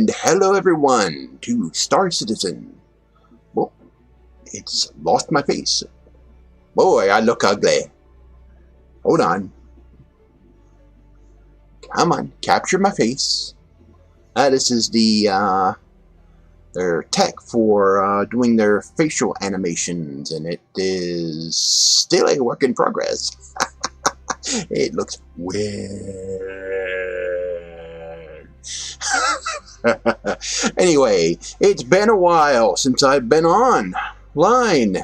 And hello everyone to StarSidin. Whoa, it's lost my face. Boy, I look ugly. Hold on. Come on, capture my face. This is their tech for doing their facial animations, and it is still a work in progress. It looks weird. Anyway, it's been a while since I've been online,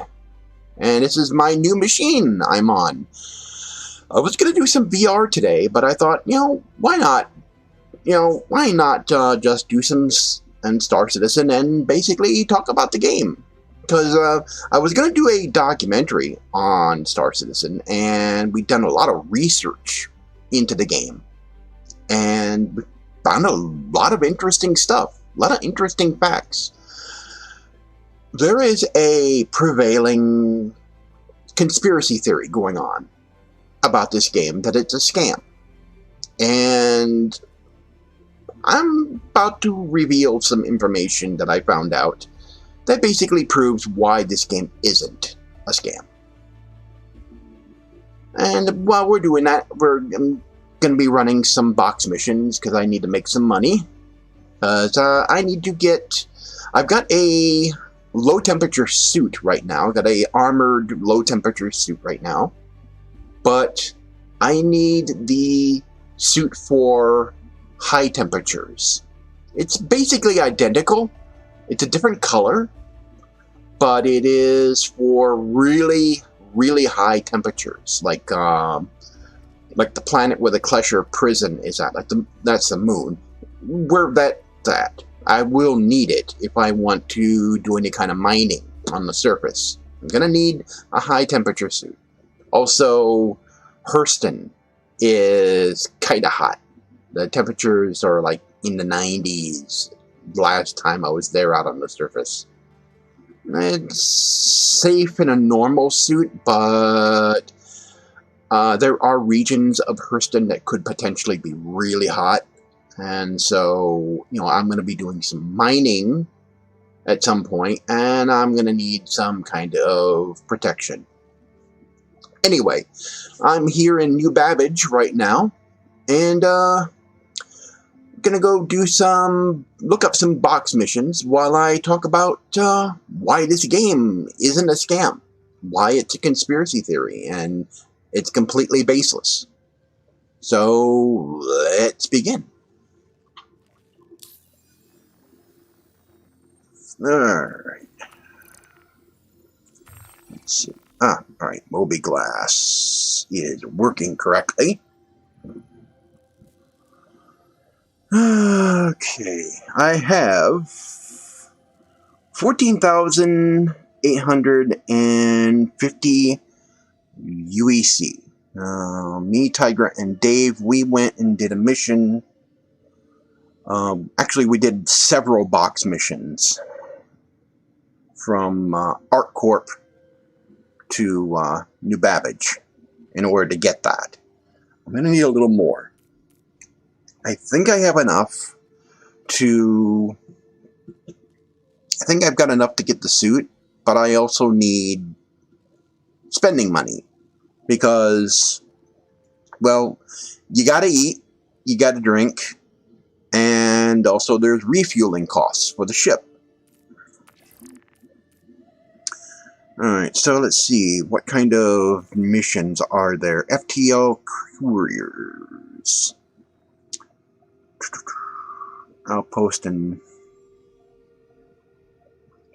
and this is my new machine I'm on. I was going to do some VR today, but I thought, why not? Why not just do some Star Citizen and basically talk about the game? Because I was going to do a documentary on Star Citizen, and we've done a lot of research into the game, and found a lot of interesting stuff, a lot of interesting facts. There is a prevailing conspiracy theory going on about this game, that it's a scam. And I'm about to reveal some information that I found out that basically proves why this game isn't a scam. And while we're doing that, we're going to be running some box missions because I need to make some money. I've got a low temperature suit right now. I've got a armored low temperature suit right now. But I need the suit for high temperatures. It's basically identical. It's a different color, but it is for really, really high temperatures, like the planet where the Klesher prison is at. That's the moon. Where that's at. I will need it if I want to do any kind of mining on the surface. I'm gonna need a high temperature suit. Also, Hurston is kind of hot. The temperatures are like in the 90s last time I was there out on the surface. It's safe in a normal suit, but there are regions of Hurston that could potentially be really hot. And so, I'm going to be doing some mining at some point, and I'm going to need some kind of protection. Anyway, I'm here in New Babbage right now, and gonna go look up some box missions while I talk about why this game isn't a scam, why it's a conspiracy theory, and it's completely baseless. So, let's begin. Alright. Let's see. Alright, Moby Glass is working correctly. Okay, I have 14,850 UEC. Me, Tiger, and Dave, we went and did a mission. Actually, we did several box missions from ArcCorp to New Babbage in order to get that. I'm going to need a little more. I think I have enough to... I think I've got enough to get the suit, but I also need spending money. Because, well, you gotta eat, you gotta drink, and also there's refueling costs for the ship. Alright, so let's see. What kind of missions are there? FTL couriers. Outpost and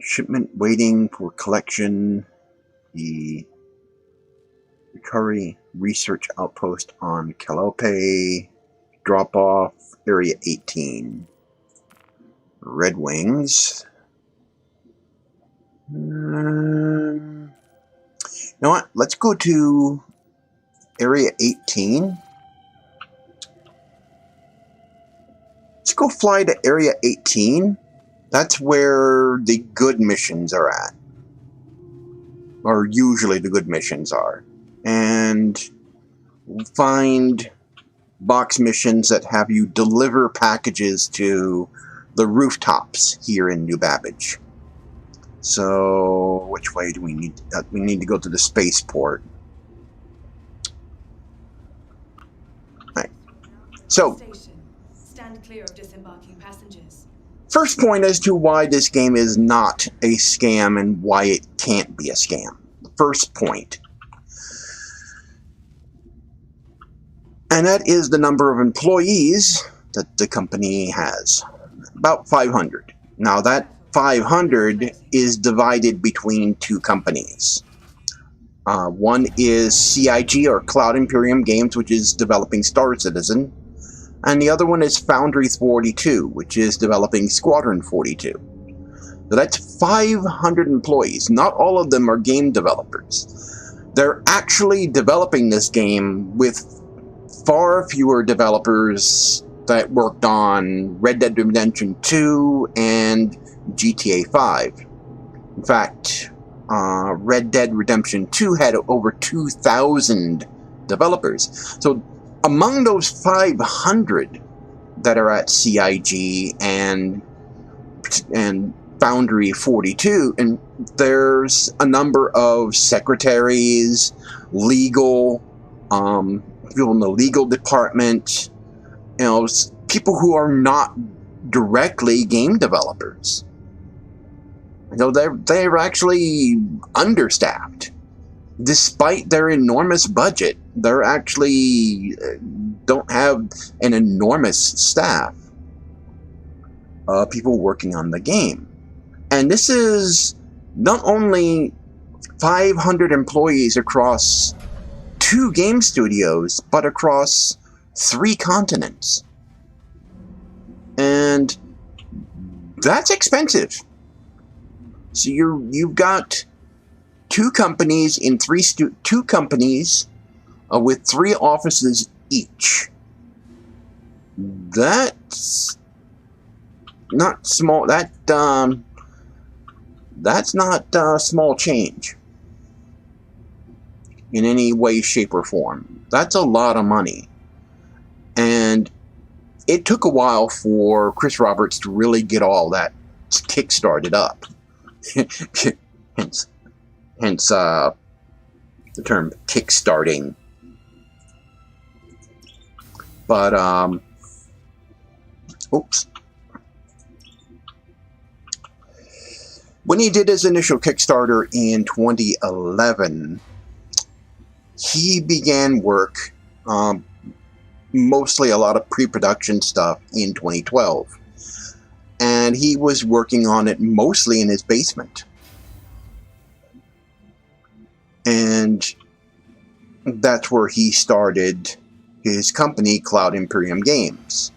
shipment waiting for collection. The Recovery Research Outpost on Calliope. Drop off Area 18. Red Wings. You know what? Let's go to Area 18. Let's go fly to Area 18. That's where the good missions are at. Or usually the good missions are. And find box missions that have you deliver packages to the rooftops here in New Babbage. So, which way do we need? We need to go to the spaceport. Right. So, stand clear of disembarking passengers. First point as to why this game is not a scam and why it can't be a scam. First point. And that is the number of employees that the company has. About 500. Now that 500 is divided between two companies. One is CIG, or Cloud Imperium Games, which is developing StarSidin. And the other one is Foundry 42, which is developing Squadron 42. So that's 500 employees. Not all of them are game developers. They're actually developing this game with far fewer developers that worked on Red Dead Redemption 2 and GTA 5. In fact, Red Dead Redemption 2 had over 2,000 developers. So among those 500 that are at CIG and Foundry 42, and there's a number of secretaries, legal, people in the legal department, people who are not directly game developers. They're actually understaffed. Despite their enormous budget, they're actually don't have an enormous staff of people working on the game. And this is not only 500 employees across 2 game studios, but across 3 continents. And that's expensive. So you've got 2 companies in 2 companies with 3 offices each. That's not small. That's not small change in any way, shape, or form. That's a lot of money. And it took a while for Chris Roberts to really get all that kick-started up. hence the term kick-starting. But, oops. When he did his initial Kickstarter in 2011, he began work, mostly a lot of pre-production stuff, in 2012. And he was working on it mostly in his basement. And that's where he started his company, Cloud Imperium Games.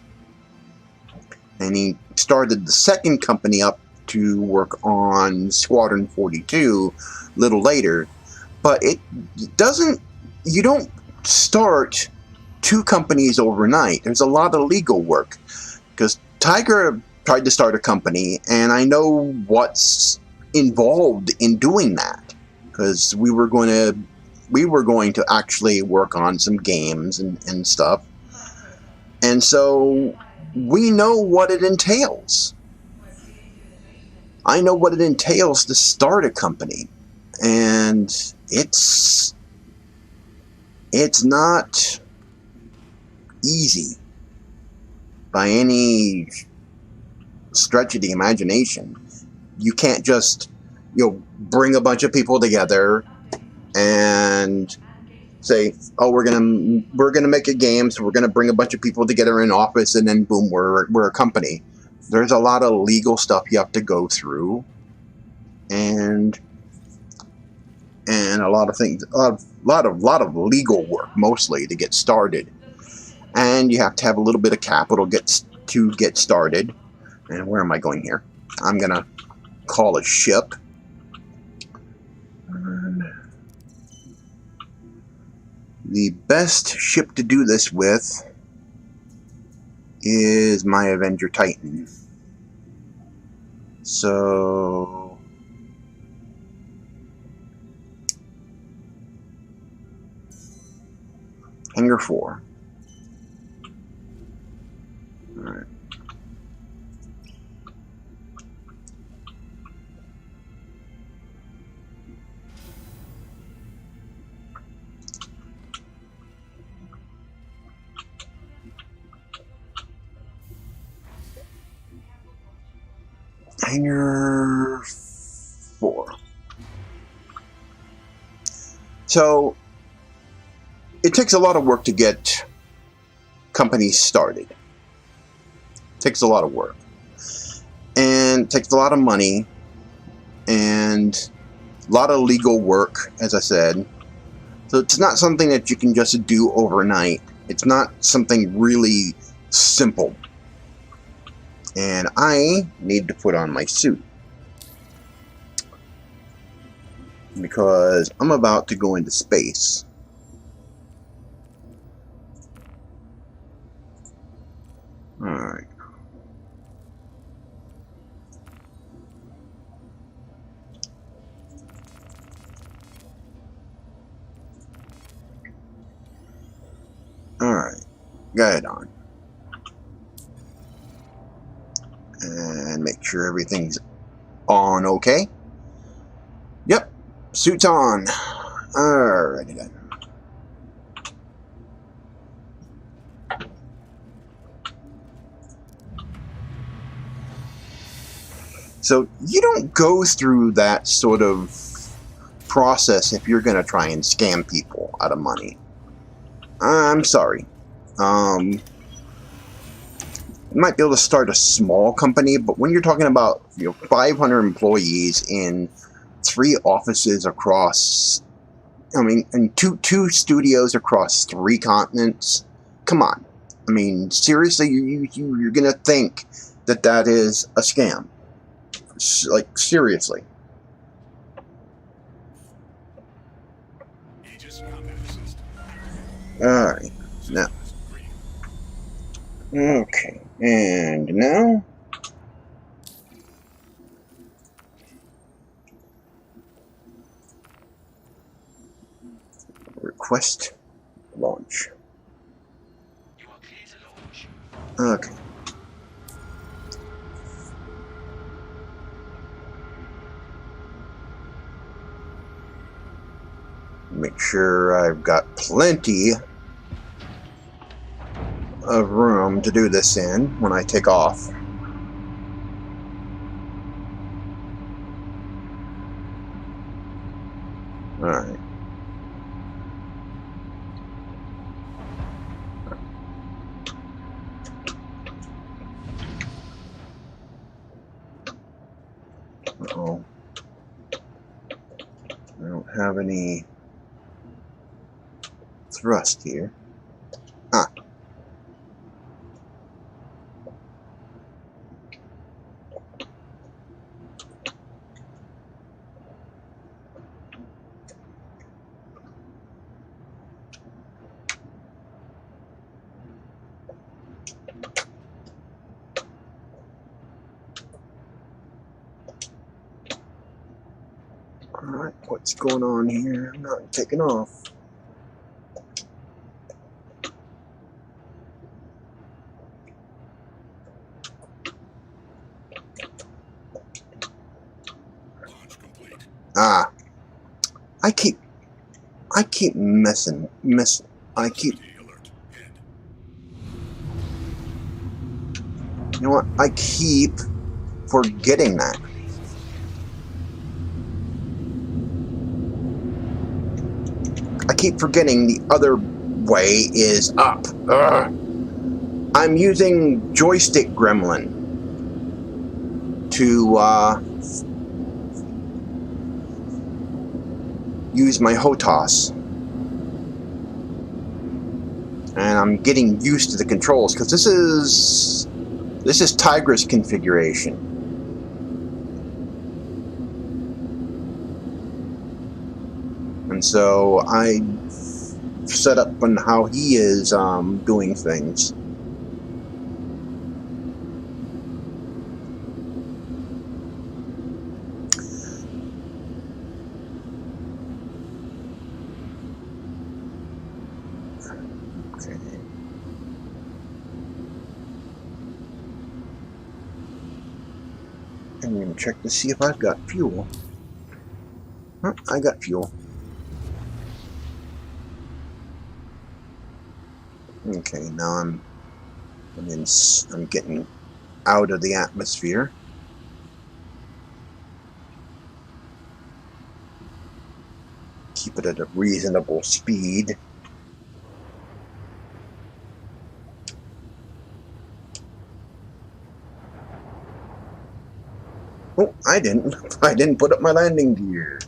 And he started the second company up to work on Squadron 42 a little later. But you don't start 2 companies overnight. There's a lot of legal work. Because Tiger tried to start a company, and I know what's involved in doing that. Because we were going to actually work on some games and stuff. And so we know what it entails. I know what it entails to start a company. And it's not easy by any stretch of the imagination. You can't just bring a bunch of people together and say, oh, we're gonna make a game, so we're gonna bring a bunch of people together in an office, and then boom, we're a company. There's a lot of legal stuff you have to go through, and a lot of things, a lot of legal work mostly to get started, and you have to have a little bit of capital to get started. And where am I going here? I'm gonna call a ship. The best ship to do this with is my Avenger Titan. So Hangar 4. Alright. Hangar 4. So, it takes a lot of work to get companies started. It takes a lot of work. And it takes a lot of money. And a lot of legal work, as I said. So it's not something that you can just do overnight. It's not something really simple. And I need to put on my suit. Because I'm about to go into space. Alright. Alright. Got it on. And make sure everything's on okay. Yep. Suit's on. Alrighty then. So you don't go through that sort of process if you're going to try and scam people out of money. I'm sorry. You might be able to start a small company, but when you're talking about 500 employees in 3 offices across, and two studios across 3 continents, come on. I mean, seriously, you're going to think that is a scam. Like, seriously. Alright, now. Okay, and now. Request launch. Okay. Make sure I've got plenty of room to do this in when I take off. Alright. Uh-oh. I don't have any thrust here. Ah. Alright, what's going on here? I'm not taking off. Ah. I keep missing. You know what? I keep forgetting that. I keep forgetting the other way is up. Ugh. I'm using joystick gremlin to use my HOTAS. And I'm getting used to the controls because this is Tigress configuration. And so I set up on how he is doing things. Okay. I'm going to check to see if I've got fuel. Huh, I got fuel. Okay, now I'm getting out of the atmosphere. Keep it at a reasonable speed. Oh, I didn't put up my landing gear.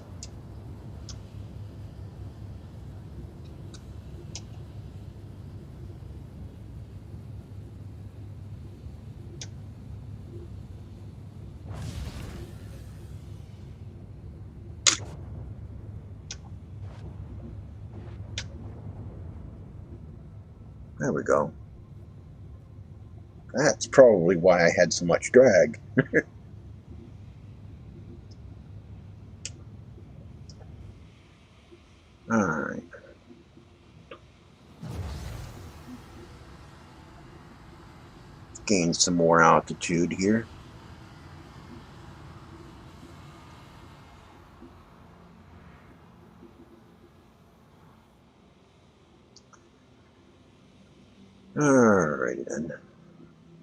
There we go. That's probably why I had so much drag. Alright. Gain some more altitude here. Alright then.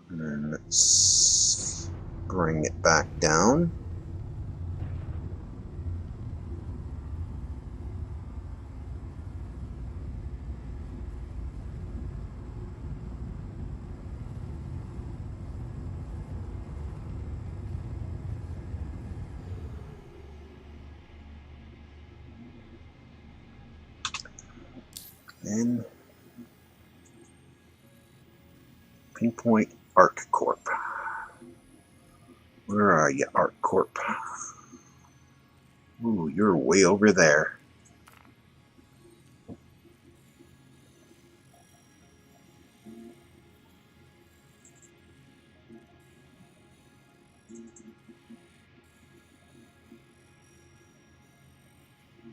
And let's bring it back down. And pinpoint Arc Corp. Where are you, Arc Corp? Ooh, you're way over there.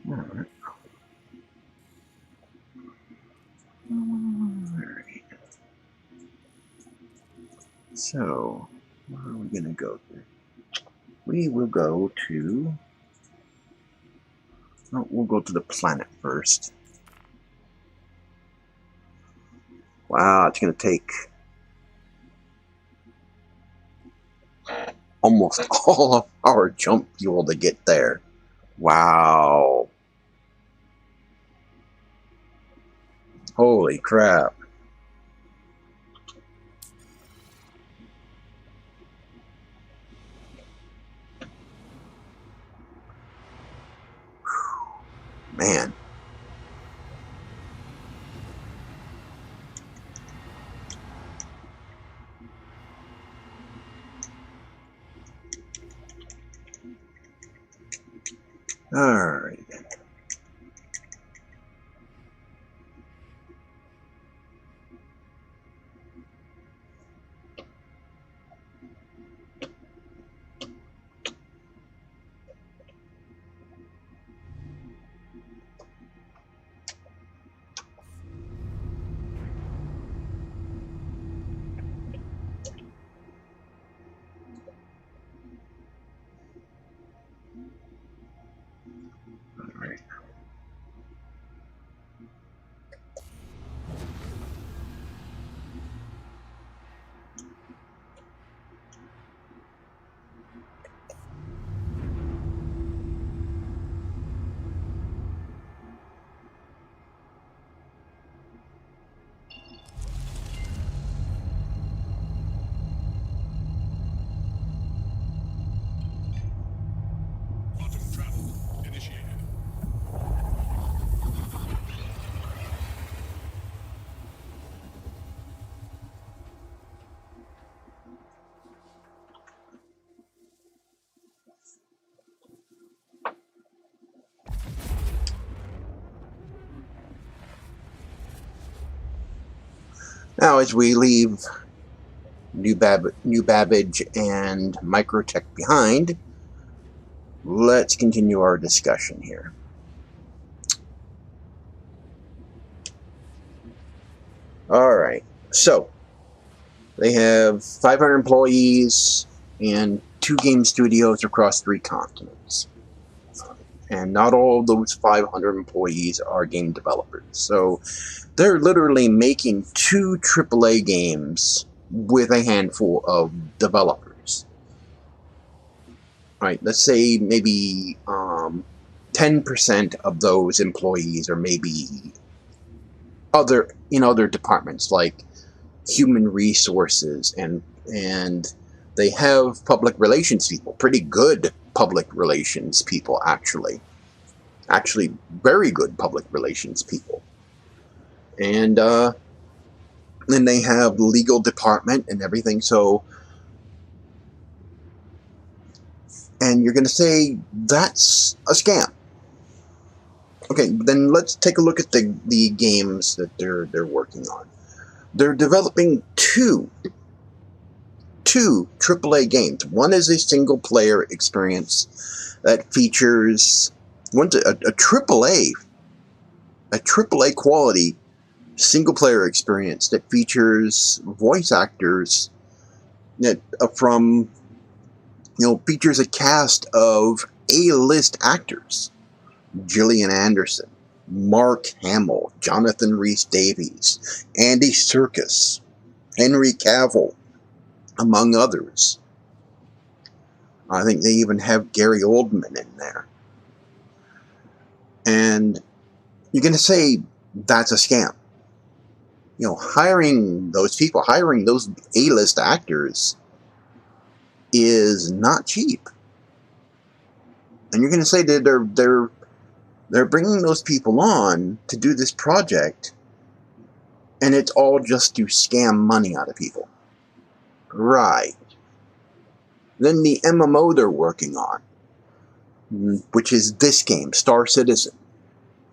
Alright. Alright. So, where are we gonna go here? We will go to... Oh, we'll go to the planet first. Wow, it's gonna take almost all of our jump fuel to get there. Wow. Holy crap. Man. Alright. Alright. Quantum travel initiated. Now, as we leave New Babbage and Microtech behind, let's continue our discussion here. Alright, so they have 500 employees and 2 game studios across 3 continents. And not all of those 500 employees are game developers. So they're literally making 2 AAA games with a handful of developers. Alright, let's say maybe 10% of those employees are maybe other in other departments like human resources, and they have public relations people, pretty good public relations people, actually very good public relations people. And then they have legal department and everything. So, and you're going to say that's a scam. Okay, then let's take a look at the games that they're working on. They're developing two AAA games. One is a single player experience that features one's a AAA quality single player experience that features voice actors that features a cast of A-list actors: Gillian Anderson, Mark Hamill, Jonathan Rhys-Davies, Andy Serkis, Henry Cavill, among others. I think they even have Gary Oldman in there. And you're going to say that's a scam. Hiring those people, hiring those A-list actors is not cheap. And you're going to say that they're bringing those people on to do this project, and it's all just to scam money out of people. Right. Then the MMO they're working on, which is this game, StarSidin.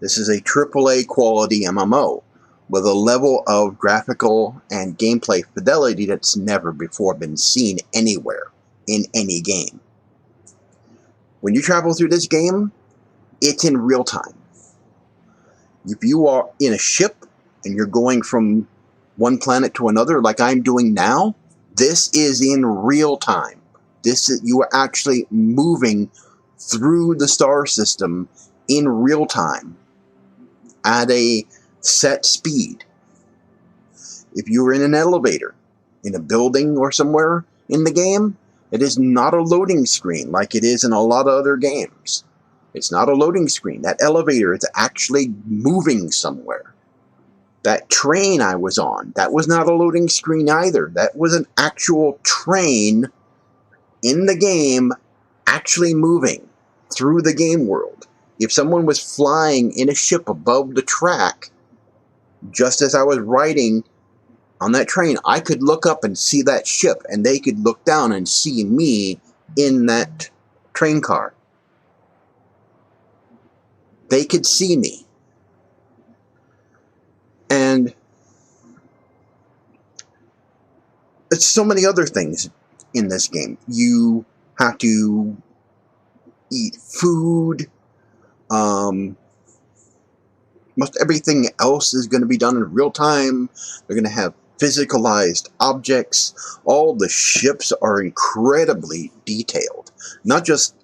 This is a AAA quality MMO with a level of graphical and gameplay fidelity that's never before been seen anywhere in any game. When you travel through this game, it's in real time. If you are in a ship and you're going from one planet to another like I'm doing now, this is in real time. You are actually moving through the star system in real time at a set speed. If you're in an elevator, in a building or somewhere in the game, it is not a loading screen like it is in a lot of other games. It's not a loading screen. That elevator is actually moving somewhere. That train I was on, that was not a loading screen either. That was an actual train in the game actually moving through the game world. If someone was flying in a ship above the track, just as I was riding on that train, I could look up and see that ship, and they could look down and see me in that train car. They could see me. And it's so many other things in this game. You have to eat food. Most everything else is going to be done in real time. They're going to have physicalized objects. All the ships are incredibly detailed. Not just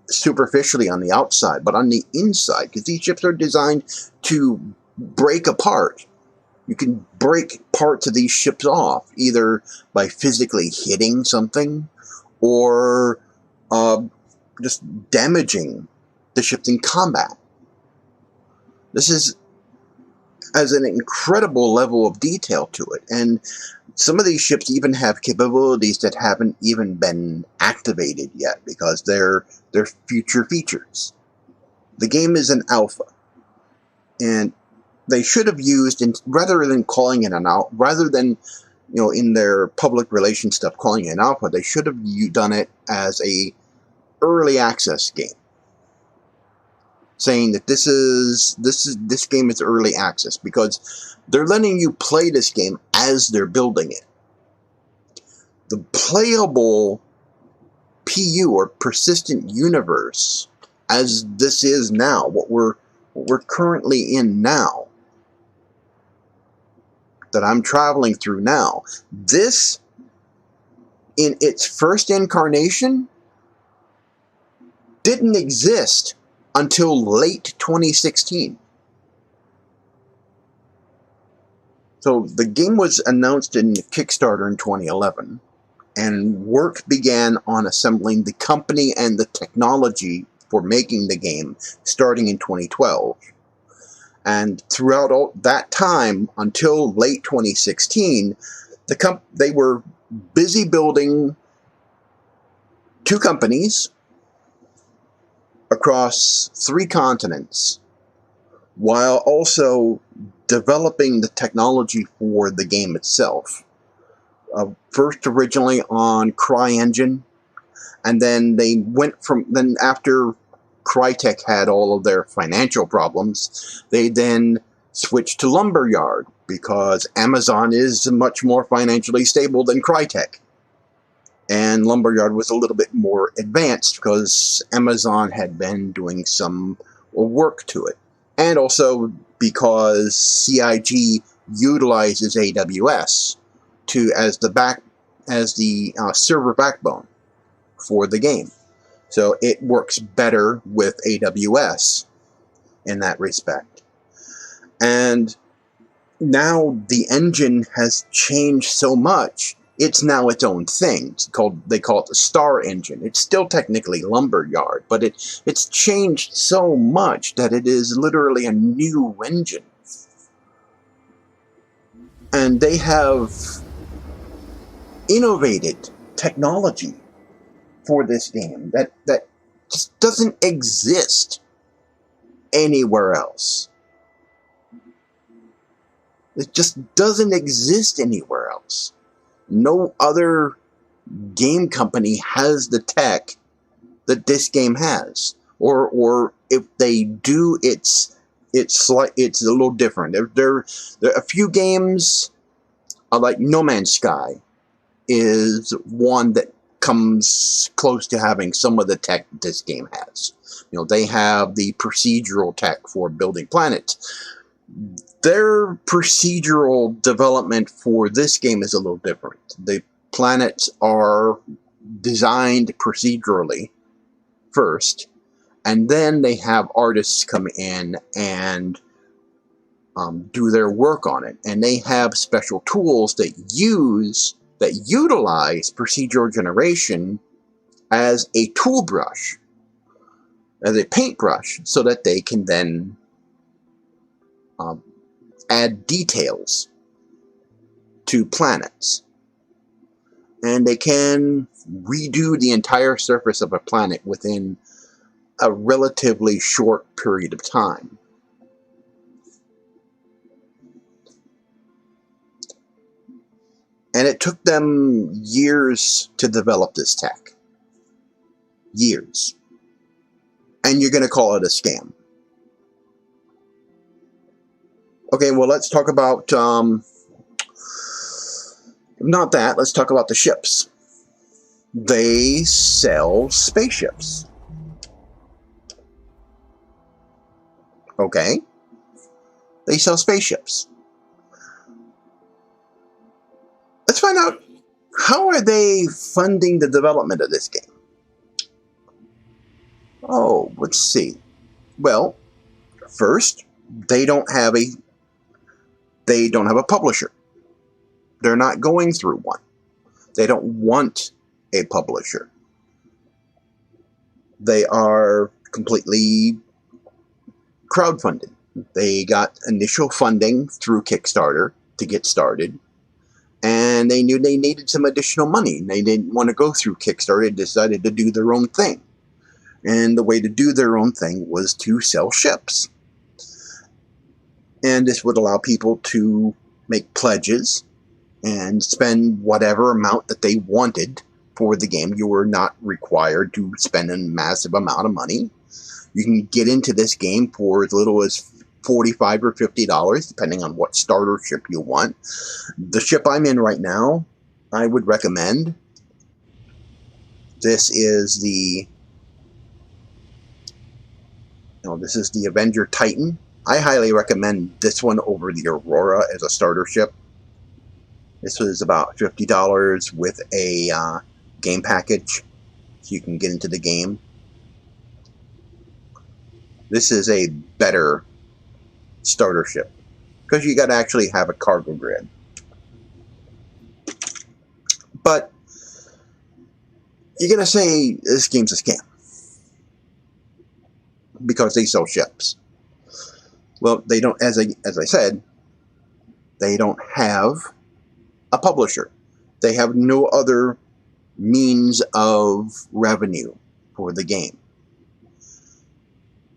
superficially on the outside, but on the inside, because these ships are designed to break apart. You can break parts of these ships off, either by physically hitting something or just damaging the ships in combat. This has an incredible level of detail to it, and some of these ships even have capabilities that haven't even been activated yet because they're future features. The game is an alpha, and they should have used, rather than calling it an alpha, rather than in their public relations stuff calling it an alpha, they should have done it as a early access game, saying that this game is early access, because they're letting you play this game as they're building it. The playable PU, or persistent universe, as this is now, what we're currently in now, that I'm traveling through now, this, in its first incarnation, didn't exist until late 2016. So the game was announced in Kickstarter in 2011, and work began on assembling the company and the technology for making the game, starting in 2012. And throughout all that time, until late 2016, they were busy building 2 companies across 3 continents, while also developing the technology for the game itself. First originally on CryEngine, and then they went from, then after Crytek had all of their financial problems, they then switched to Lumberyard, because Amazon is much more financially stable than Crytek. And Lumberyard was a little bit more advanced because Amazon had been doing some work to it. And also because CIG utilizes AWS as the server backbone for the game. So it works better with AWS in that respect. And now the engine has changed so much, it's now its own thing. They call it the Star Engine. It's still technically Lumberyard, but it's changed so much that it is literally a new engine. And they have innovated technology for this game that just doesn't exist anywhere else. It just doesn't exist anywhere else. No other game company has the tech that this game has, or if they do, it's a little different. There are a few games like No Man's Sky is one that comes close to having some of the tech this game has. You know, they have the procedural tech for building planets. Their procedural development for this game is a little different. The planets are designed procedurally first, and then they have artists come in and do their work on it. And they have special tools that utilize procedural generation as a tool brush, as a paintbrush, so that they can then add details to planets. And they can redo the entire surface of a planet within a relatively short period of time. And it took them years to develop this tech. Years. And you're going to call it a scam. Okay, well, let's talk about, not that, let's talk about the ships. They sell spaceships. Okay? They sell spaceships. Let's find out, how are they funding the development of this game? Oh, let's see. Well, first, they don't have a publisher. They're not going through one. They don't want a publisher. They are completely crowdfunded. They got initial funding through Kickstarter to get started, and they knew they needed some additional money. They didn't want to go through Kickstarter. They decided to do their own thing. And the way to do their own thing was to sell ships. And this would allow people to make pledges and spend whatever amount that they wanted for the game. You were not required to spend a massive amount of money. You can get into this game for as little as $45 or $50, depending on what starter ship you want. The ship I'm in right now, I would recommend. This is the Avenger Titan. I highly recommend this one over the Aurora as a starter ship. This was about $50 with a game package, so you can get into the game. This is a better starter ship, because you got to actually have a cargo grid. But you're going to say this game's a scam. because they sell ships. Well, they don't, as I said, they don't have a publisher. They have no other means of revenue for the game.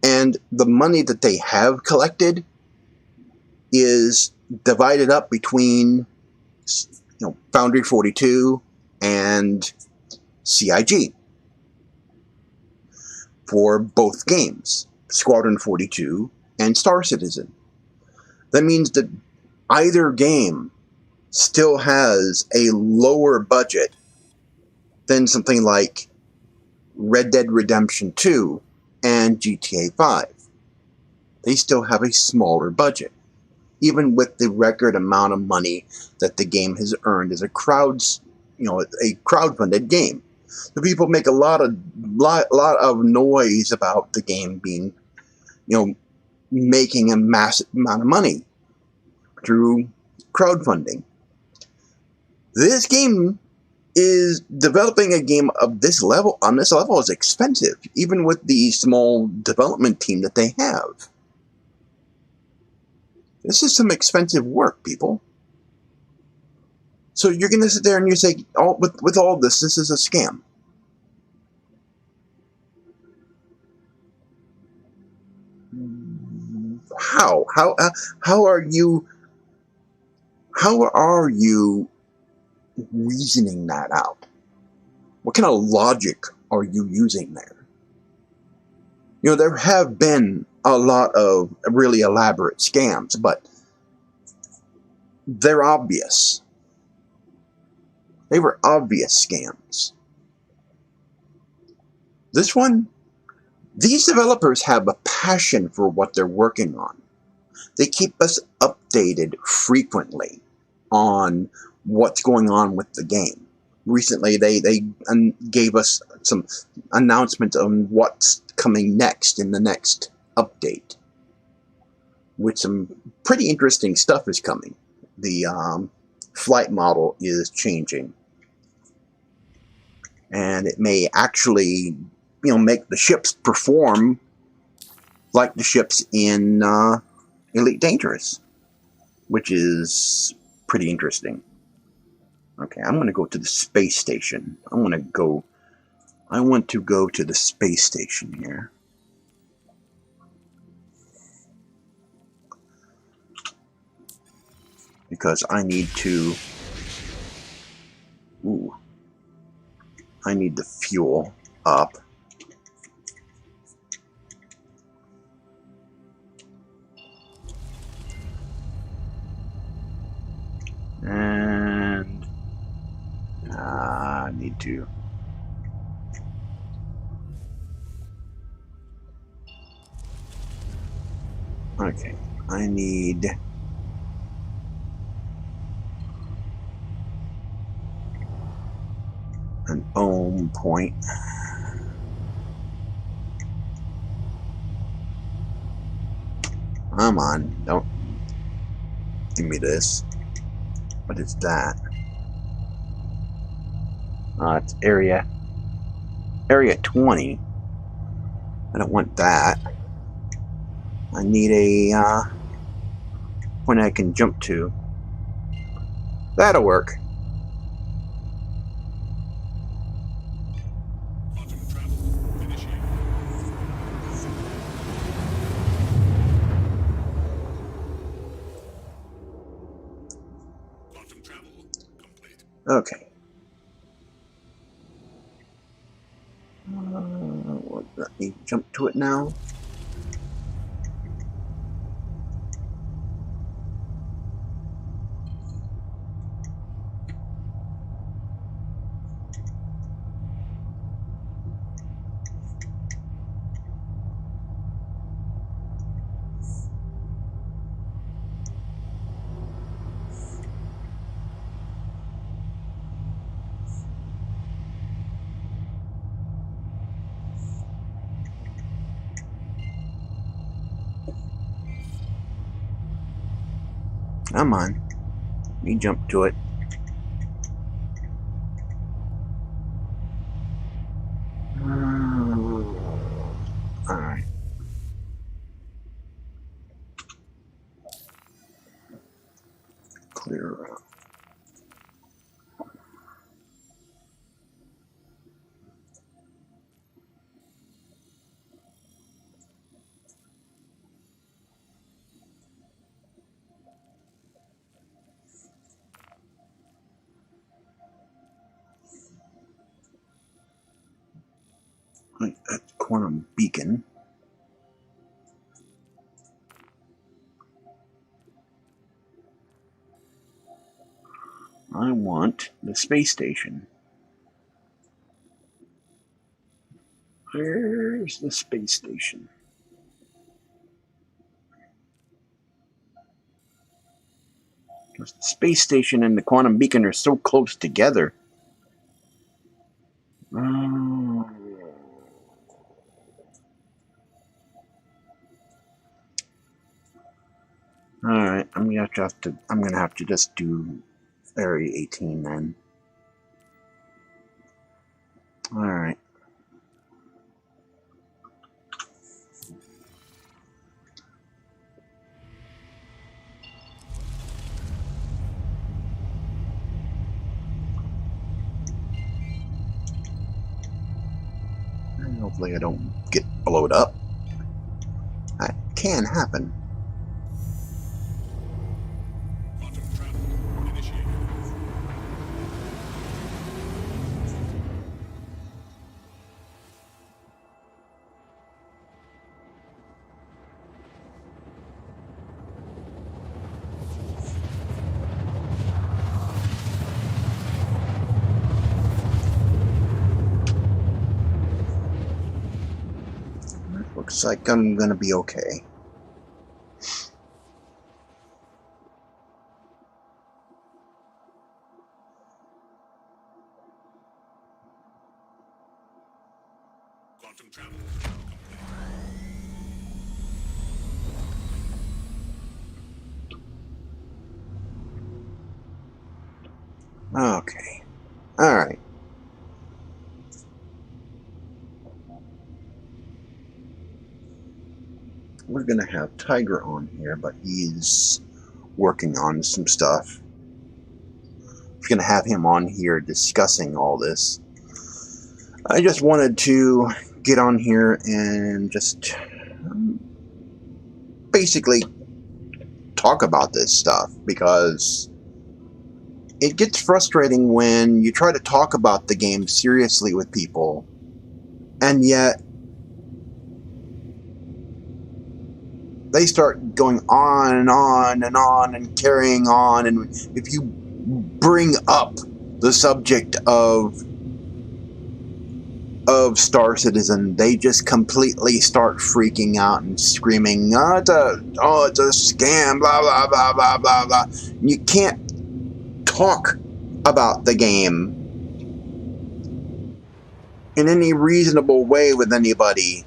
And the money that they have collected is divided up between, Foundry 42 and CIG for both games, Squadron 42 and StarSidin. That means that either game still has a lower budget than something like Red Dead Redemption 2 and GTA 5. They still have a smaller budget, even with the record amount of money that the game has earned as a crowdfunded game. The people make a lot of noise about the game being, making a massive amount of money through crowdfunding. This game is developing a game of this level, on this level, is expensive, even with the small development team that they have. This is some expensive work, people. So you're going to sit there and you say, with all this is a scam. How are you reasoning that out? What kind of logic are you using there? There have been a lot of really elaborate scams, but they're obvious. They were obvious scams. This one, these developers have a passion for what they're working on. They keep us updated frequently on what's going on with the game. Recently, they gave us some announcements on what's coming next in the next update, which some pretty interesting stuff is coming. The flight model is changing, and it may actually, make the ships perform like the ships in Elite Dangerous, which is pretty interesting. Okay, I'm going to go to the space station. I want to go to the space station here. Because I need to... I need the fuel up. And... I need to... Okay, I need... an ohm point. Come on, don't give me this. What is that? It's area 20. I don't want that. I need a point I can jump to. That'll work. Okay. Let me jump to it now. Come on. Let me jump to it. Alright. here. Right, that's quantum beacon. I want the space station. Where's the space station? Because the space station and the quantum beacon are so close together. Alright, I'm gonna have to just do Area 18 then. Alright. And hopefully I don't get blowed up. That can happen. Looks like I'm gonna be okay. Quantum travel. Okay. Alright. We're gonna have Tiger on here, but he's working on some stuff. We're gonna have him on here discussing all this. I just wanted to get on here and just basically talk about this stuff, because it gets frustrating when you try to talk about the game seriously with people, and yet they start going on and on and on and carrying on, and if you bring up the subject of StarSidin, they just completely start freaking out and screaming, it's a scam, blah, blah, blah, blah, blah, blah. You can't talk about the game in any reasonable way with anybody,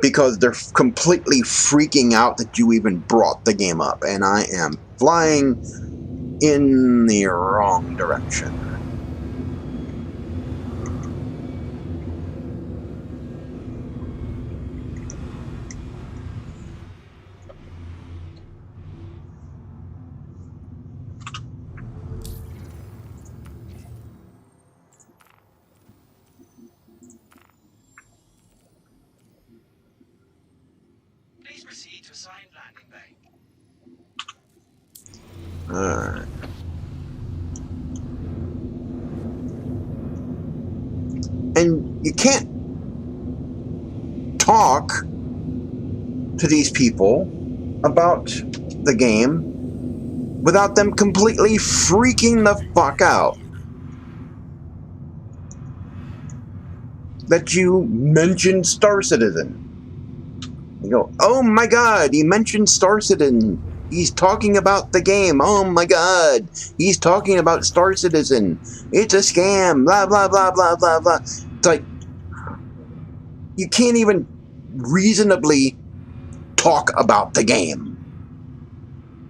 because they're completely freaking out that you even brought the game up, and I am flying in the wrong direction. Please proceed to assigned landing bay. Alright. And you can't talk to these people about the game without them completely freaking the fuck out that you mentioned StarSidin. You go, oh my god, he mentioned StarSidin. He's talking about the game. Oh my god, he's talking about StarSidin. It's a scam. Blah, blah, blah, blah, blah, blah. It's like, you can't even reasonably talk about the game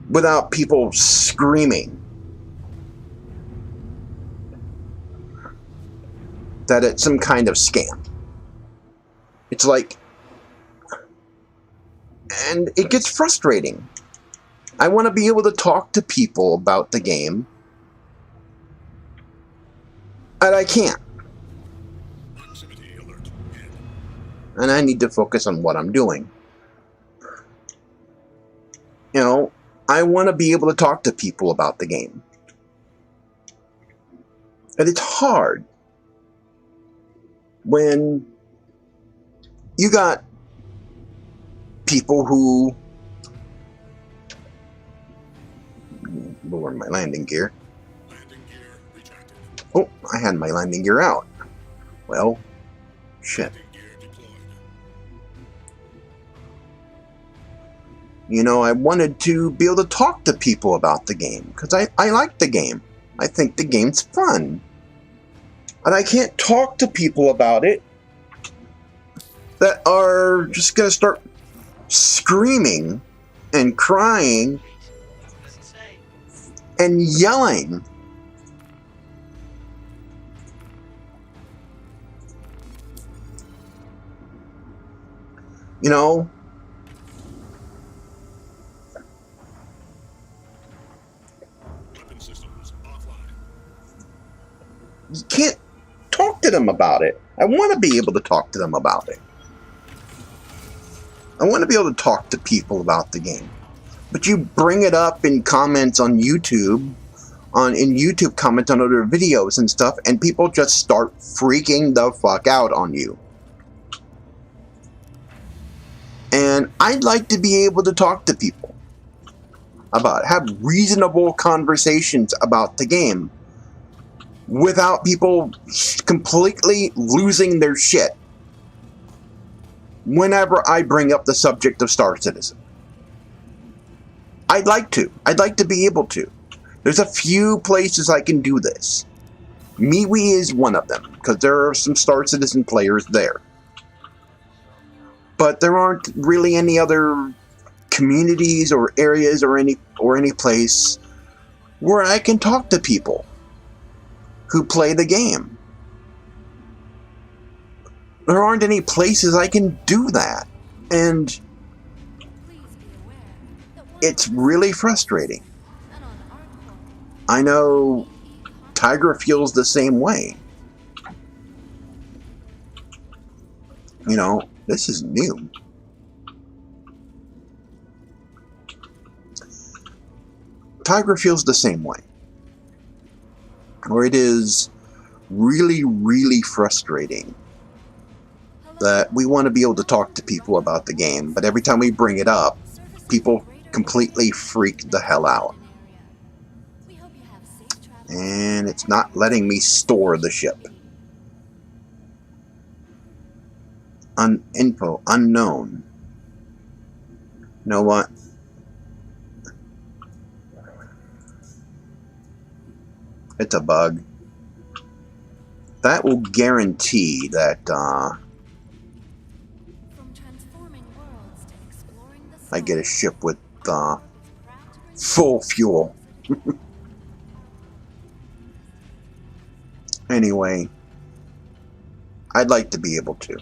without people screaming that it's some kind of scam. It's like, and it gets frustrating. I want to be able to talk to people about the game, and I can't. Proximity alert. Hit. And I need to focus on what I'm doing. You know, I want to be able to talk to people about the game. And it's hard when you got people who lower my landing gear. Landing gear retracted. Oh, I had my landing gear out. Well, shit. Landing gear deployed. You know, I wanted to be able to talk to people about the game because I like the game. I think the game's fun. And I can't talk to people about it that are just going to start screaming and crying Doesn't say. and yelling. You know, Weapon systems offline. you can't talk to them about it. I want to be able to talk to them about it. I want to be able to talk to people about the game. But you bring it up in comments on YouTube, in YouTube comments on other videos and stuff, and people just start freaking the fuck out on you. And I'd like to be able to talk to people about, have reasonable conversations about the game without people completely losing their shit whenever I bring up the subject of Star Citizen. I'd like to be able to. There's a few places I can do this. MeWe is one of them, because there are some Star Citizen players there. But there aren't really any other communities or areas or any place where I can talk to people who play the game. There aren't any places I can do that. And it's really frustrating. I know Tiger feels the same way. You know, this is new. Tiger feels the same way. Where it is really, really frustrating that we want to be able to talk to people about the game, but every time we bring it up, people completely freak the hell out. And it's not letting me store the ship. Info unknown. You know what? It's a bug. That will guarantee that I get a ship with full fuel. Anyway, I'd like to be able to.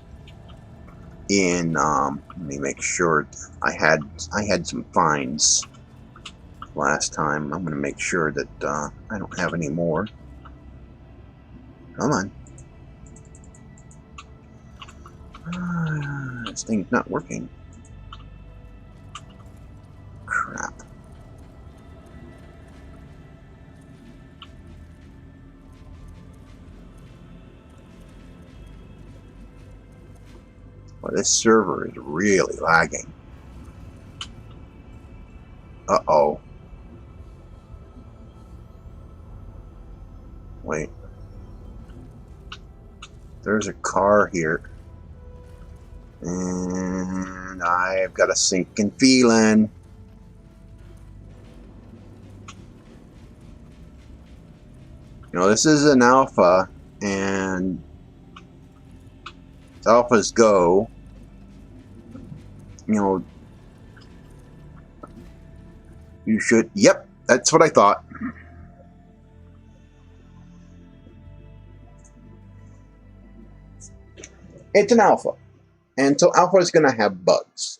Let me make sure I had some finds last time. I'm gonna make sure that I don't have any more. Come on. This thing's not working. Crap. Well, this server is really lagging. Uh-oh. Wait. There's a car here. And I've got a sinking feeling. You know, this is an alpha, and alphas go. You know, you should. Yep, that's what I thought. It's an alpha, and so alpha is going to have bugs.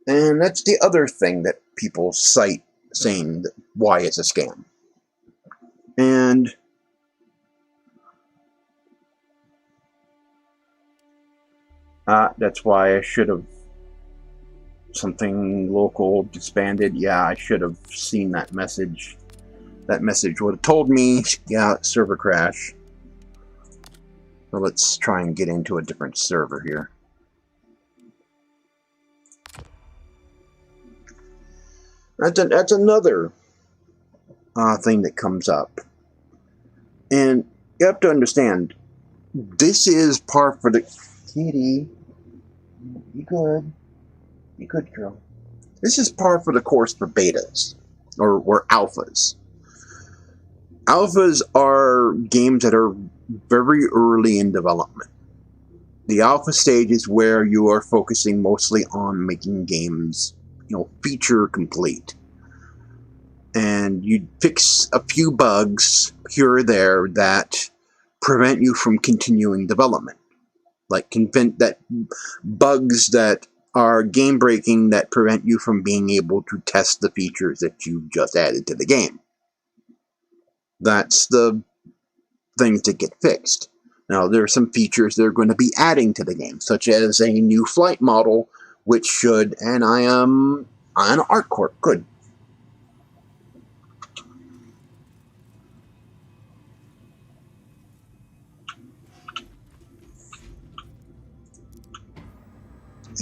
And that's the other thing that people cite saying why it's a scam. And that's why I should have something local disbanded. Yeah, I should have seen that message. That message would have told me, yeah, server crash. So let's try and get into a different server here. That's another thing that comes up. And you have to understand, this is par for the... Kitty, you good? You good, girl? This is par for the course for betas, or alphas. Alphas are games that are very early in development. The alpha stage is where you are focusing mostly on making games, feature complete. And you fix a few bugs here or there that prevent you from continuing development. Like bugs that are game breaking that prevent you from being able to test the features that you just added to the game. That's the things that get fixed. Now, there are some features they're going to be adding to the game, such as a new flight model, which should, and I am on ArtCorp, good.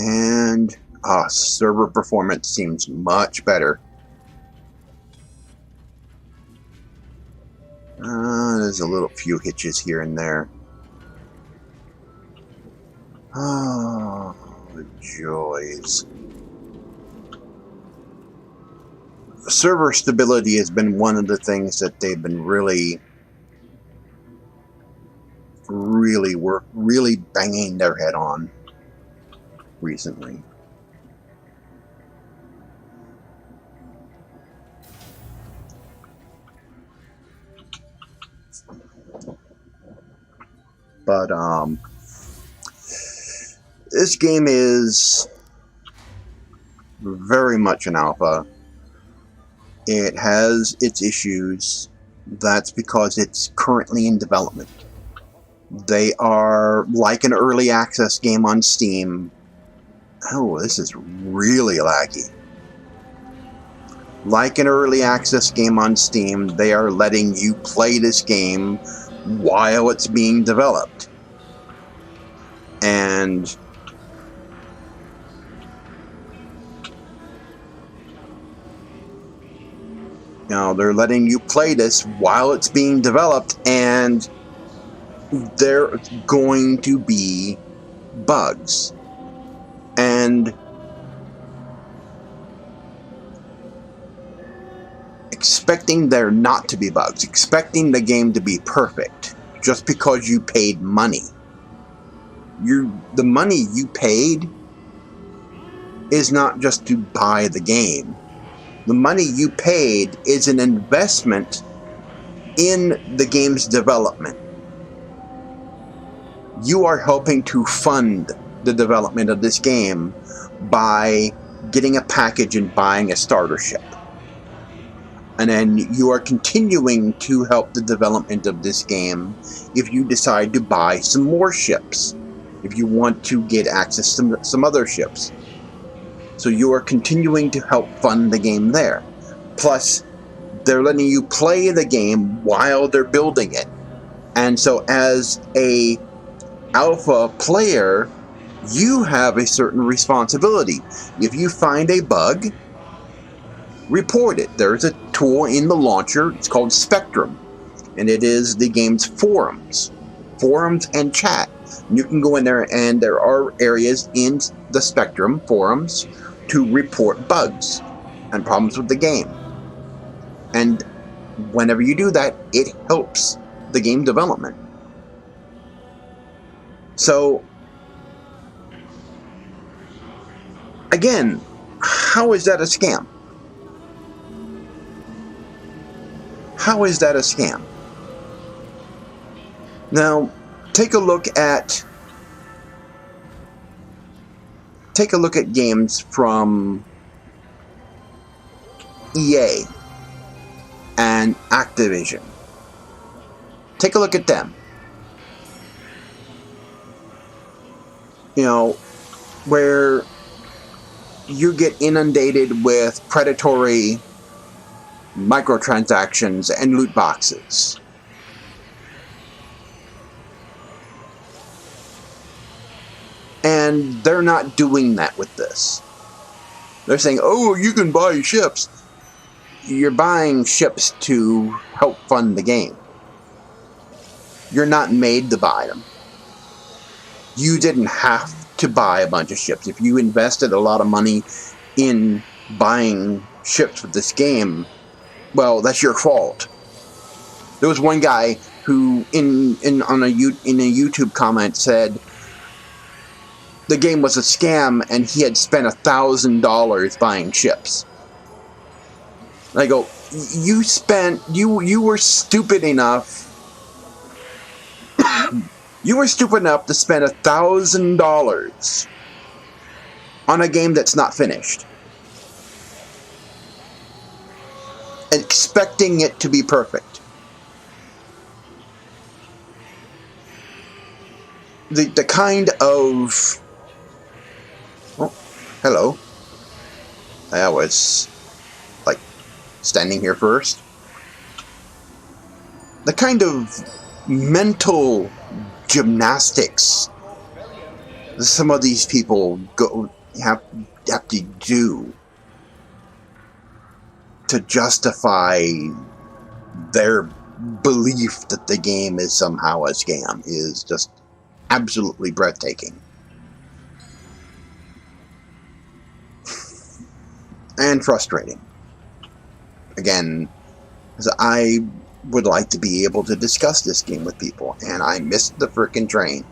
And server performance seems much better. There's a little few hitches here and there. Oh, the joys. Server stability has been one of the things that they've been really banging their head on recently. But this game is very much an alpha. It has its issues. That's because it's currently in development. They are like an early access game on Steam. Oh, this is really laggy. Like an early access game on Steam, they are letting you play this game while it's being developed. And they're letting you play this while it's being developed, and there are going to be bugs. And expecting there not to be bugs, expecting the game to be perfect, just because you paid money. The money you paid is not just to buy the game. The money you paid is an investment in the game's development. You are helping to fund the development of this game by getting a package and buying a starter ship. And then you are continuing to help the development of this game if you decide to buy some more ships, if you want to get access to some other ships. So you are continuing to help fund the game there. Plus, they're letting you play the game while they're building it. And so as a alpha player, you have a certain responsibility. If you find a bug, report it. There's a tool in the launcher, it's called Spectrum, and it is the game's forums and chat. You can go in there, and there are areas in the Spectrum forums to report bugs and problems with the game. And whenever you do that, it helps the game development. So, again, how is that a scam? How is that a scam? Now, take a look at take a look at games from EA and Activision. Take a look at them. You know, where you get inundated with predatory microtransactions and loot boxes. And they're not doing that with this. They're saying, oh, you can buy ships. You're buying ships to help fund the game. You're not made to buy them. You didn't have to buy a bunch of ships. If you invested a lot of money in buying ships with this game, well, that's your fault. There was one guy who, in a YouTube comment, said the game was a scam and he had spent $1,000 buying ships. I go, you were stupid enough. You were stupid enough to spend $1,000 on a game that's not finished, expecting it to be perfect. The kind of... Oh, hello. I was, like, standing here first. The kind of mental gymnastics some of these people have to do to justify their belief that the game is somehow a scam is just absolutely breathtaking. And frustrating. Again, I would like to be able to discuss this game with people, and I missed the frickin' train.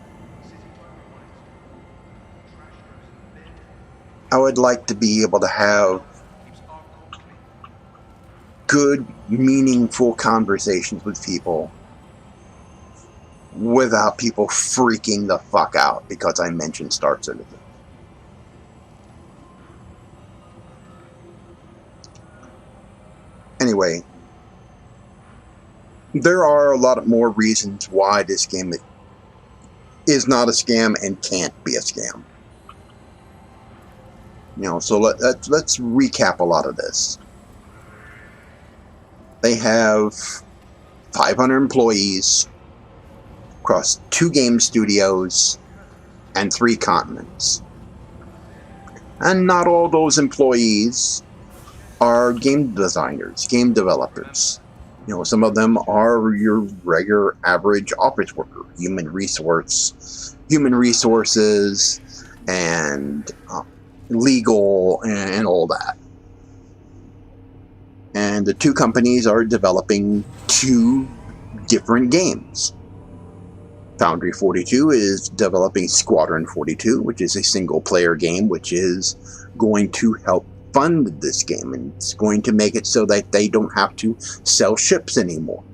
I would like to be able to have good, meaningful conversations with people without people freaking the fuck out because I mentioned StarSidin. Anyway, there are a lot more reasons why this game is not a scam and can't be a scam. You know, so let's recap a lot of this. They have 500 employees across 2 game studios and 3 continents. And not all those employees are game designers, game developers. You know, some of them are your regular average office worker, human resources, and legal and all that. And the 2 companies are developing 2 different games. Foundry 42 is developing Squadron 42, which is a single-player game, which is going to help fund this game, and it's going to make it so that they don't have to sell ships anymore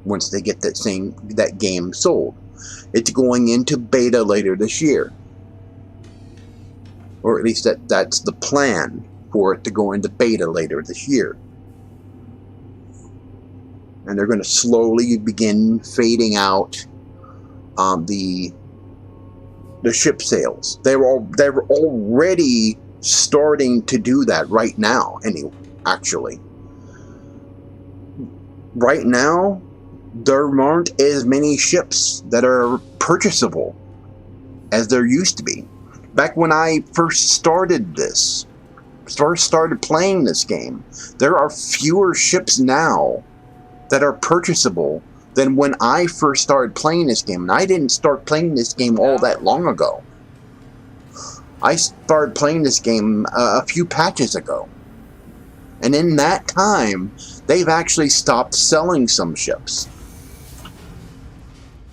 once they get that game sold. It's going into beta later this year, or at least that's the plan for it to go into beta later this year. And they're going to slowly begin fading out the ship sales. They're already starting to do that right now. Actually, right now there aren't as many ships that are purchasable as there used to be. Back when I first started playing this game, there are fewer ships now that are purchasable than when I first started playing this game. And I didn't start playing this game all that long ago. I started playing this game a few patches ago. And in that time, they've actually stopped selling some ships.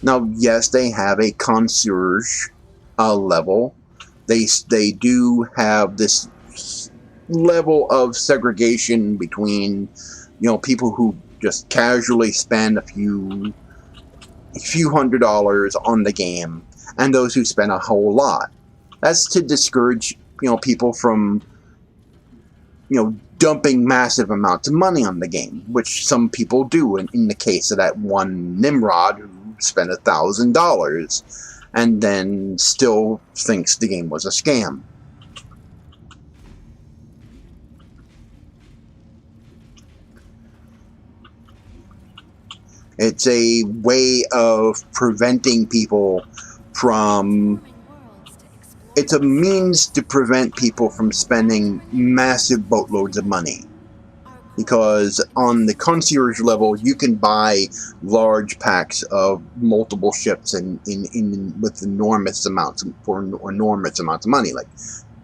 Now, yes, they have a concierge level. They do have this level of segregation between, you know, people who just casually spend a few $100s on the game, and those who spend a whole lot. That's to discourage, people from, dumping massive amounts of money on the game, which some people do in the case of that one Nimrod who spent $1,000 and then still thinks the game was a scam. It's a way of preventing people from... It's a means to prevent people from spending massive boatloads of money. Because on the concierge level, you can buy large packs of multiple ships with enormous amounts of money, like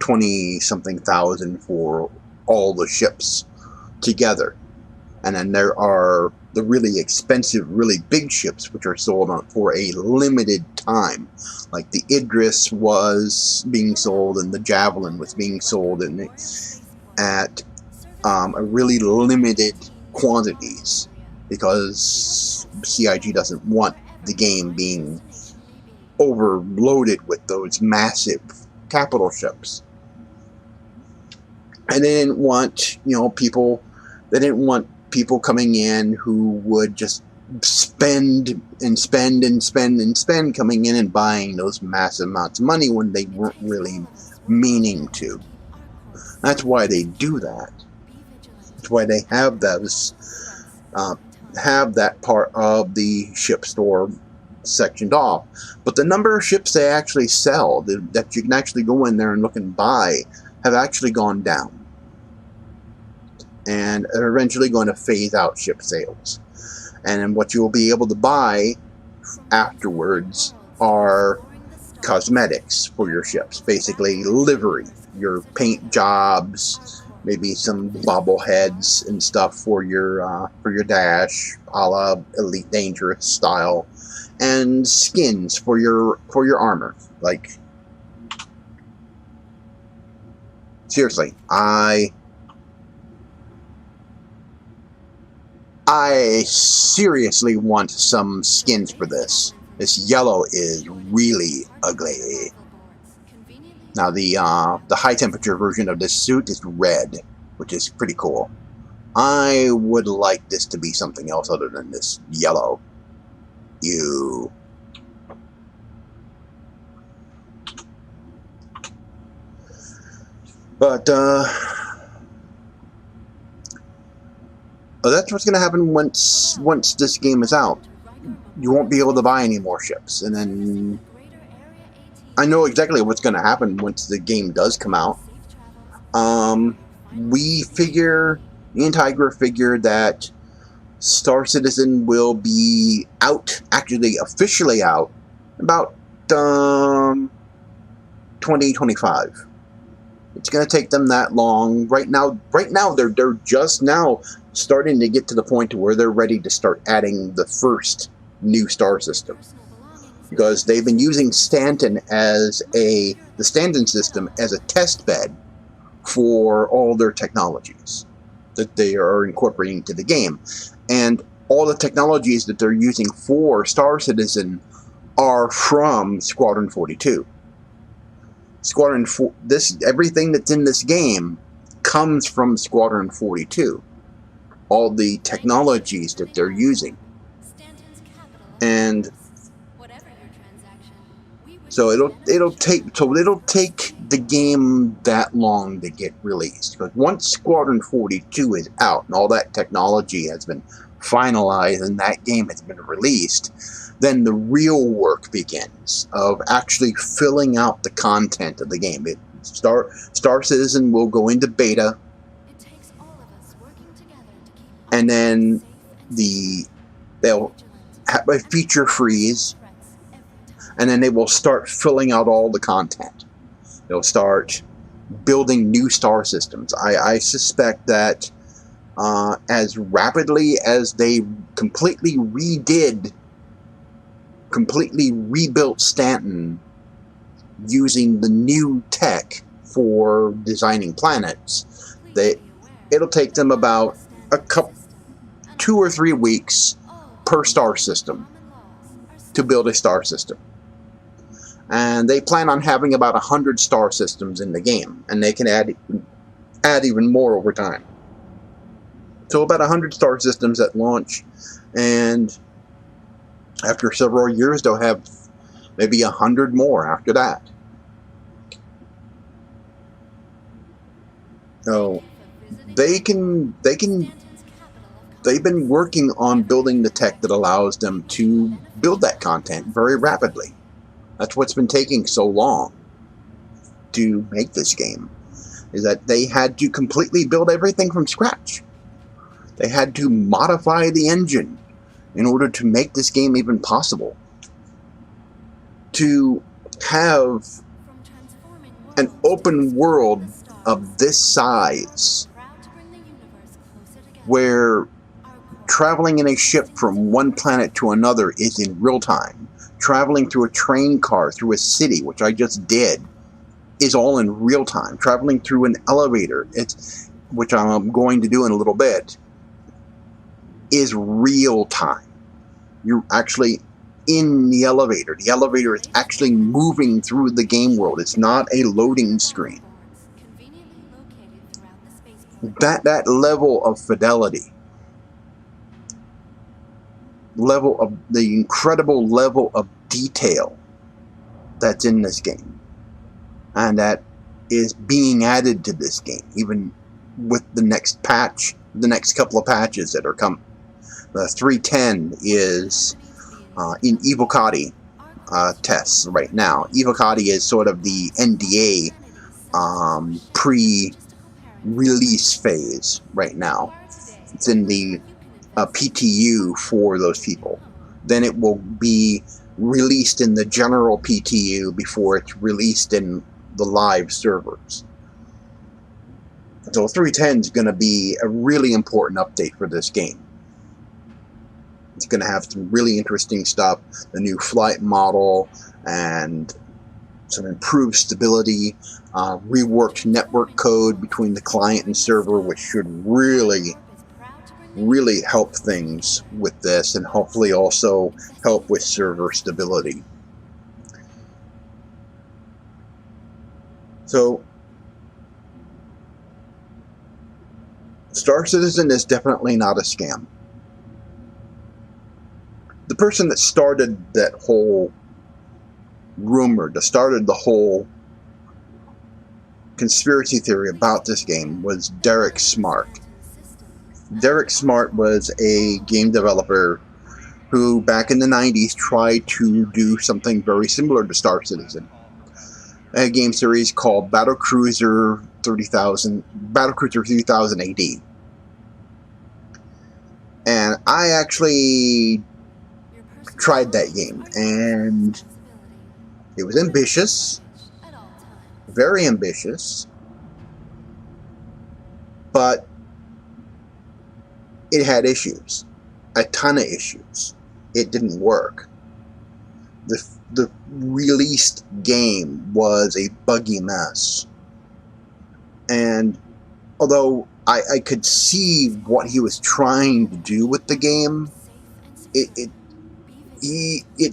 20-something thousand for all the ships together. And then there are the really expensive, really big ships, which are sold for a limited time. Like the Idris was being sold, and the Javelin was being sold at a really limited quantities, because CIG doesn't want the game being overloaded with those massive capital ships. And they didn't want, people coming in who would just spend coming in and buying those massive amounts of money when they weren't really meaning to. That's why they do that. That's why they have those, have that part of the ship store sectioned off. But the number of ships they actually sell, that you can actually go in there and look and buy, have actually gone down. And are eventually going to phase out ship sales. And then what you will be able to buy afterwards are cosmetics for your ships. Basically livery, your paint jobs, maybe some bobbleheads and stuff for your dash, a la Elite Dangerous style, and skins for your armor. Like, seriously, I seriously want some skins for this. This yellow is really ugly. Now the high temperature version of this suit is red, which is pretty cool. I would like this to be something else other than this yellow. Ew. But that's what's going to happen once this game is out. You won't be able to buy any more ships. And then I know exactly what's going to happen once the game does come out. We figure, me and Tiger figure that StarSidin will be out, actually officially out, about 2025. It's going to take them that long. Right now they're just now starting to get to the point to where they're ready to start adding the first new star system, because they've been using the Stanton system as a test bed for all their technologies that they are incorporating into the game. And all the technologies that they're using for StarSidin are from Squadron 42. Everything that's in this game comes from Squadron 42. All the technologies that they're using. And so it'll take the game that long to get released. Because once Squadron 42 is out and all that technology has been finalized and that game has been released, then the real work begins of actually filling out the content of the game. StarSidin will go into beta, and then they'll have a feature freeze, and then they will start filling out all the content. They'll start building new star systems. I suspect that as rapidly as they completely rebuilt Stanton using the new tech for designing planets, it'll take them about 2 or 3 weeks per star system to build a star system. And they plan on having about 100 star systems in the game, and they can add even more over time. So about 100 star systems at launch, and after several years they'll have maybe 100 more after that. So they've been working on building the tech that allows them to build that content very rapidly. That's what's been taking so long to make this game, is that they had to completely build everything from scratch. They had to modify the engine in order to make this game even possible. To have an open world of this size, where traveling in a ship from one planet to another is in real time, traveling through a train car through a city, which I just did, is all in real time. Traveling through an elevator, which I'm going to do in a little bit, is real time. You're actually in the elevator. The elevator is actually moving through the game world. It's not a loading screen. That level of fidelity, the incredible level of detail that's in this game, and that is being added to this game, even with the next patch, the next couple of patches that are coming. The 3.10 is in Evocati tests right now. Evocati is sort of the NDA pre-release phase right now. It's in the PTU for those people. Then it will be released in the general PTU before it's released in the live servers. So 3.10 is going to be a really important update for this game. It's going to have some really interesting stuff, the new flight model, and some improved stability, reworked network code between the client and server, which should really help things with this, and hopefully also help with server stability. So, StarSidin is definitely not a scam. The person that started that whole rumor, that started the whole conspiracy theory about this game, was Derek Smart. Derek Smart was a game developer who, back in the 90s, tried to do something very similar to StarSidin. A game series called Battlecruiser 3000 AD. And I actually tried that game, and it was ambitious, very ambitious, but it had issues, a ton of issues. It didn't work. The released game was a buggy mess, and although I could see what he was trying to do with the game, it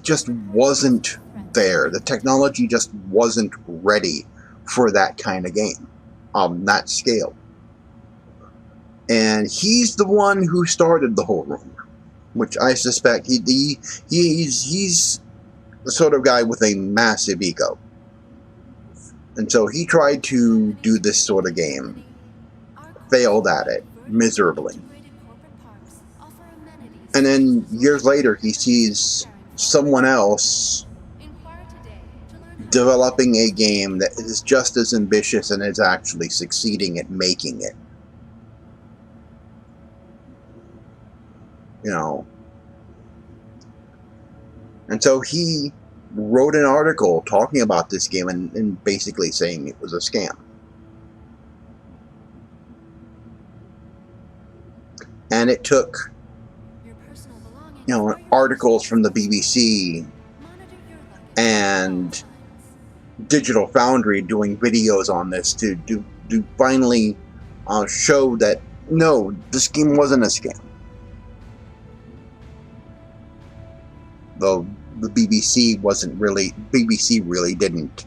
just wasn't there. The technology just wasn't ready for that kind of game on that scale. And he's the one who started the whole rumor, which I suspect he's the sort of guy with a massive ego. And so he tried to do this sort of game, failed at it miserably. And then years later, he sees someone else developing a game that is just as ambitious and is actually succeeding at making it. You know. And so he wrote an article talking about this game and basically saying it was a scam. And it took, articles from the BBC and Digital Foundry doing videos on this to finally show that, no, this game wasn't a scam. Though the BBC really didn't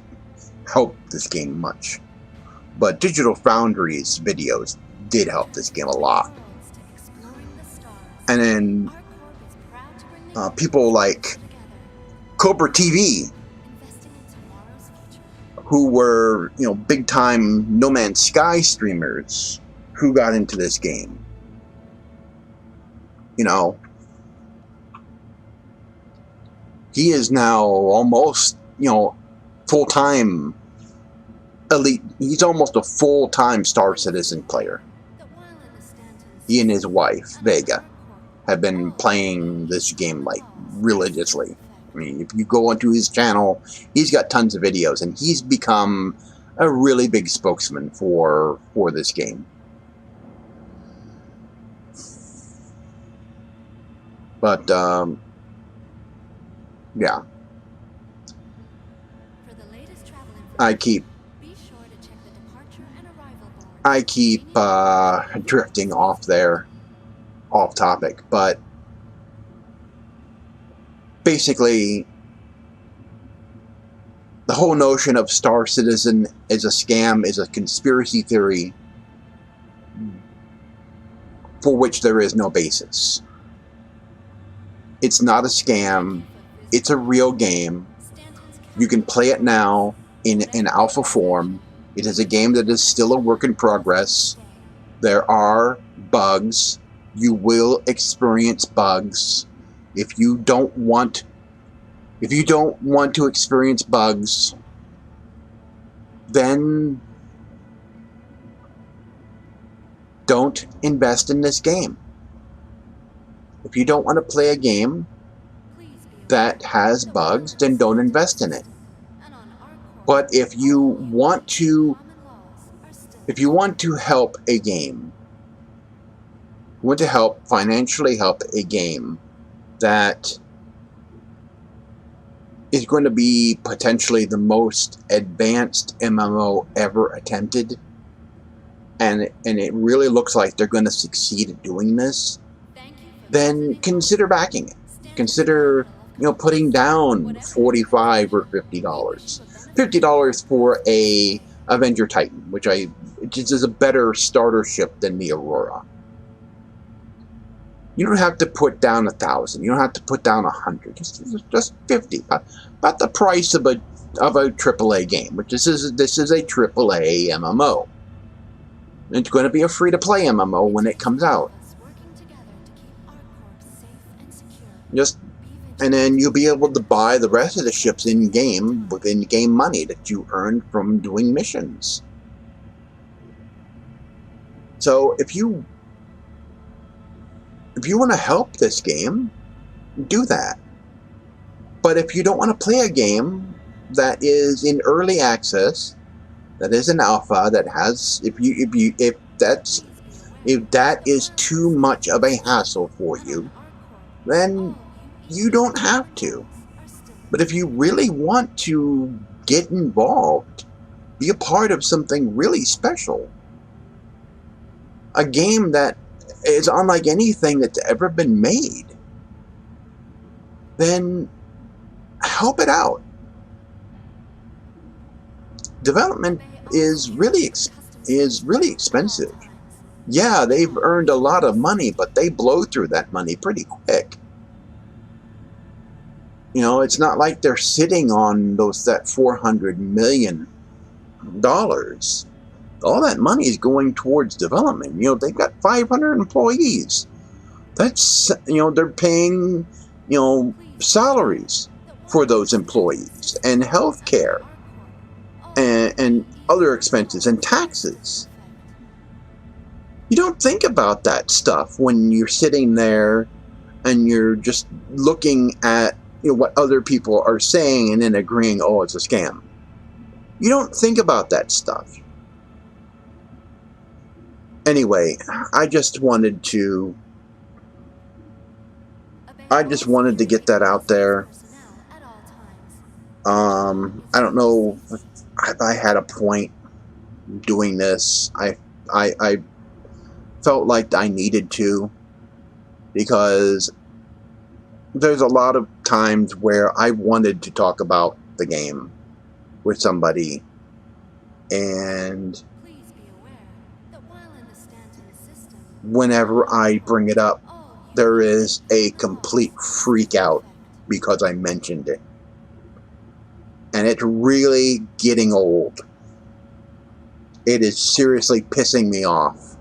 help this game much. But Digital Foundry's videos did help this game a lot. And then people like Cobra TV, who were, big time No Man's Sky streamers, who got into this game. He is now almost, full-time elite. He's almost a full-time StarSidin player. He and his wife, Vega, have been playing this game like religiously. I mean, if you go onto his channel, he's got tons of videos, and he's become a really big spokesman for this game. But yeah, I keep drifting off topic, but basically the whole notion of StarSidin is a scam, is a conspiracy theory for which there is no basis. It's not a scam. It's a real game. You can play it now in alpha form. It is a game that is still a work in progress. There are bugs. You will experience bugs. If you don't want to experience bugs, then don't invest in this game. If you don't want to play a game that has bugs, then don't invest in it. But if you want to help a game, you want to financially help a game that is going to be potentially the most advanced MMO ever attempted, and it really looks like they're going to succeed at doing this, then consider backing it. Consider, putting down $45 or $50. $50 for a Avenger Titan, which is a better starter ship than the Aurora. You don't have to put down 1,000. You don't have to put down 100. Just 50. About the price of a AAA game, which this is a AAA MMO. It's going to be a free-to-play MMO when it comes out. And then you'll be able to buy the rest of the ships in-game with in-game money that you earned from doing missions. So if you want to help this game, do that. But if you don't want to play a game that is in early access, that is an alpha, that has if that is too much of a hassle for you, then you don't have to. But if you really want to get involved, be a part of something really special, a game that is unlike anything that's ever been made, then help it out. Development is really expensive. Yeah, they've earned a lot of money, but they blow through that money pretty quick. It's not like they're sitting on that $400 million. All that money is going towards development. They've got 500 employees. That's, they're paying, salaries for those employees, and health care, and other expenses, and taxes. You don't think about that stuff when you're sitting there and you're just looking at what other people are saying and then agreeing, oh, it's a scam. You don't think about that stuff. Anyway, I just wanted to get that out there. I don't know if I had a point doing this. I felt like I needed to, because there's a lot of times where I wanted to talk about the game with somebody, and Please be aware that while in the Stanton system, whenever I bring it up, all there units is a and complete laws are freak still in out effect. because I mentioned it. And it's really getting old. It is seriously pissing me off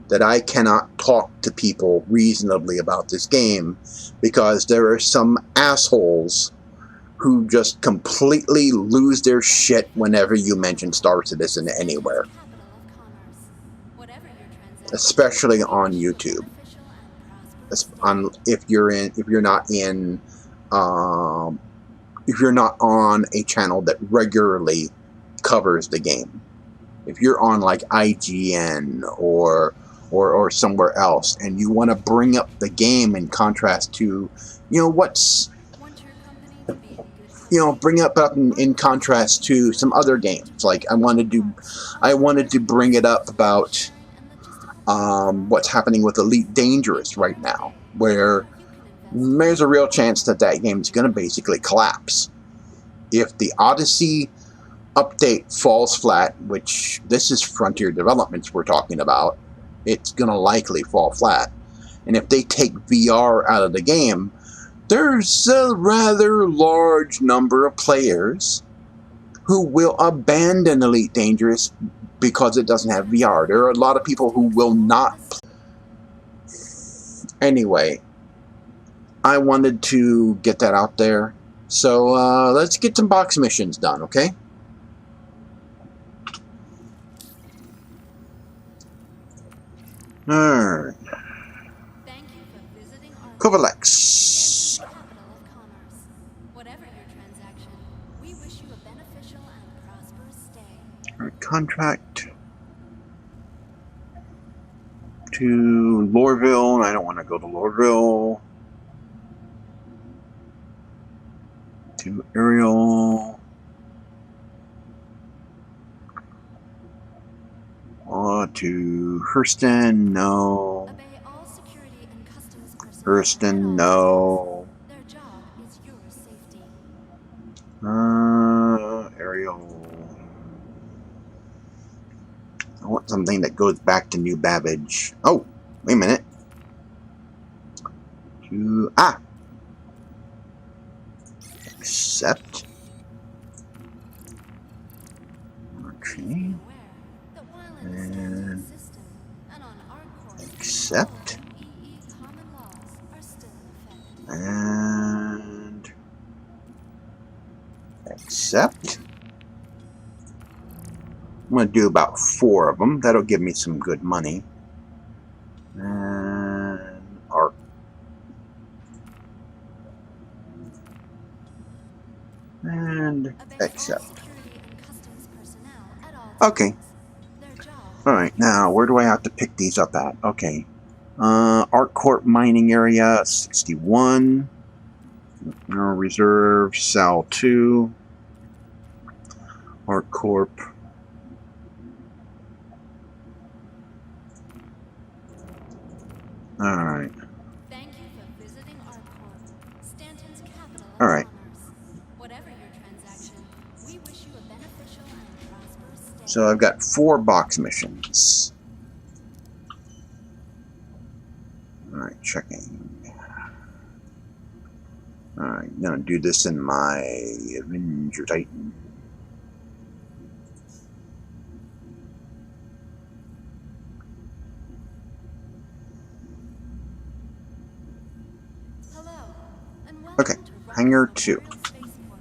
that I cannot talk to people reasonably about this game because there are some assholes who just completely lose their shit whenever you mention Star Citizen anywhere, Capital of commerce. Whatever your transaction, especially we on wish you a YouTube. beneficial and prosperous day. If you're not in if you're not on a channel that regularly covers the game. If you're on like IGN or somewhere else and you want to bring up the game in contrast to, what's, Want your company to be in good company? bring up in contrast to some other games. Like I wanted to bring it up about what's happening with Elite Dangerous right now, where there's a real chance that game is going to basically collapse. If the Odyssey update falls flat, which this is Frontier Developments we're talking about, it's going to likely fall flat. And if they take VR out of the game, there's a rather large number of players who will abandon Elite Dangerous because it doesn't have VR. There are a lot of people who will not. Anyway, I wanted to get that out there. So let's get some box missions done, okay? Alright. Thank you for visiting our Kovalex. Stanton's capital of commerce. Whatever your transaction, we wish you a beneficial and prosperous day. Alright, contract to Lorville. I don't want to go to Lorville. To Ariel. To Hurston, no. Obey all security and customs personnel. Hurston, no. Their job is your safety. Ariel. I want something that goes back to New Babbage. Oh, wait a minute. Accept. Okay. And accept. And accept. I'm going to do about 4 of them. That'll give me some good money. And art. And accept. Okay. Alright, now where do I have to pick these up at? Okay. Artcorp mining area, 61. Reserve, Sal 2. Artcorp. Alright. Thank you for visiting Artcorp, Stanton's capital of Alright. commerce. Whatever your transaction, we wish you a beneficial and prosperous day. So I've got 4 box missions. Alright, checking. Alright, I'm gonna do this in my Avenger Titan. Hello, and welcome Okay, to Hangar Rockets 2. Memorial Spaceport,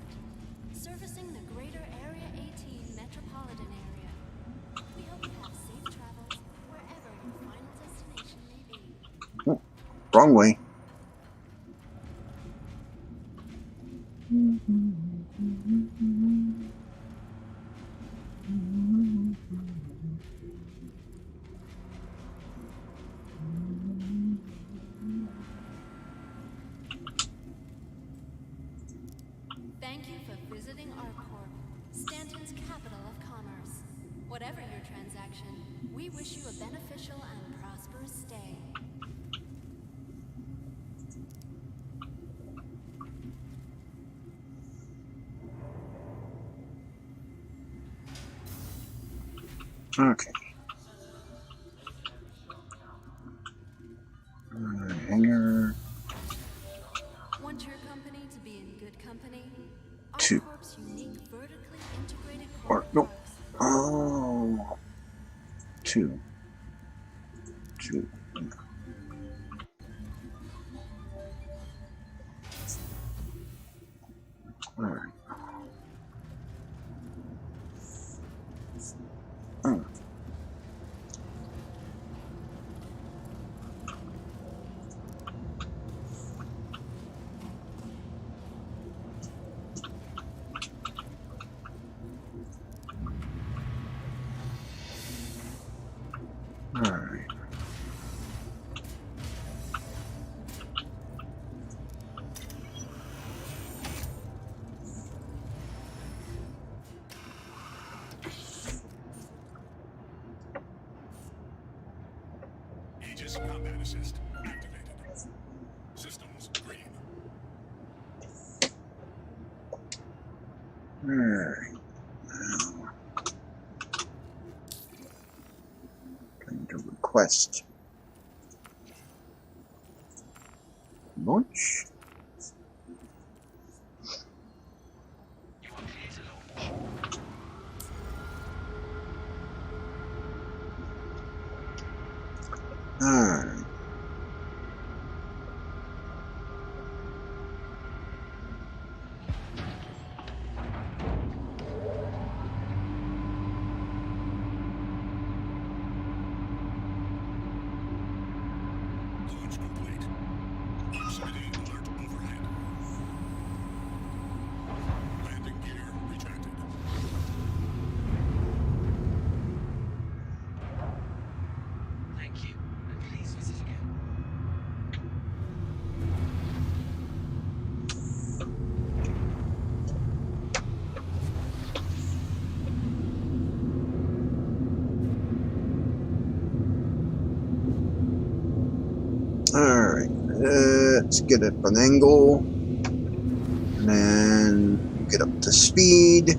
servicing the greater Area 18 metropolitan area. We hope you have safe travels wherever your final destination may be. Oh, wrong way. Thank you for visiting Artcorp, Stanton's capital of commerce. Whatever your transaction, we wish you a beneficial and prosperous day. Okay. Hangar Want your company to be in good company? 2. ArcCorp's unique vertically integrated Or, corporate no. parks. Oh. 2. 2. Alright. Oh. Alright. Aegis Combat Assist activated. Systems green. Alright. Now, going to request launch. You are clear to launch. Alright. Launch complete. Proximity alert overhead. Landing gear retracted. Thank you, and please visit again. Alright. Let's get up an angle. And then get up to speed.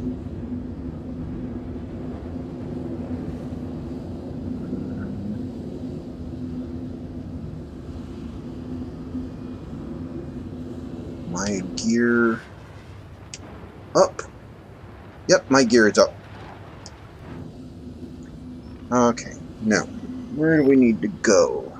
My gear up. Yep, my gear is up. Okay, now, where do we need to go?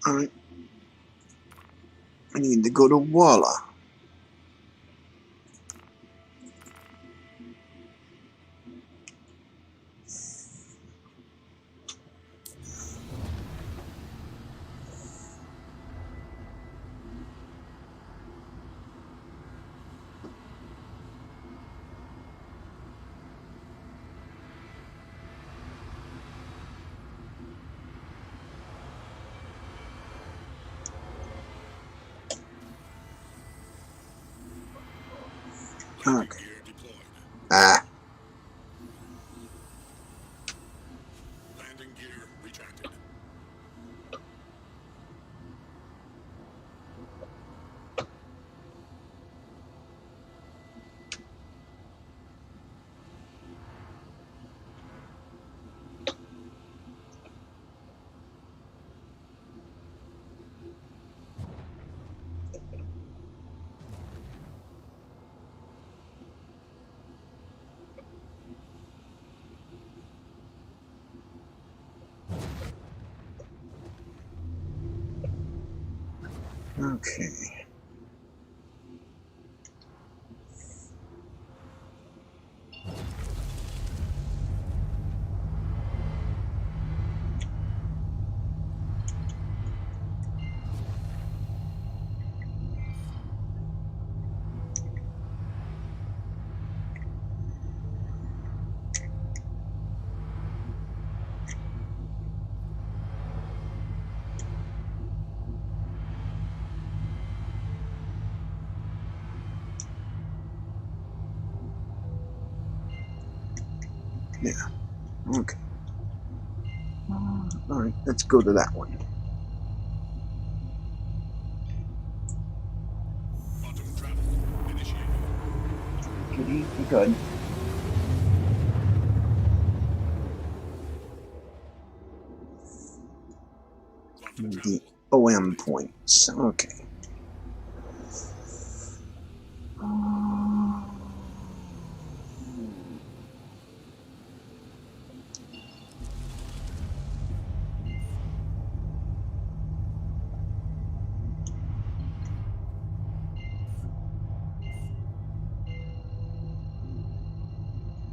Alright. I need to go to Walla. Landing Okay. gear deployed. Ah. Landing gear retracted. Okay. Yeah. Okay. Alright, let's go to that one. Quantum travel initiated. Kitty, be good. Quantum travel. The OM points. Okay.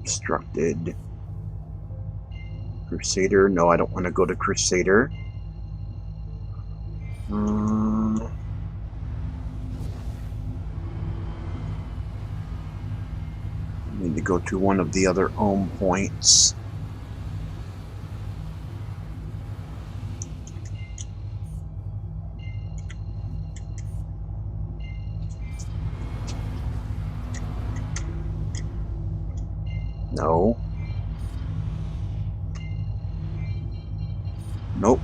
Instructed. Crusader. No, I don't want to go to Crusader. Need to go to one of the other OM points. No. Nope.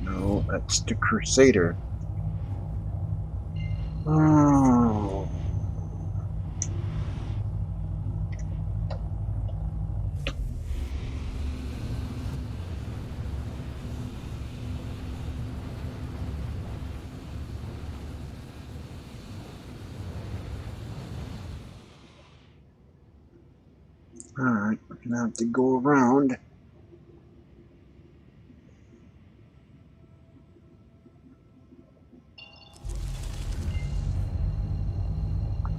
No, that's the Crusader. Oh. Alright, we're gonna have to go around.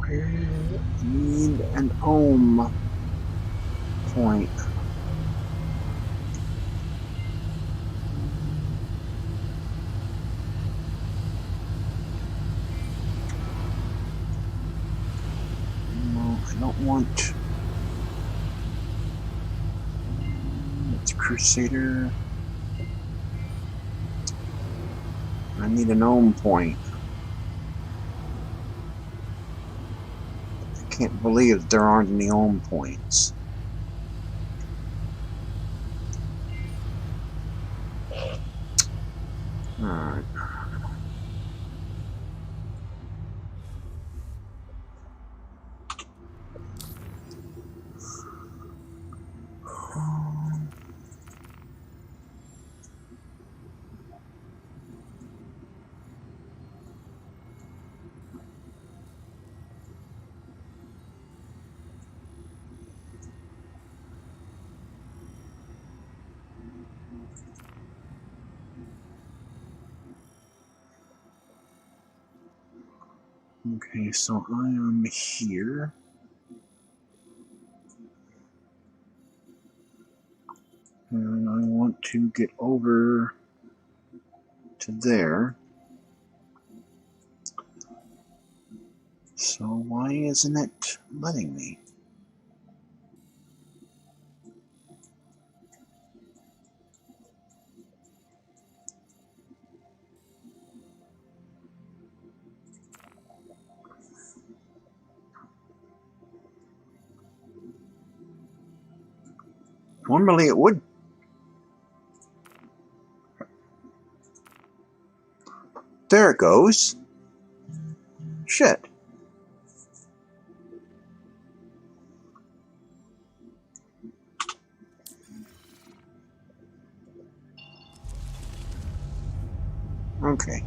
We need an ohm point. No, I don't want. It's Crusader. I need an ohm point. I can't believe there aren't any ohm points. Alright. Okay, so I am here. And I want to get over to there. So why isn't it letting me? Normally it would. There it goes. Shit. Okay.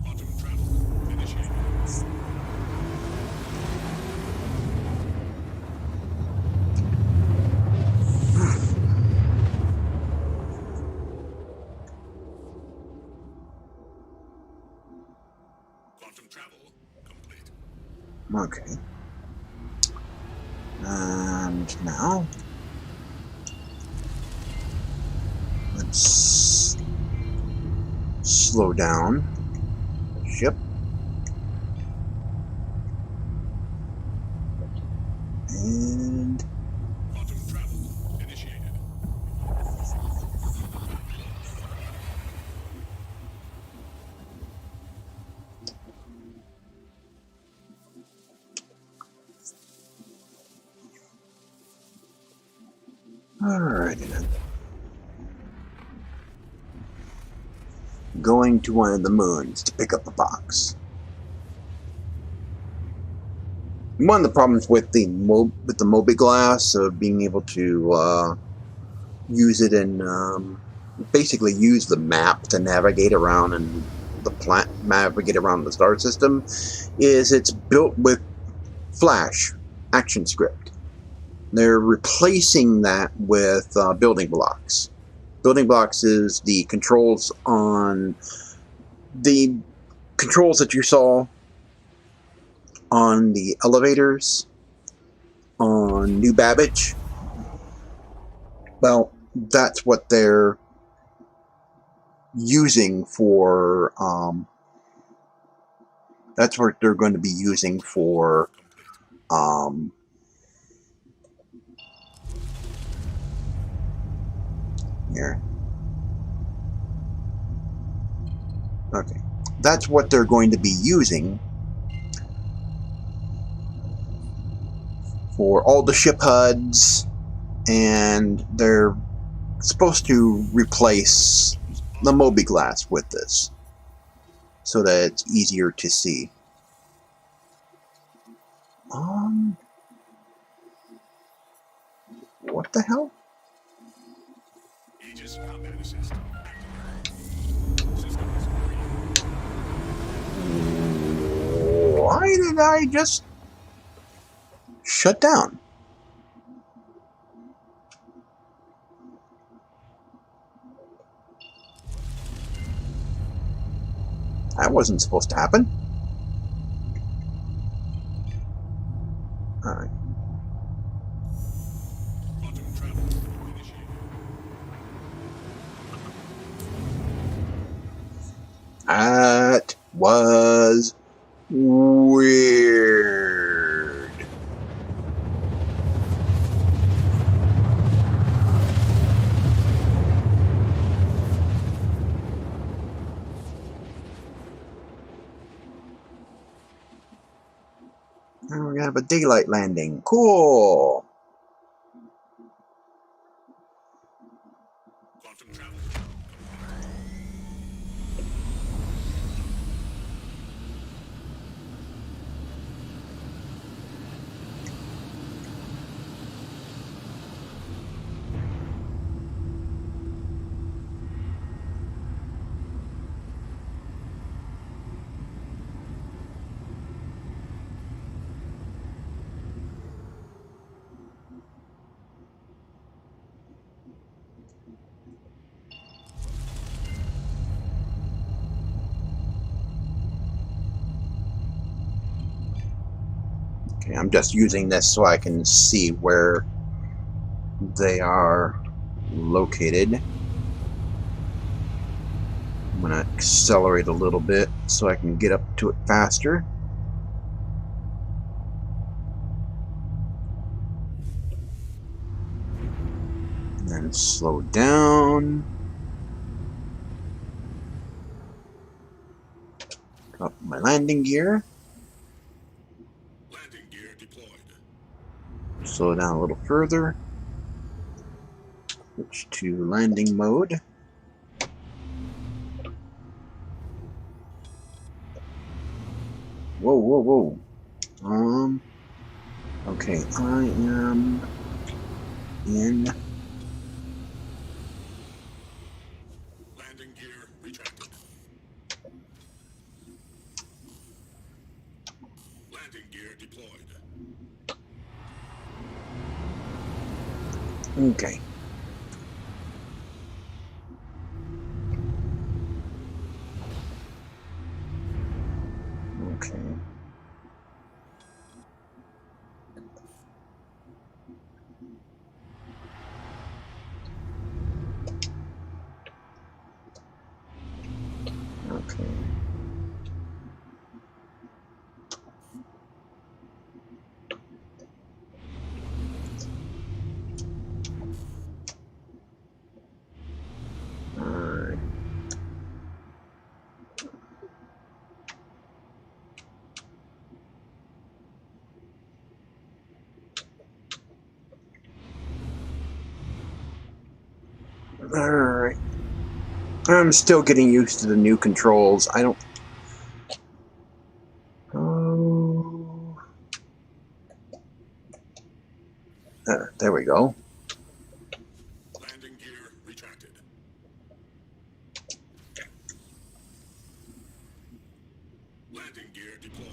Quantum travel initiated. Quantum travel complete. Okay. And now Let's slow down the ship. And Quantum travel initiated. alrighty then. Going to one of the moons to pick up a box. One of the problems with the Moby glass of being able to use it and basically use the map to navigate around and navigate around the star system is it's built with Flash action script. They're replacing that with building blocks. Building blocks is the controls that you saw on the elevators on New Babbage. Well, that's what they're using for. That's what they're going to be using for. Here. Okay. That's what they're going to be using for all the ship HUDs, and they're supposed to replace the Moby glass with this so that it's easier to see. What the hell? Aegis combat assist activated. System is green. Why did I just shut down? That wasn't supposed to happen. Alright. Quantum travel initiated. That was weird. Now we're gonna have a daylight landing. Cool. Quantum travel. Okay, I'm just using this so I can see where they are located. I'm going to accelerate a little bit so I can get up to it faster. And then slow down. Up my landing gear. Landing gear deployed. Slow down a little further. Switch to landing mode. Whoa, whoa, whoa. Okay, I am in. Landing gear retracted. Landing gear deployed. Okay. Okay. Alright. I'm still getting used to the new controls. I don't... Oh... there we go. Landing gear retracted. Landing gear deployed.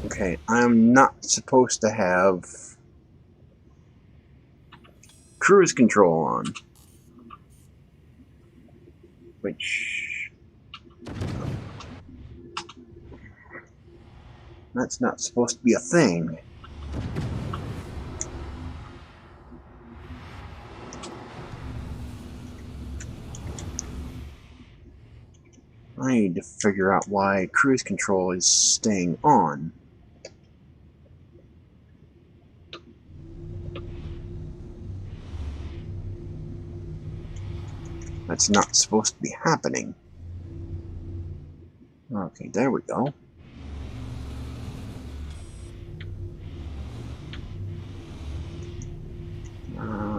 Okay, I'm not supposed to have cruise control on, which that's not supposed to be a thing. I need to figure out why cruise control is staying on. That's not supposed to be happening. Okay, there we go.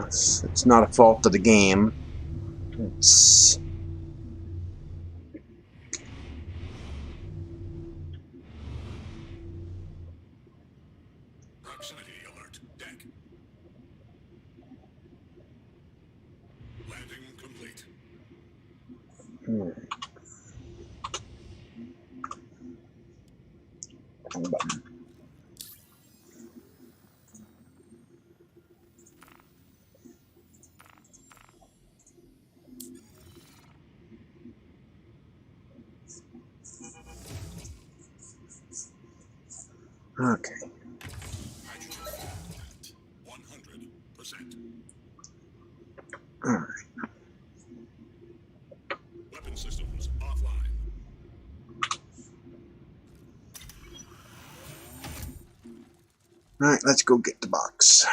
It's not a fault of the game. It's... Proximity alert. Deck. Landing complete. Wrong button. Okay. Hydrogen fuel at 100%. Alright. Weapon systems offline. Alright, let's go get the box.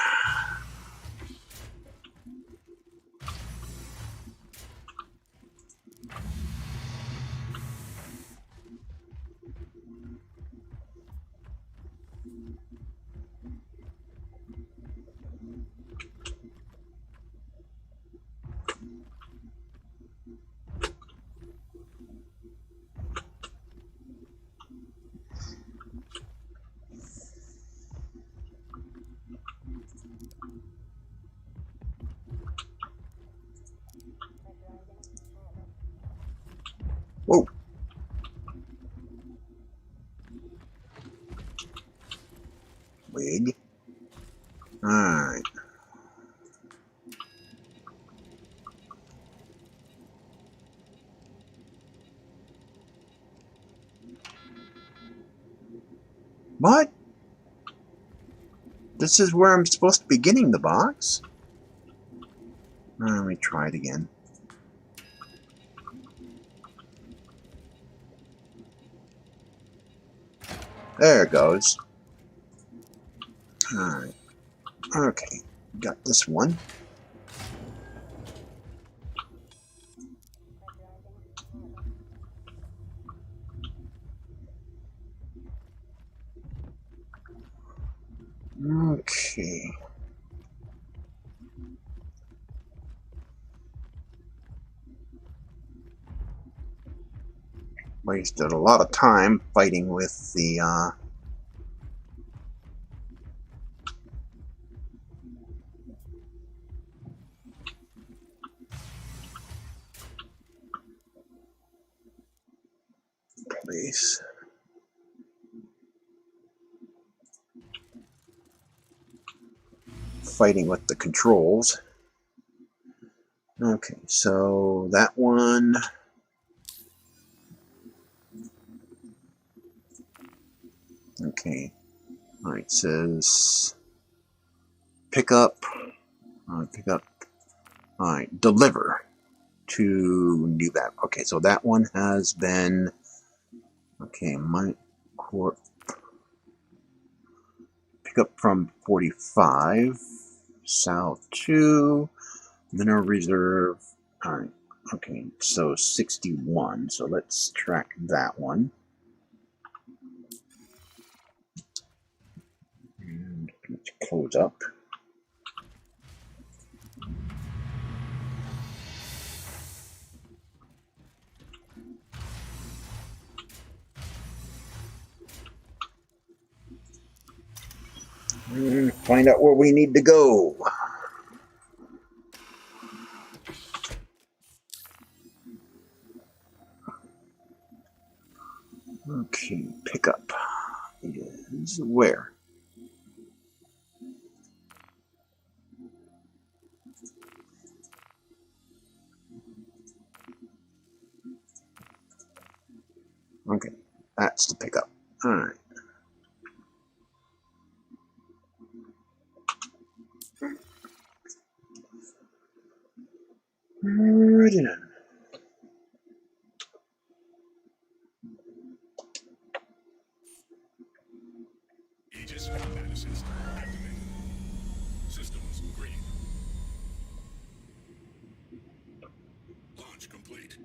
Whoa. Wig. Alright. What? This is where I'm supposed to be getting the box? Let me try it again. There it goes. Alright. Okay. Got this one. Okay. Wasted a lot of time fighting with the place. Fighting with the controls. Okay, so that one. Okay. Alright, says pick up. Pick up. Alright, deliver to New Map. Okay, so that one has been. Okay, my court. Pick up from 45. South 2. Mineral Reserve. Alright, okay, so 61. So let's track that one. And let's close up. And find out where we need to go. Okay, pickup is where? Okay, that's the pickup. Alright. Right in. Aegis combat assist activated. Systems green. Launch complete.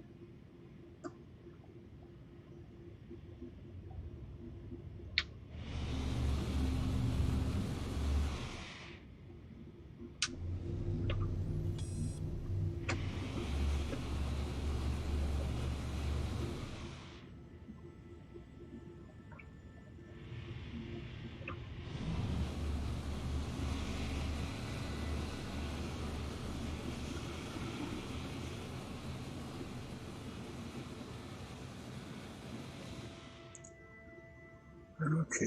Okay.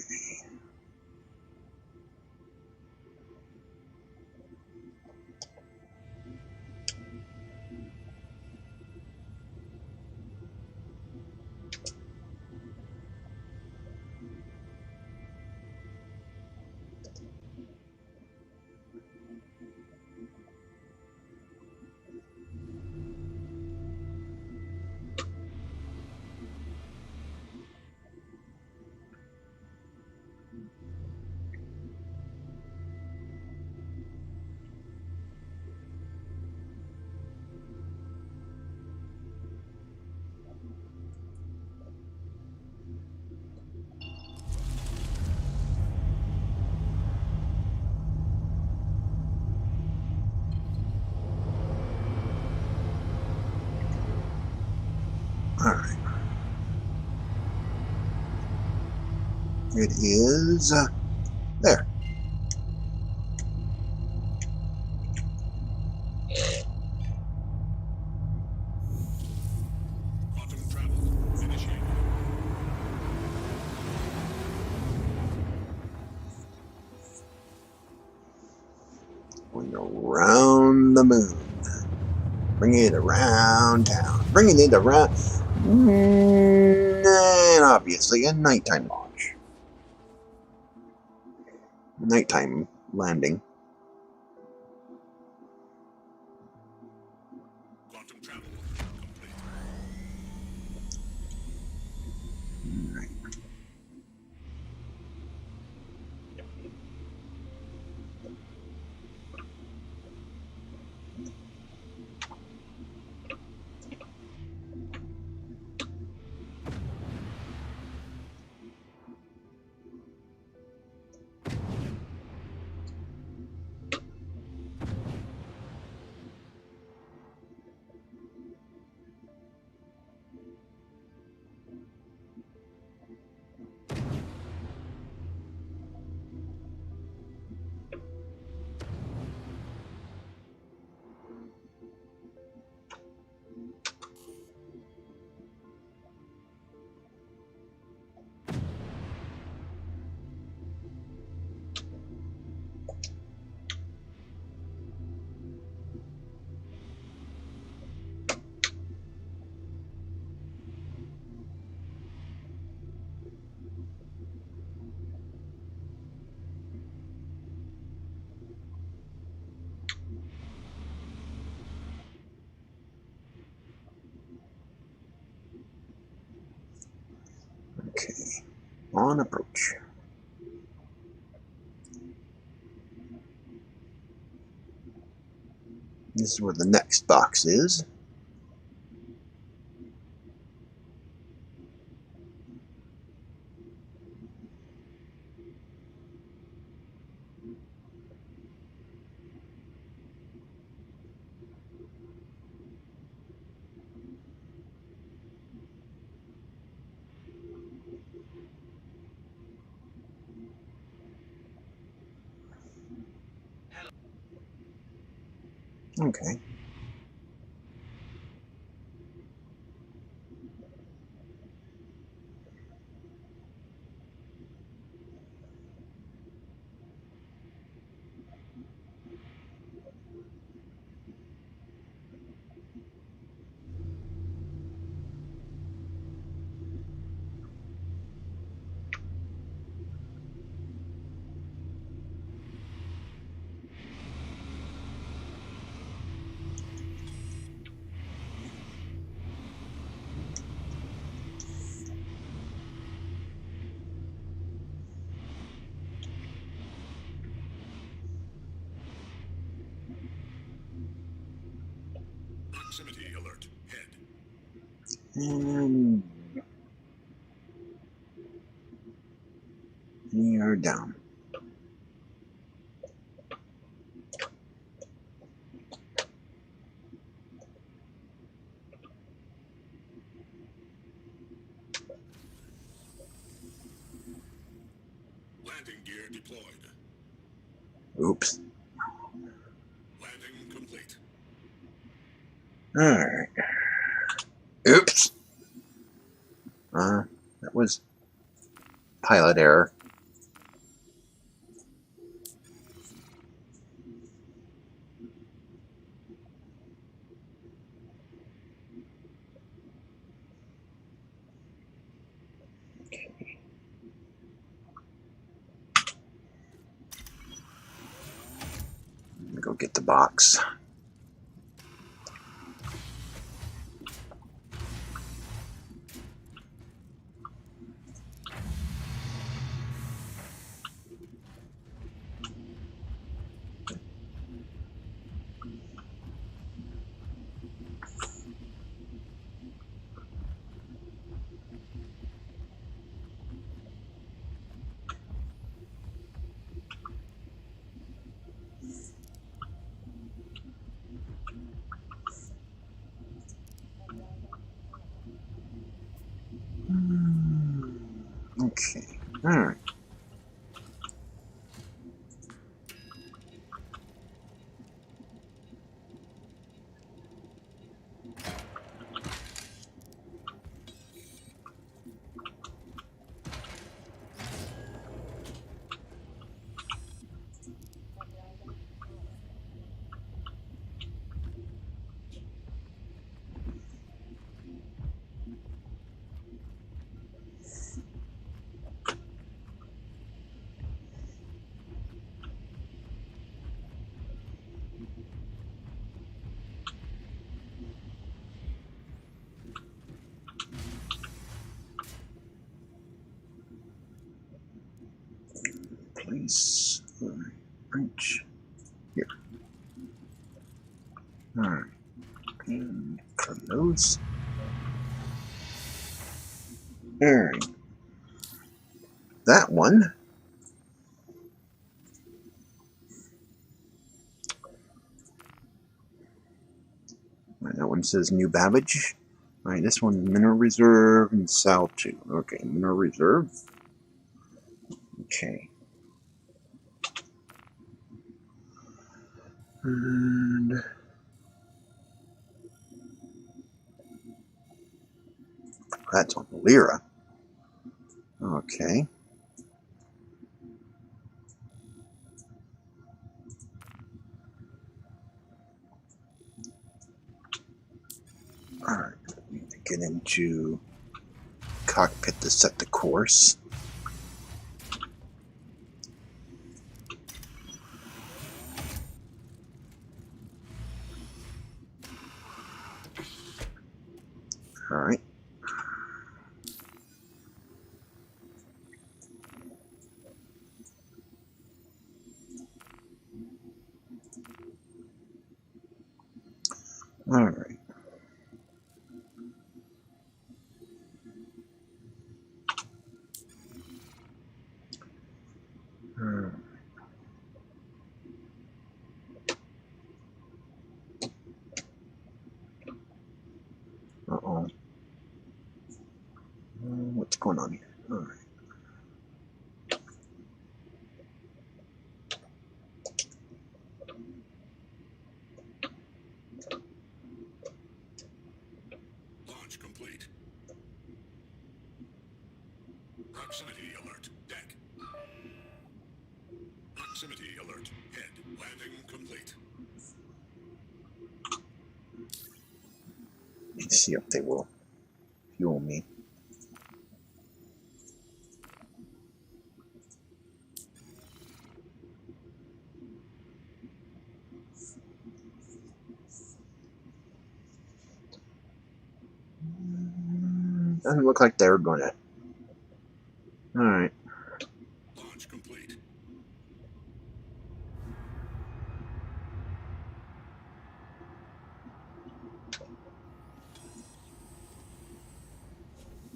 Alright. It is there. Quantum travel initiated. Going around the moon. Bringing it around town. Bringing it around. And obviously a nighttime launch. Nighttime landing. Quantum travel complete. Right. On approach. This is where the next box is. Okay. Proximity alert. Head. And we are down. Landing gear deployed. Oops. Landing complete. Alright. Oops. That was pilot error. Let me go get the box. Okay. Alright. Place wrench here. Alright. And close. Alright. That one. Right, that one says New Babbage. Alright, this one's Mineral Reserve and Sal 2. Okay, Mineral Reserve. Okay. And that's on Lyra. Okay. Alright, need to get into cockpit to set the course. Alright. going on here? All right. Launch complete. Proximity alert. Deck. Proximity alert. Head. Landing complete. Let's see if they will fuel me. Doesn't look like they're gonna. All right. Launch complete.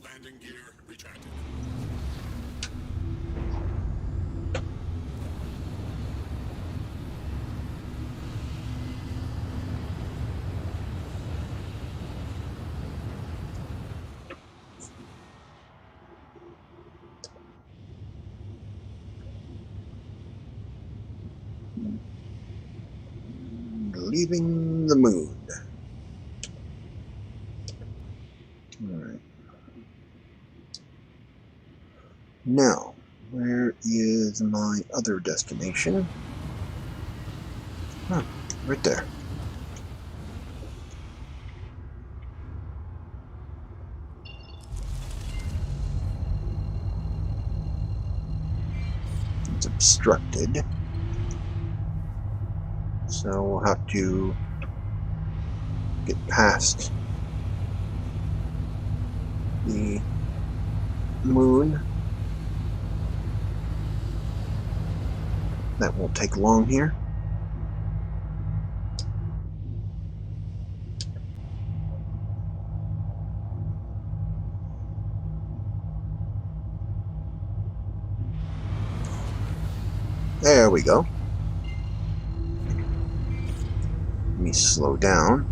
Landing gear retracted. Leaving the moon. All right. Now, where is my other destination? Huh, right there. It's obstructed. So we'll have to get past the moon. That won't take long here. There we go. Let me slow down.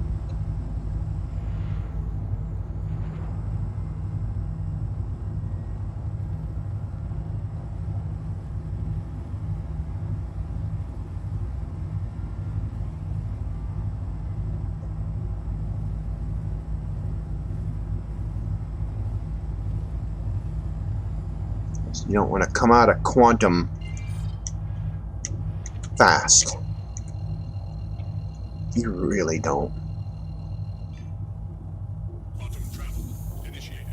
You don't want to come out of quantum fast. You really don't. Quantum travel initiated.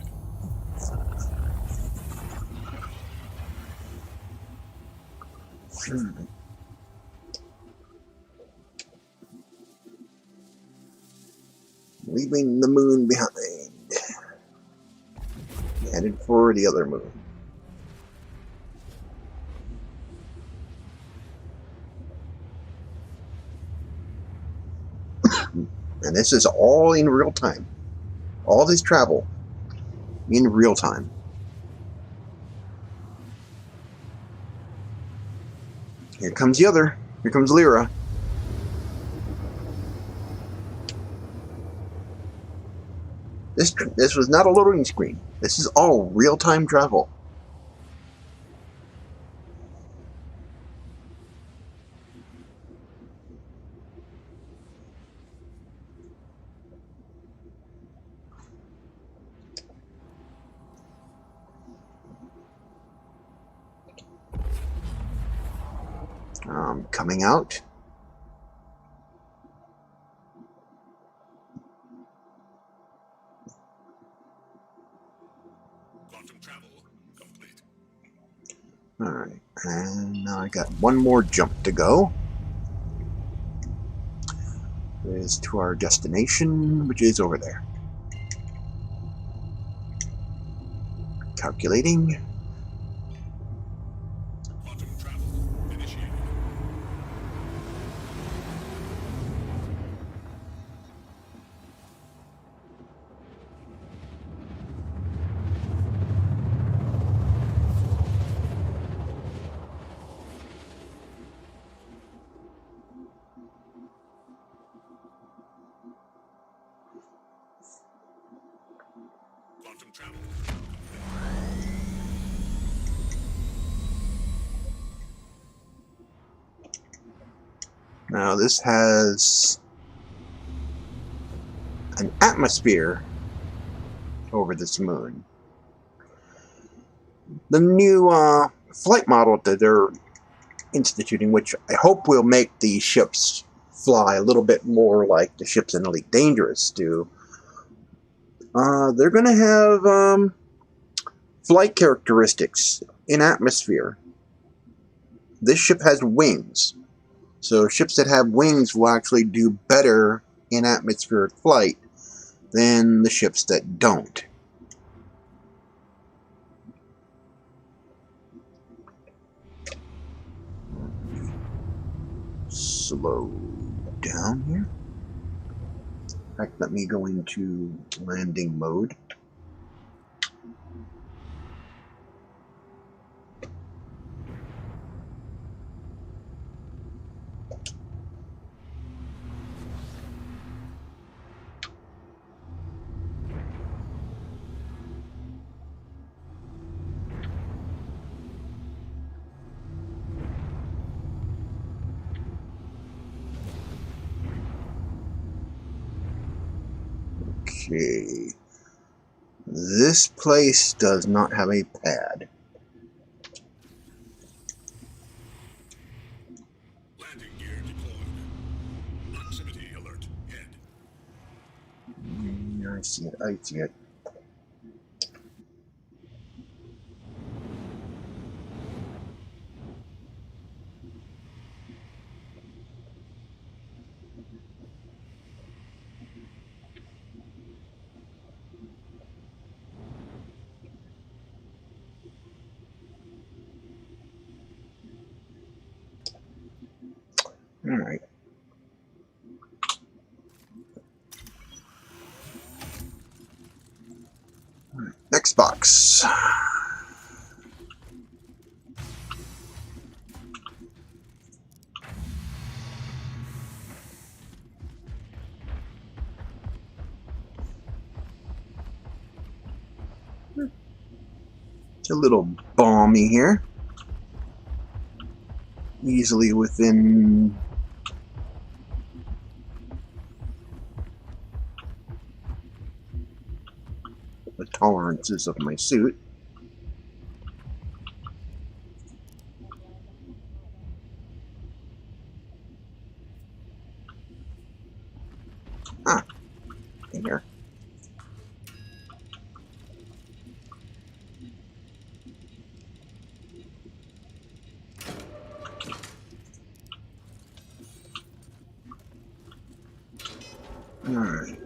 Leaving the moon behind. Headed for the other moon. And this is all in real time. All this travel in real time. Here comes the other. Here comes Lyra. This was not a loading screen. This is all real-time travel. Coming out. Quantum travel complete. Alright, and now I got one more jump to go. It is to our destination, which is over there. Calculating. Quantum travel initiated. Quantum travel complete. Now this has an atmosphere over this moon. The new flight model that they're instituting, which I hope will make the ships fly a little bit more like the ships in Elite Dangerous do. They're going to have flight characteristics in atmosphere. This ship has wings, so ships that have wings will actually do better in atmospheric flight than the ships that don't. Slow down here. In fact, let me go into landing mode. Okay. This place does not have a pad. Landing gear deployed. Proximity alert. Head. I see it, I see it. Alright. Next box. It's a little balmy here. Easily within the tolerances of my suit. Ah, in here. Alright.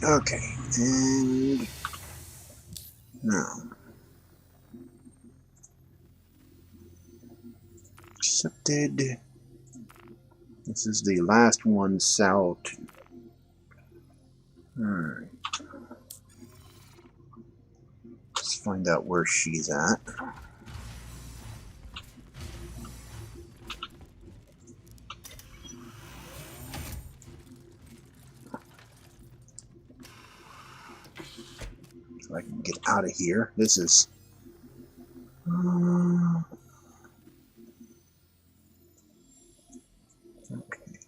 Okay, and now accepted. This is the last one, Sal 2. Alright. Let's find out where she's at. So I can get out of here. This is... okay.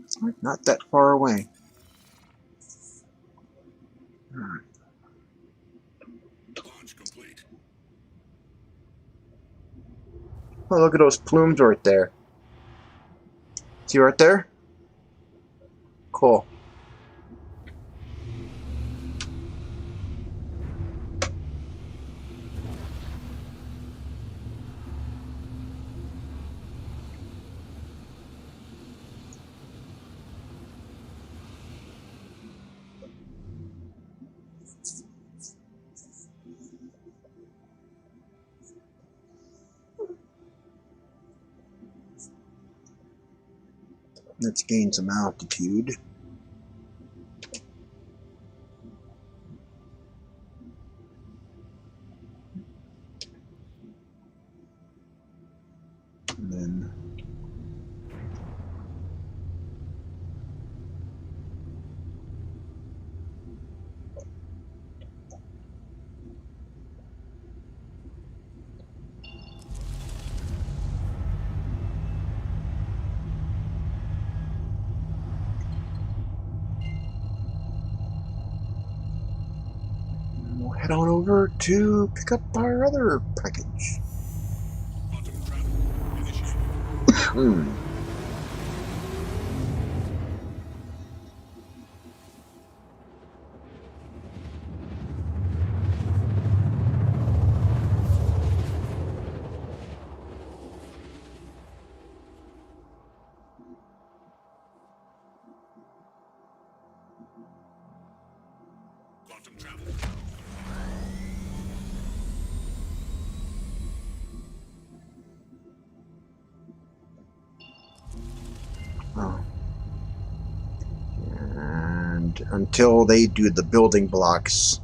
It's not that far away. Alright. Launch complete. Oh, look at those plumes right there. See right there? Cool. Let's gain some altitude. And then we'll head on over to pick up our other package. Quantum travel initiated. Hmm. Quantum travel. Oh. And until they do the building blocks,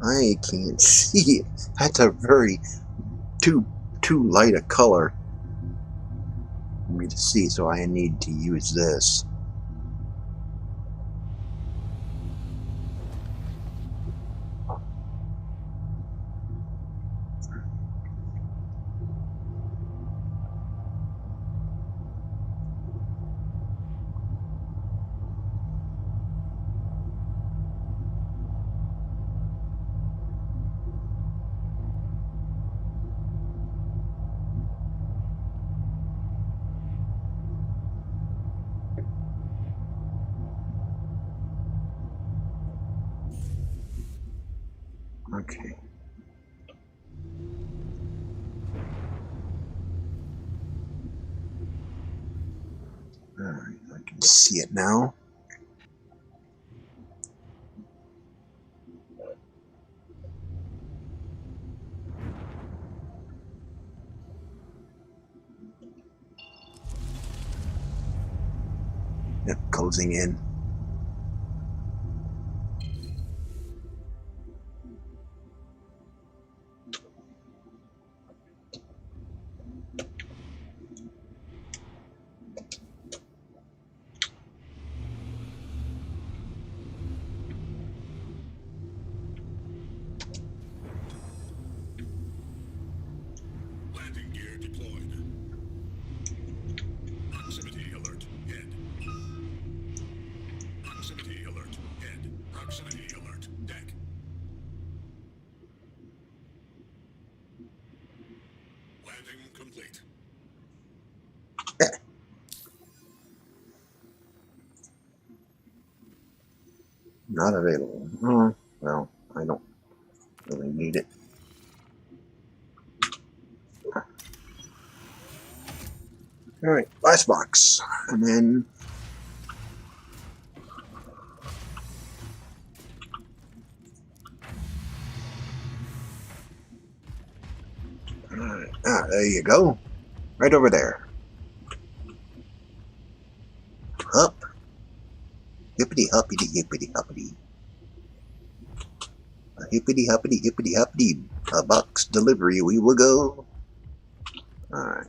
I can't see it. That's a very too light a color for me to see, so I need to use this. Okay. Alright, I can see it now. Yep, closing in. Landing gear deployed. Proximity alert. Head. Proximity alert. Head. Proximity alert. Deck. Landing complete. Not available. Oh, well, I don't really need it. Alright, last box. And then there you go. Right over there. Up. Hippity hoppity hippity hoppity. A hippity hoppity hippity hoppity. A box delivery we will go. Alright.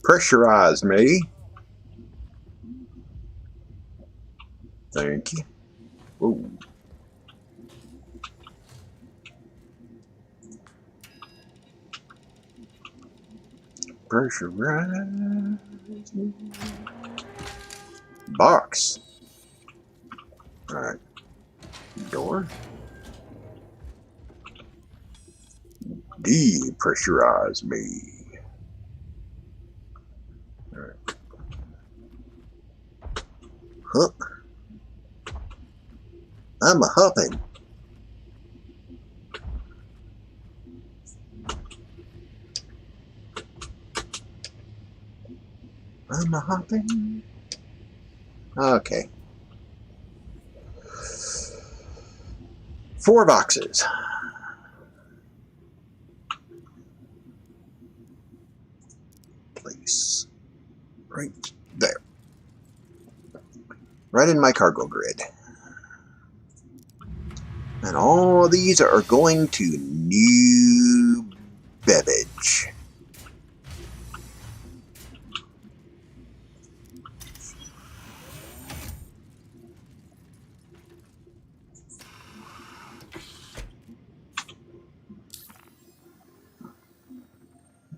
Pressurize me. Thank you. Ooh. Pressurize. Box. Alright. Door. Depressurize me. Alright. Hook. I'm a hopping. I'm a hopping. Okay. 4 boxes. Place. place. Right there. Right in my cargo grid. And all of these are going to New Beverage.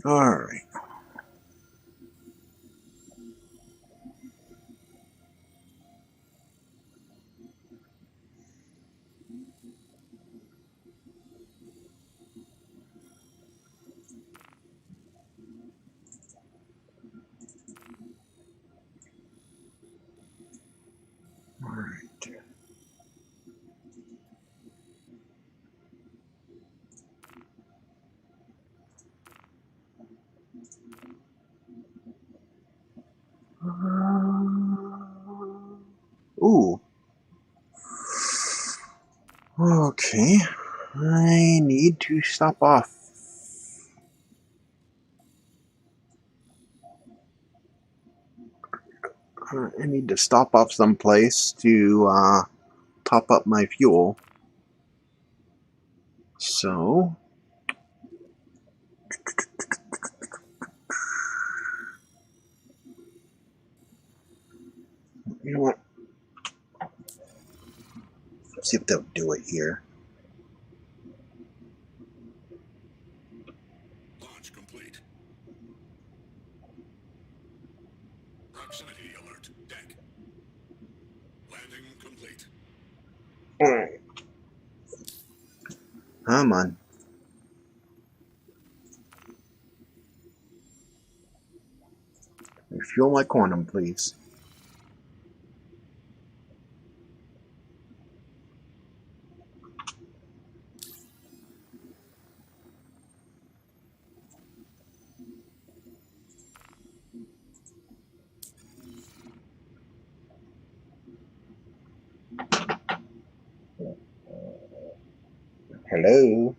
Alright. Alright. Ooh. Okay. I need to stop off. I need to stop off someplace to top up my fuel. So, you know what? Let's see if they'll do it here. Launch complete. Proximity alert. Deck. Landing complete. Alright. Come on. Refuel my quantum, please. Hello?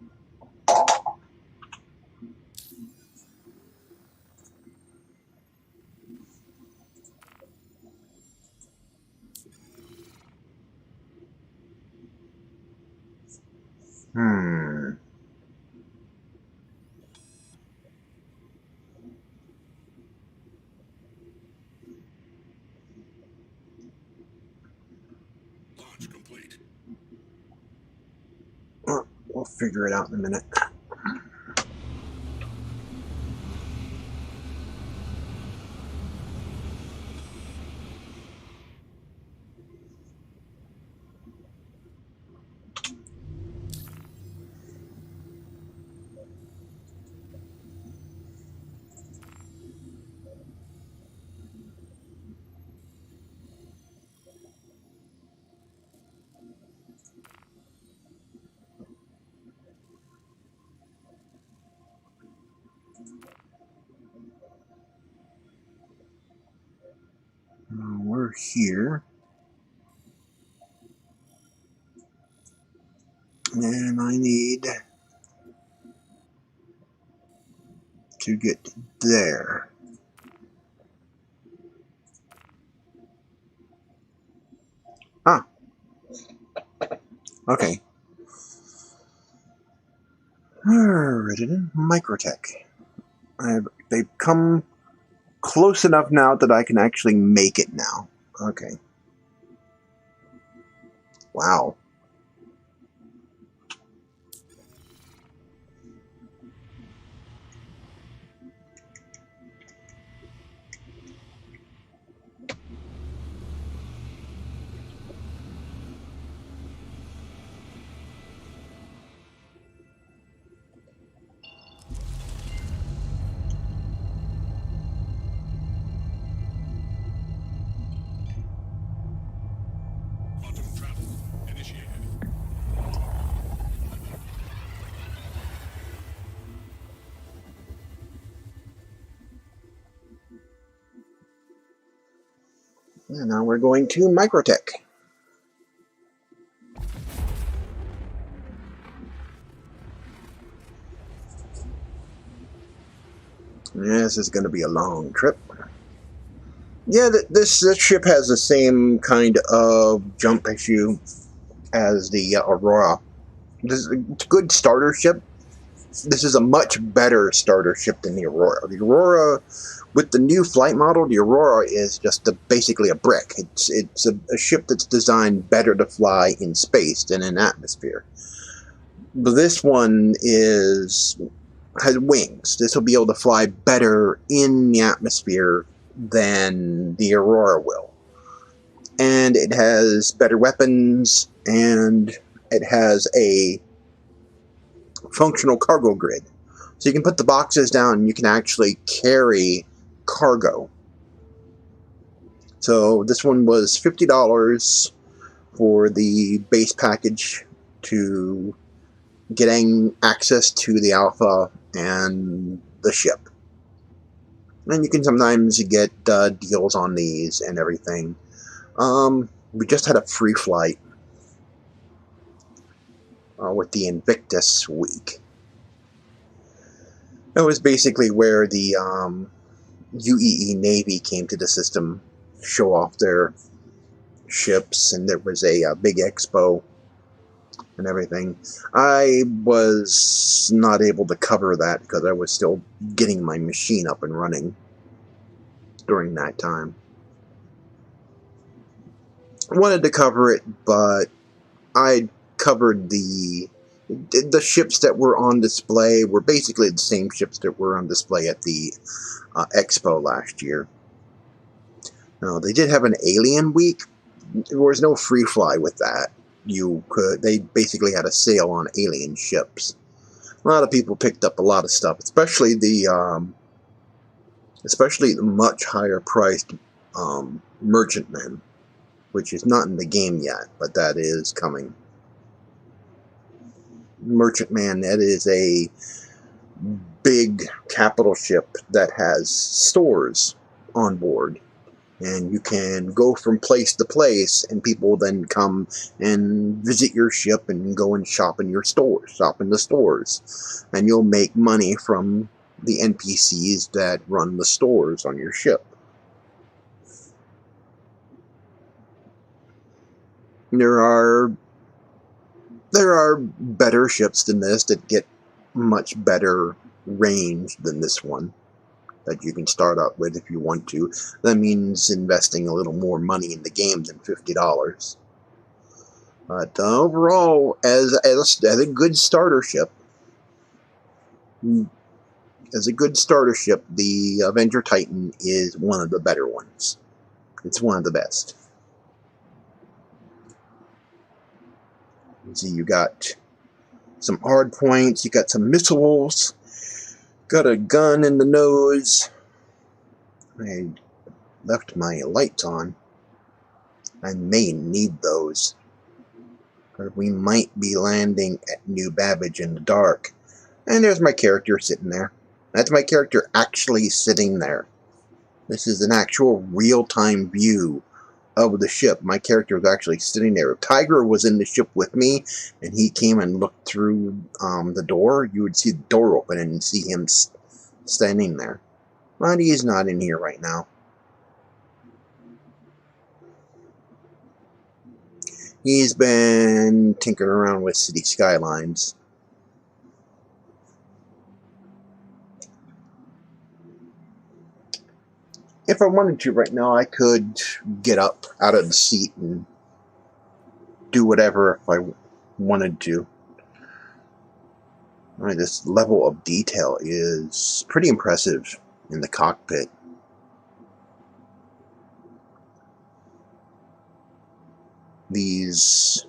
Hmm. Launch complete. We'll figure it out in a minute. We're here. And I need to get there. Ah. Okay. Microtech. They've come close enough now that I can actually make it now. Okay. Wow. Quantum travel initiated. And now we're going to Microtech. Yeah, this is going to be a long trip. Yeah, this ship has the same kind of jump issue as the Aurora. This is a good starter ship. This is a much better starter ship than the Aurora. The Aurora, with the new flight model, the Aurora is just basically a brick. It's a ship that's designed better to fly in space than in atmosphere. But this one has wings. This will be able to fly better in the atmosphere than the Aurora will. And it has better weapons, and it has a functional cargo grid. So you can put the boxes down and you can actually carry cargo. So this one was $50 for the base package to getting access to the alpha and the ship. And you can sometimes get deals on these and everything. We just had a free flight with the Invictus week. That was basically where the UEE Navy came to the system, show off their ships, and there was a big expo and everything. I was not able to cover that because I was still getting my machine up and running during that time. I wanted to cover it, but I covered the ships that were on display were basically the same ships that were on display at the expo last year. Now, they did have an alien week. There was no free fly with that. They basically had a sale on alien ships. A lot of people picked up a lot of stuff, especially the much higher priced merchantman, which is not in the game yet, but that is coming. Merchantman, that is a big capital ship that has stores on board, and you can go from place to place, and people then come and visit your ship and go and shop in the stores, and you'll make money from the NPCs that run the stores on your ship. There are better ships than this that get much better range than this one that you can start out with if you want to. That means investing a little more money in the game than $50. But overall, as a good starter ship, the Avenger Titan is one of the better ones. It's one of the best. See, you got some hard points, you got some missiles, got a gun in the nose. I left my lights on. I may need those. Or we might be landing at New Babbage in the dark. And there's my character sitting there. That's my character actually sitting there. This is an actual real-time view of the ship. My character was actually sitting there. If Tiger was in the ship with me and he came and looked through the door, you would see the door open and see him standing there. But he is not in here right now. He's been tinkering around with City Skylines. If I wanted to right now, I could get up out of the seat and do whatever if I wanted to. This level of detail is pretty impressive in the cockpit. These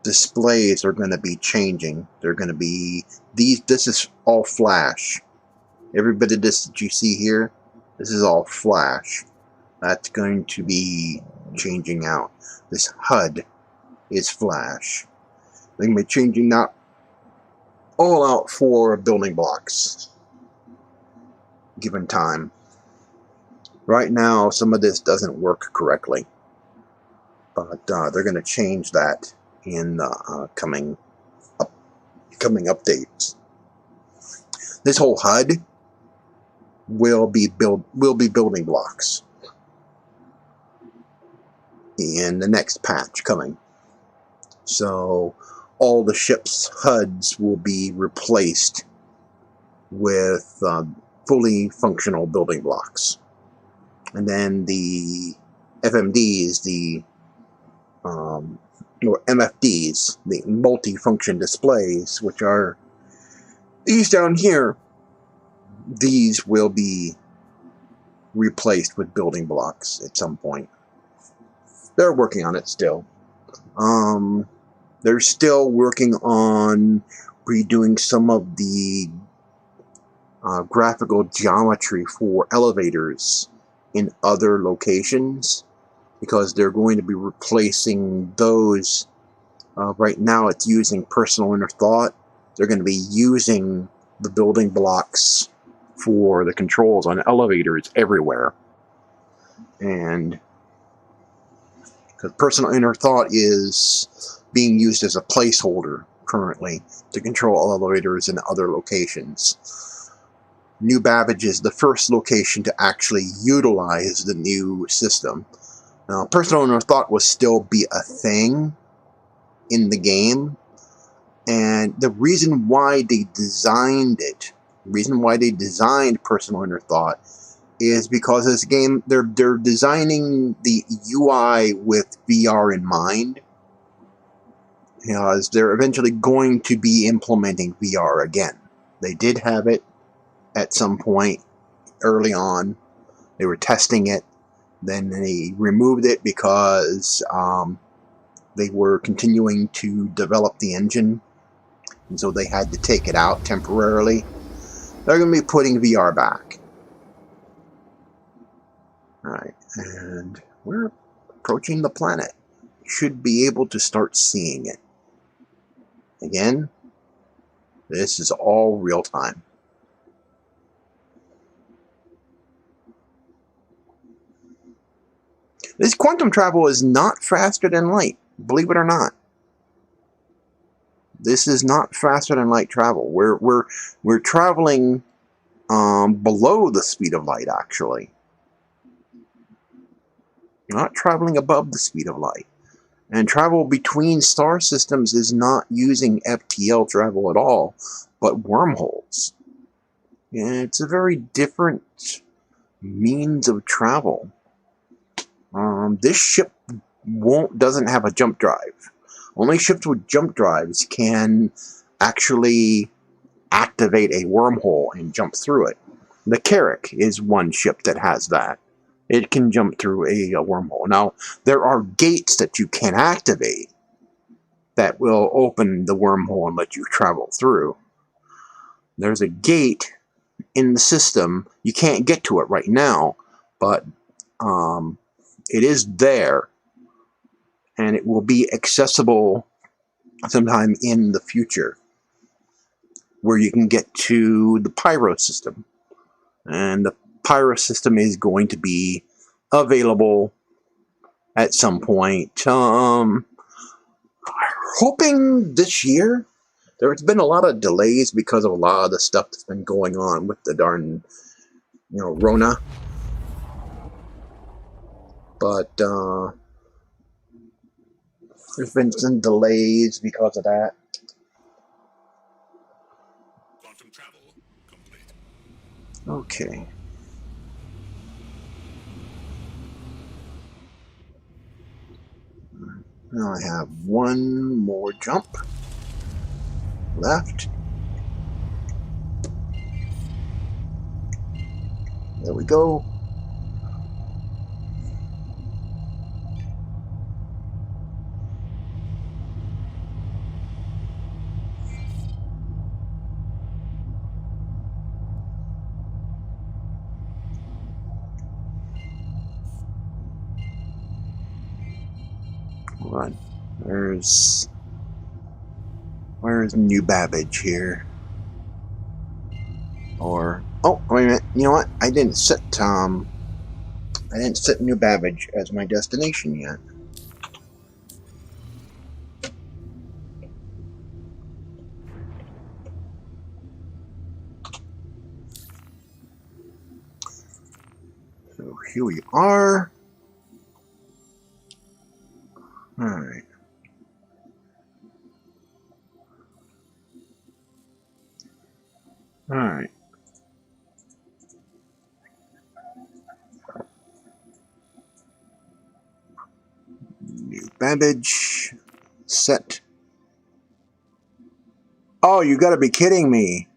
displays are going to be changing. They're going to be this is all flash. Every bit of this that you see here, this is all flash. That's going to be changing out. This HUD is flash. They're going to be changing that all out for building blocks, given time. Right now, some of this doesn't work correctly, but they're going to change that in coming updates. This whole HUD will be building blocks in the next patch coming. So all the ship's HUDs will be replaced with fully functional building blocks. And then the FMDs, the or MFDs, the multi-function displays, which are these down here, these will be replaced with building blocks at some point. They're working on it still. They're still working on redoing some of the graphical geometry for elevators in other locations, because they're going to be replacing those. Right now it's using personal inner thought. They're going to be using the building blocks for the controls on elevators everywhere. And because personal inner thought is being used as a placeholder currently to control elevators in other locations. New Babbage is the first location to actually utilize the new system. Now, personal inner thought will still be a thing in the game, and the reason why they designed it, the reason why they designed personal inner thought, is because this game, they're designing the UI with VR in mind, because they're eventually going to be implementing VR again. They did have it at some point early on. They were testing it, then they removed it because they were continuing to develop the engine, and so they had to take it out temporarily. They're going to be putting VR back. Alright, and we're approaching the planet. Should be able to start seeing it. Again, this is all real time. This quantum travel is not faster than light, believe it or not. This is not faster than light travel. We're traveling below the speed of light, actually. Not traveling above the speed of light. And travel between star systems is not using FTL travel at all, but wormholes. Yeah, it's a very different means of travel. This ship doesn't have a jump drive. Only ships with jump drives can actually activate a wormhole and jump through it. The Carrack is one ship that has that. It can jump through a wormhole. Now, there are gates that you can activate that will open the wormhole and let you travel through. There's a gate in the system. You can't get to it right now, but it is there, and it will be accessible sometime in the future, where you can get to the Pyro system. And the Pyro system is going to be available at some point. Hoping this year. There's been a lot of delays because of a lot of the stuff that's been going on with the darn, Rona. But there's been some delays because of that. Quantum travel complete. Okay. Now I have one more jump left. There we go. Hold on. Where's New Babbage here? Or oh, wait a minute. You know what? I didn't set New Babbage as my destination yet. here we are. Alright. Alright. New bandage. Set. Oh, you gotta be kidding me.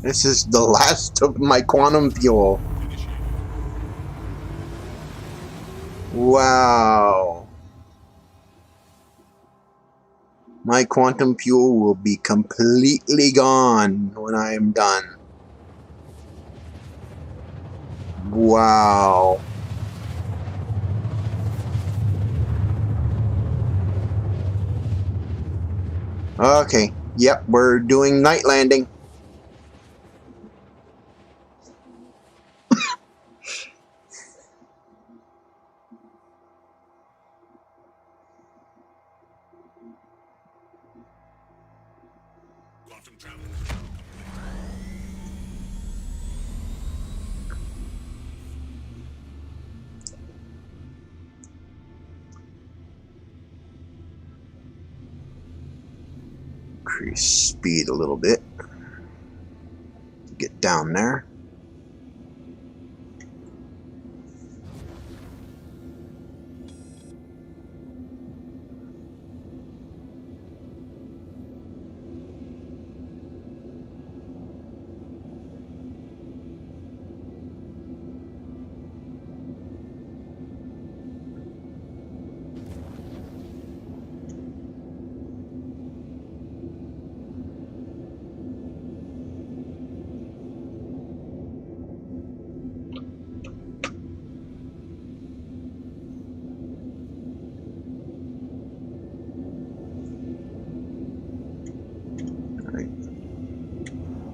This is the last of my quantum fuel. Wow. My quantum fuel will be completely gone when I am done. Wow. Okay. Yep, we're doing night landing. Quantum travel. Increase speed a little bit. Get down there.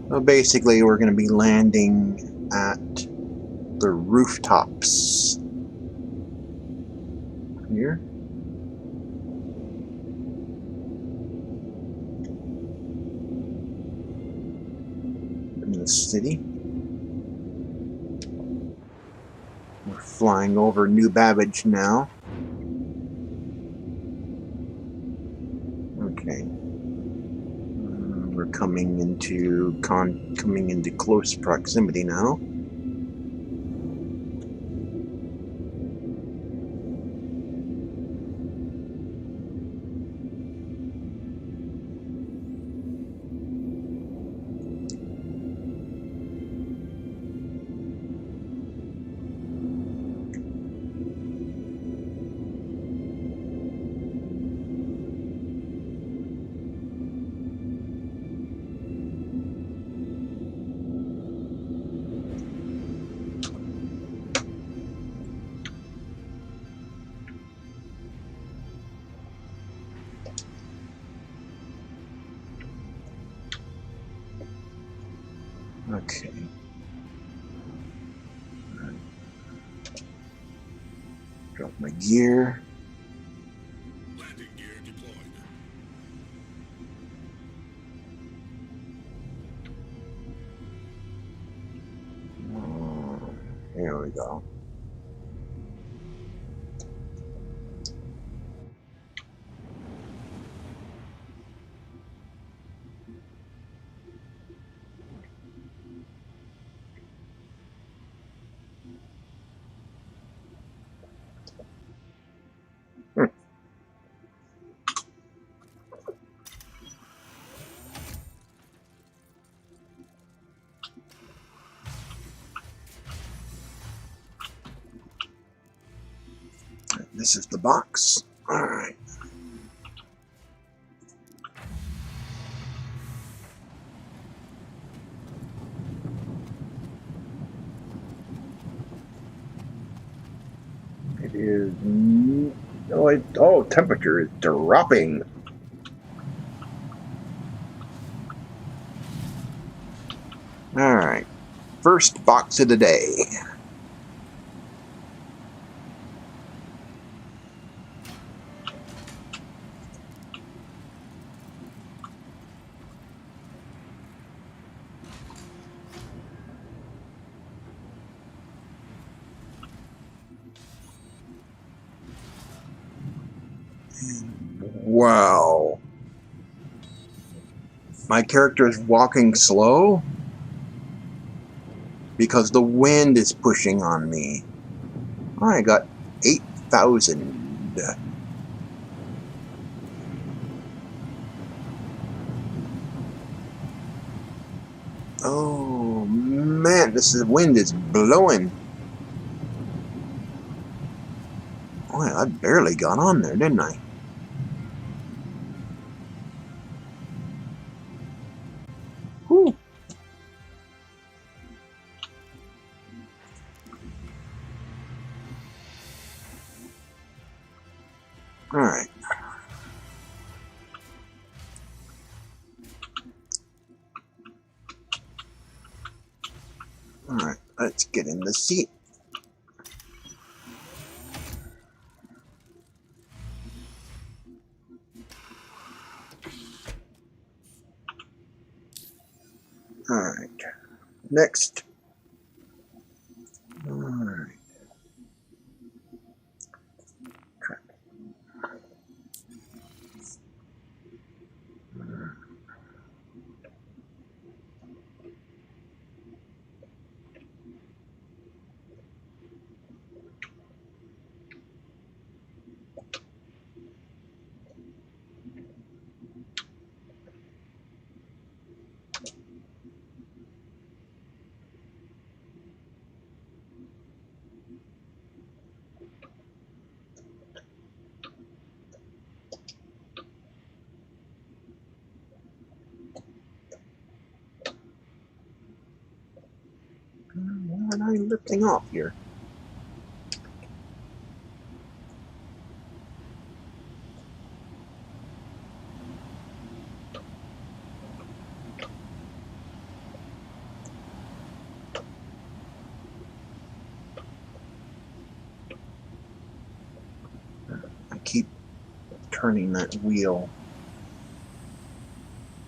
Well, basically, we're going to be landing at the rooftops. Here. In the city. We're flying over New Babbage now. Okay. We're coming into close proximity now. Okay. Drop my gear. Landing gear deployed. Here we go. This is the box. All right. It is. Oh, temperature is dropping. Alright. First box of the day. Wow. My character is walking slow because the wind is pushing on me. I got 8,000. Oh man, wind is blowing. Oh, I barely got on there, didn't I? Whew. Alright. Alright, let's get in the seat. Alright. Next. Alright. What am I lifting off here? I keep turning that wheel,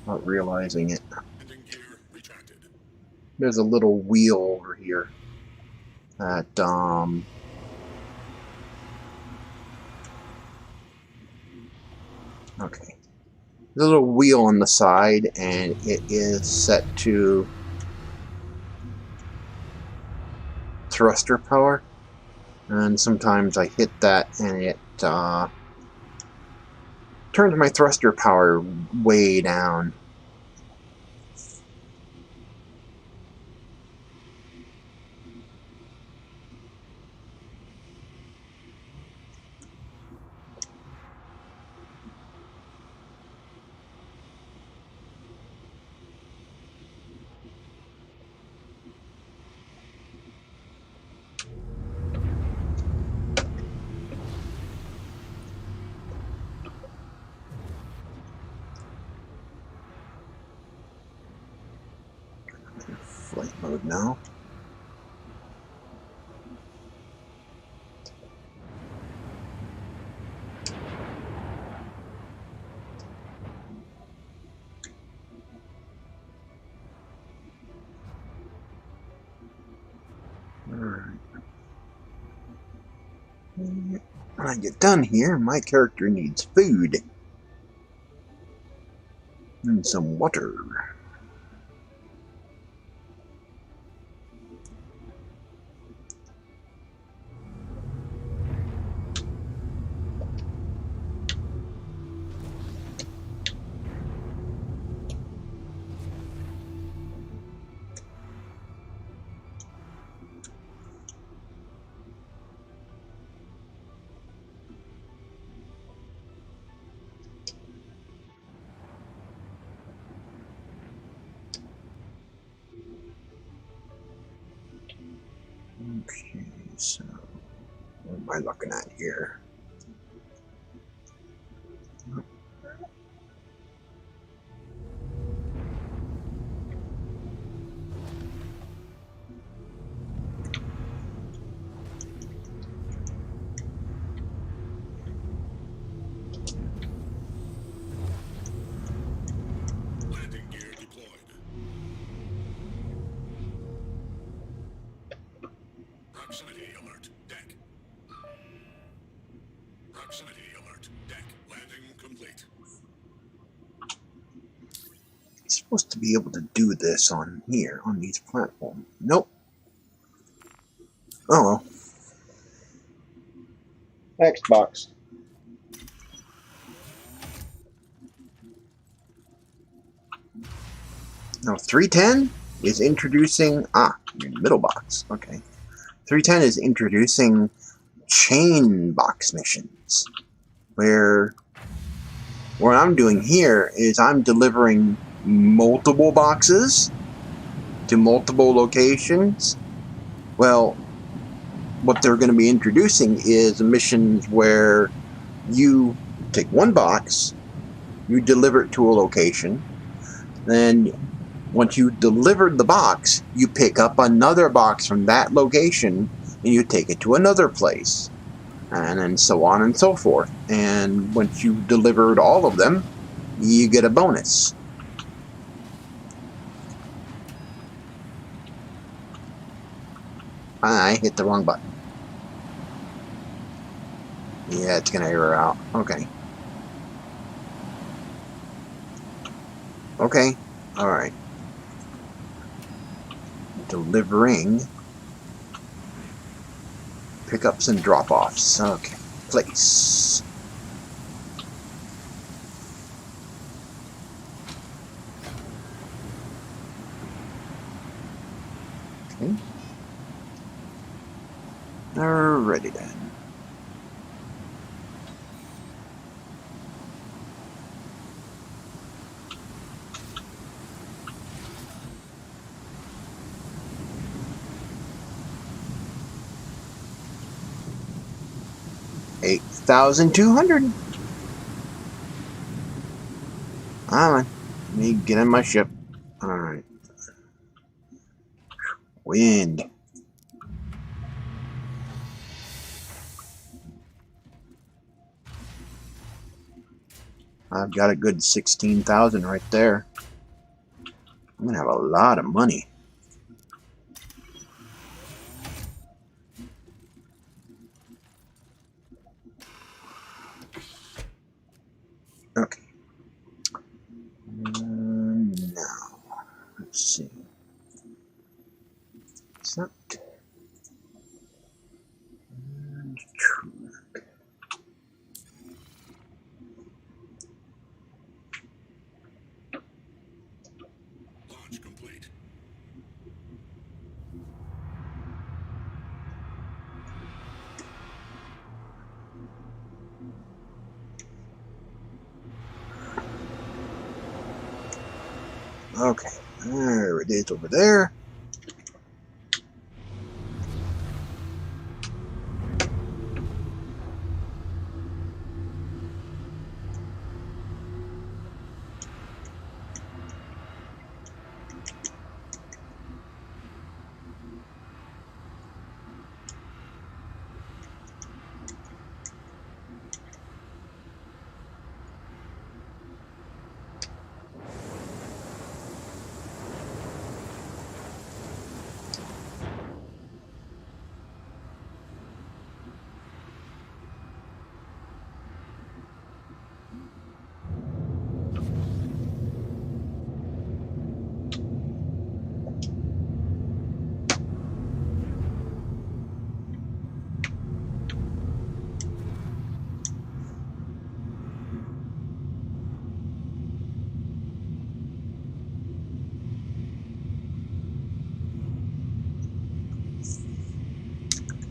not realizing it. Landing gear retracted. There's a little wheel over here that, okay. There's a little wheel on the side, and it is set to thruster power. And sometimes I hit that, and it turns my thruster power way down. Flight mode now. Alright. When I get done here, my character needs food. And some water. Okay, so what am I looking at here? Proximity alert. Deck. Proximity alert. Deck. Landing complete. It's supposed to be able to do this on here, on these platforms. Nope. Oh well. Next box. Now 310 is introducing your middle box. Okay. 310 is introducing chain box missions, where what I'm doing here is I'm delivering multiple boxes to multiple locations. Well, what they're going to be introducing is missions where you take one box, you deliver it to a location, then once you delivered the box, you pick up another box from that location and you take it to another place, and then so on and so forth. And once you've delivered all of them, you get a bonus. I hit the wrong button. Yeah, it's gonna error out. Okay. Okay. Alright. Delivering pickups and drop-offs. Okay. Place. Okay. Alrighty then. $8,200. Alright. Let me get in my ship. Alright. Wind. I've got a good 16,000 right there. I'm gonna have a lot of money. Okay. Now, let's see. Accept. And track. Launch complete. Okay. There it is over there.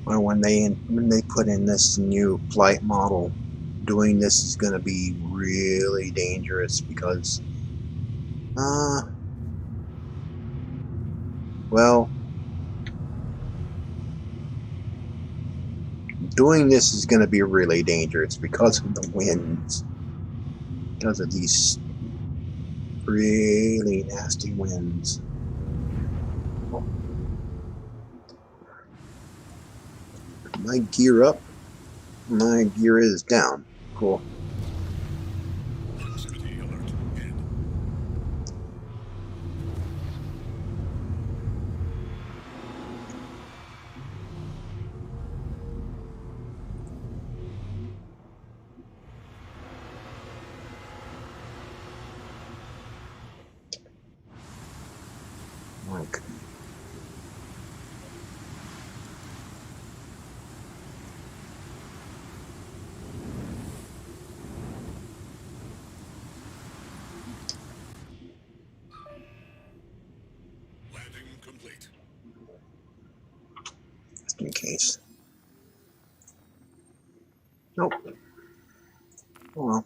Well, when they put in this new flight model, doing this is going to be really dangerous because, well, doing this is going to be really dangerous because of the winds, because of these really nasty winds. My gear up, my gear is down. Cool. Proximity alert. Hit. in case. Nope. Oh well.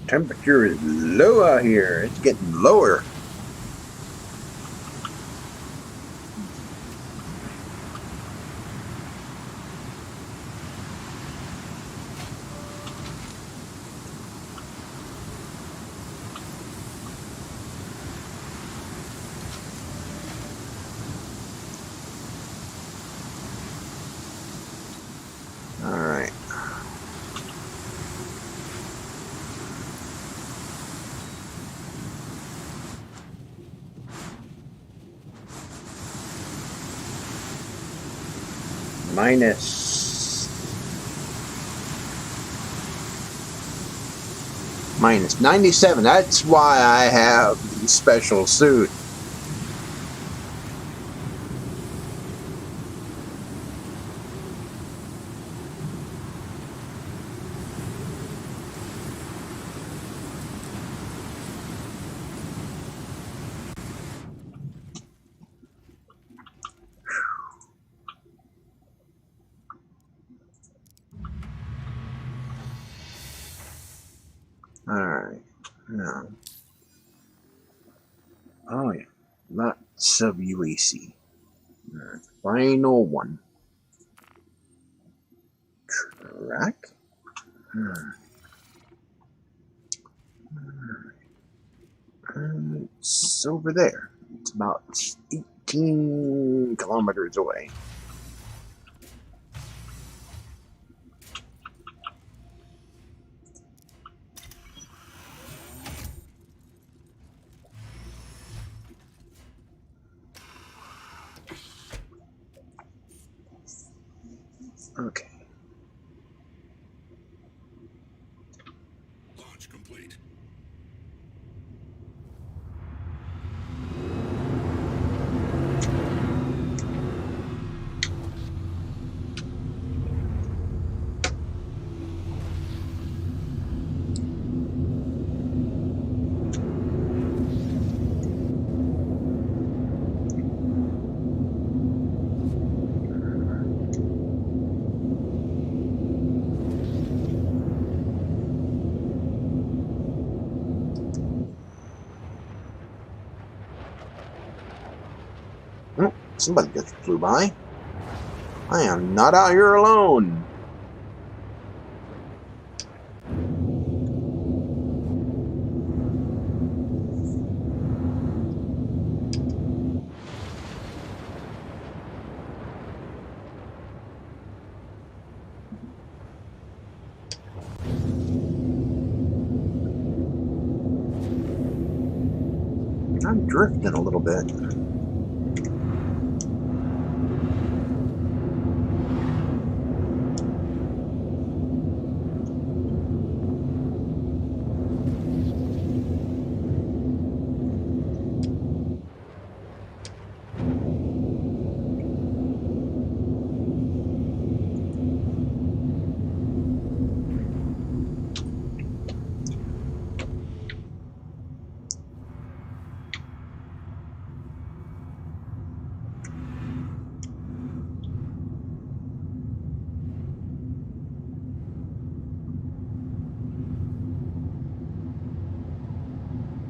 Temperature is low out here. It's getting lower. Alright. Minus 97. That's why I have the special suit. Alright. Now. Oh yeah. Lots of UAC. Alright. Final one. Track. It's over there. It's about 18 kilometers away. Okay. Launch complete. Oh, somebody just flew by. I am not out here alone. I'm drifting a little bit.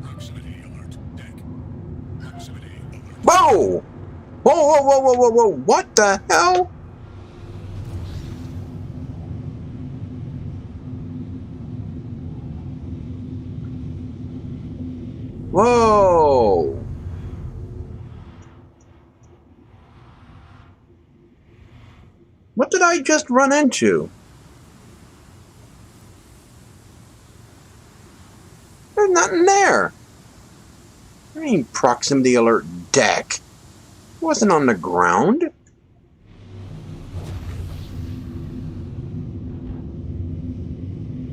Proximity alert. Deck. Proximity alert. Whoa! Whoa, whoa, whoa, whoa, whoa, whoa! What the hell? Whoa! What did I just run into? There's nothing there. I mean, proximity alert deck. Wasn't on the ground.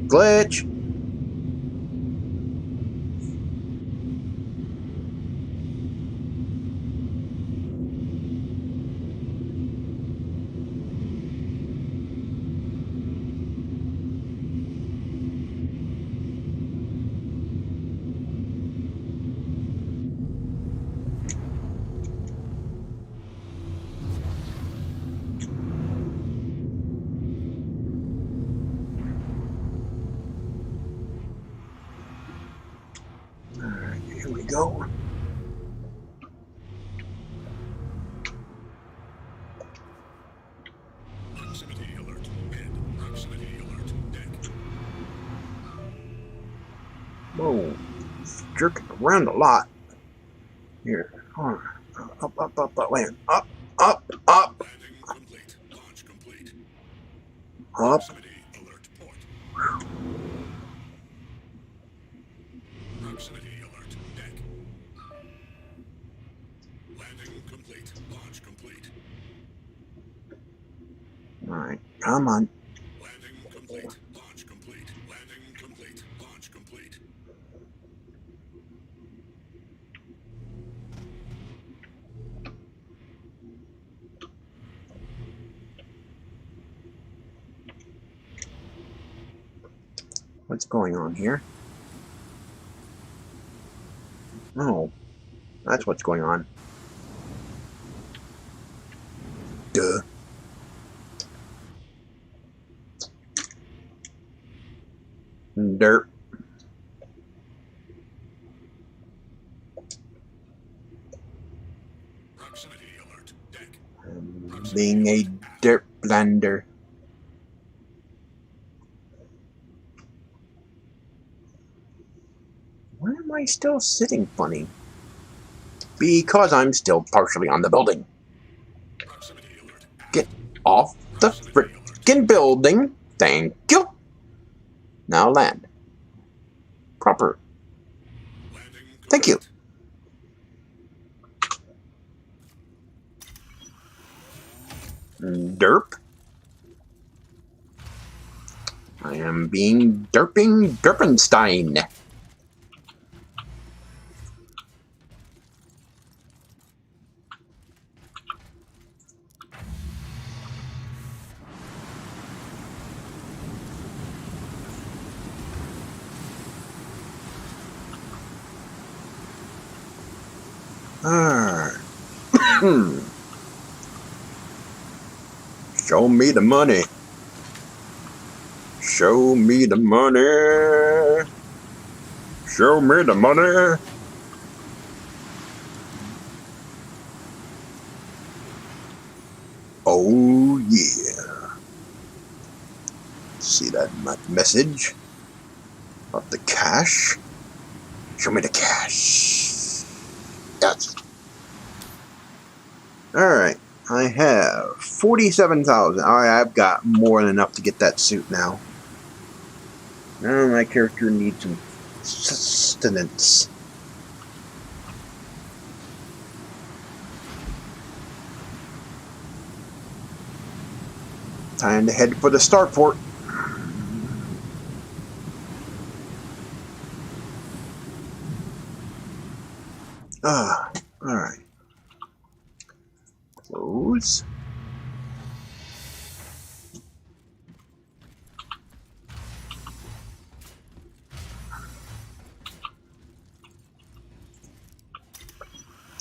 Glitch. Alright, here we go. Proximity alert. Mid. Proximity alert. Deck. Whoa. Jerking around a lot. Here. Hold on. Up, land. Up, up. Landing complete. Launch complete. Up. Proximity alert port. Proximity alert. Deck. Landing complete. Launch complete. Alright, come on. Landing complete. Launch complete. Landing complete. Launch complete. What's going on here? Oh, that's what's going on. Duh. Dirt. Proximity alert. Deck. Being a dirt blender. Why am I still sitting funny? Because I'm still partially on the building. Proximity alert. Get off the frickin' building. Thank you. Now land. Proper. Landing complete. Thank you. Derp. I am being Derpenstein. Show me the money. Show me the money. Show me the money. Oh yeah. See that message about the cash? Show me the cash. Yes. Alright, I have 47,000. Alright, I've got more than enough to get that suit now. Now my character needs some sustenance. Time to head for the starport. Alright. Close.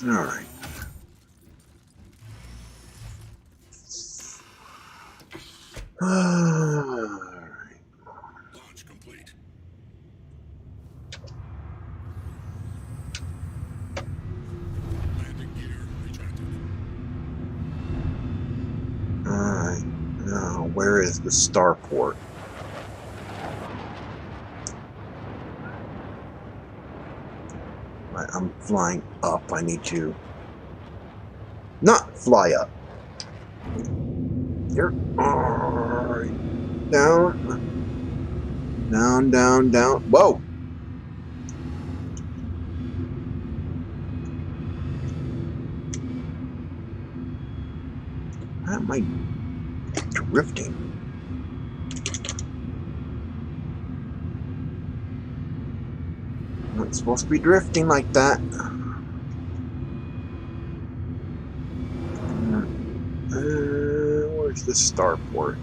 Alright. Alright. Launch complete. Landing gear retracted. Alright. Now, where is the starport? Right, I'm flying up. I need to not fly up. Here. Alright. Down. Down, down, down. Whoa! How am I drifting? I'm not supposed to be drifting like that. Where's the starport?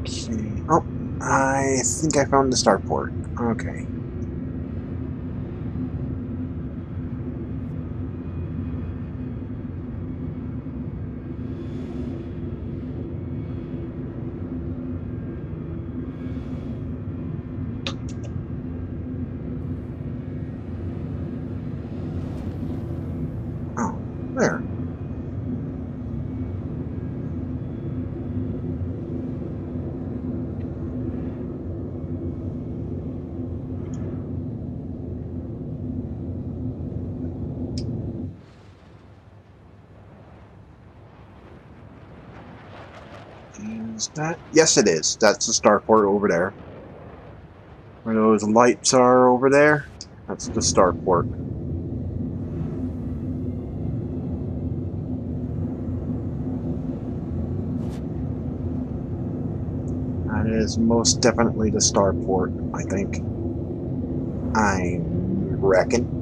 See. Oh, I think I found the starport. Okay. Oh, there. Is that? Yes, it is. That's the starport over there. Where those lights are over there, that's the starport. That is most definitely the starport, I think. I reckon.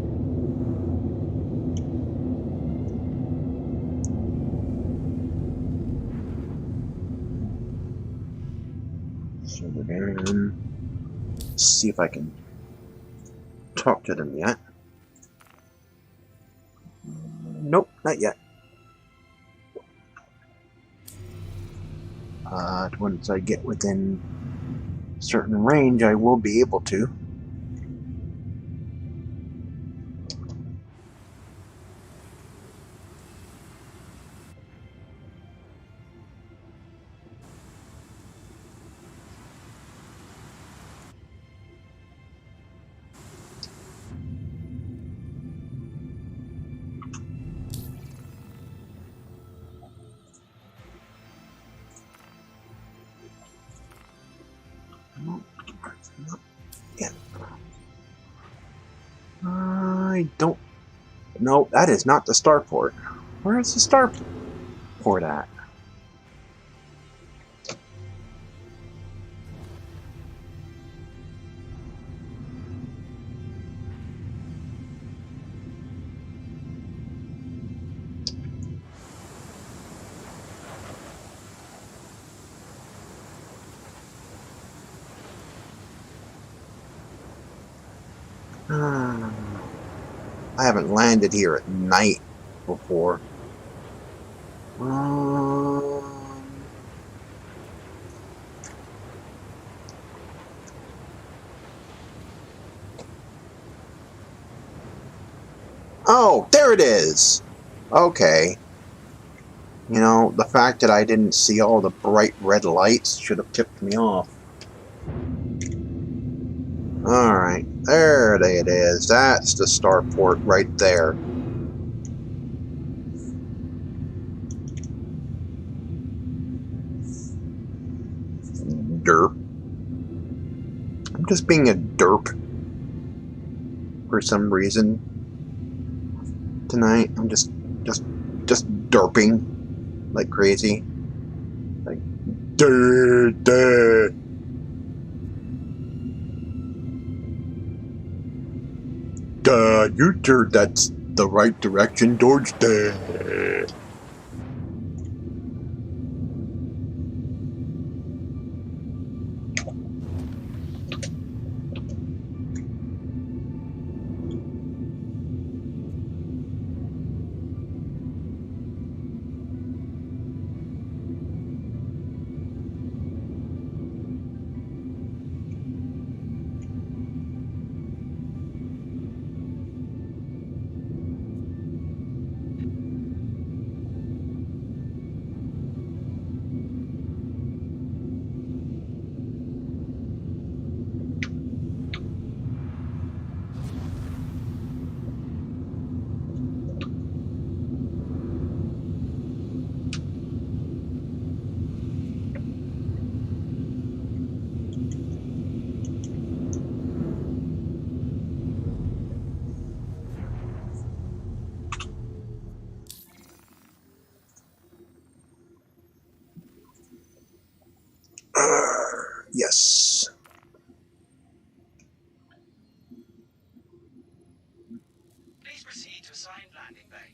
So we're gonna see if I can talk to them yet. Nope, not yet. Once I get within a certain range, I will be able to. Yeah. I don't. No, that is not the starport. Where is the starport at? I haven't landed here at night before. Oh, there it is! Okay. You know, the fact that I didn't see all the bright red lights should have tipped me off. Alright, there it is. That's the starport right there. Derp. I'm just being a derp. For some reason. Tonight, I'm just derping. Like crazy. Like, duh. You sure that's the right direction, George? assigned landing bay.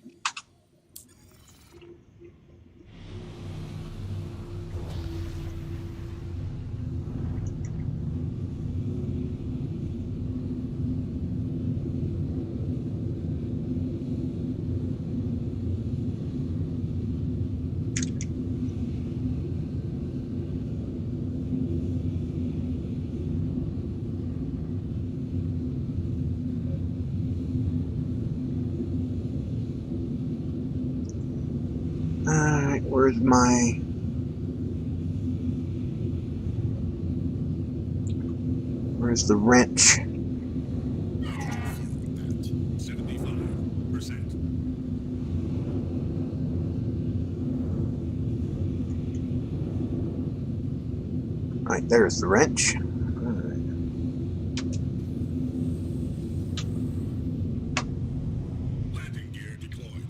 Alright, where's my... Where's the wrench? 75%. Right, there's the wrench. Alright. Landing gear deployed.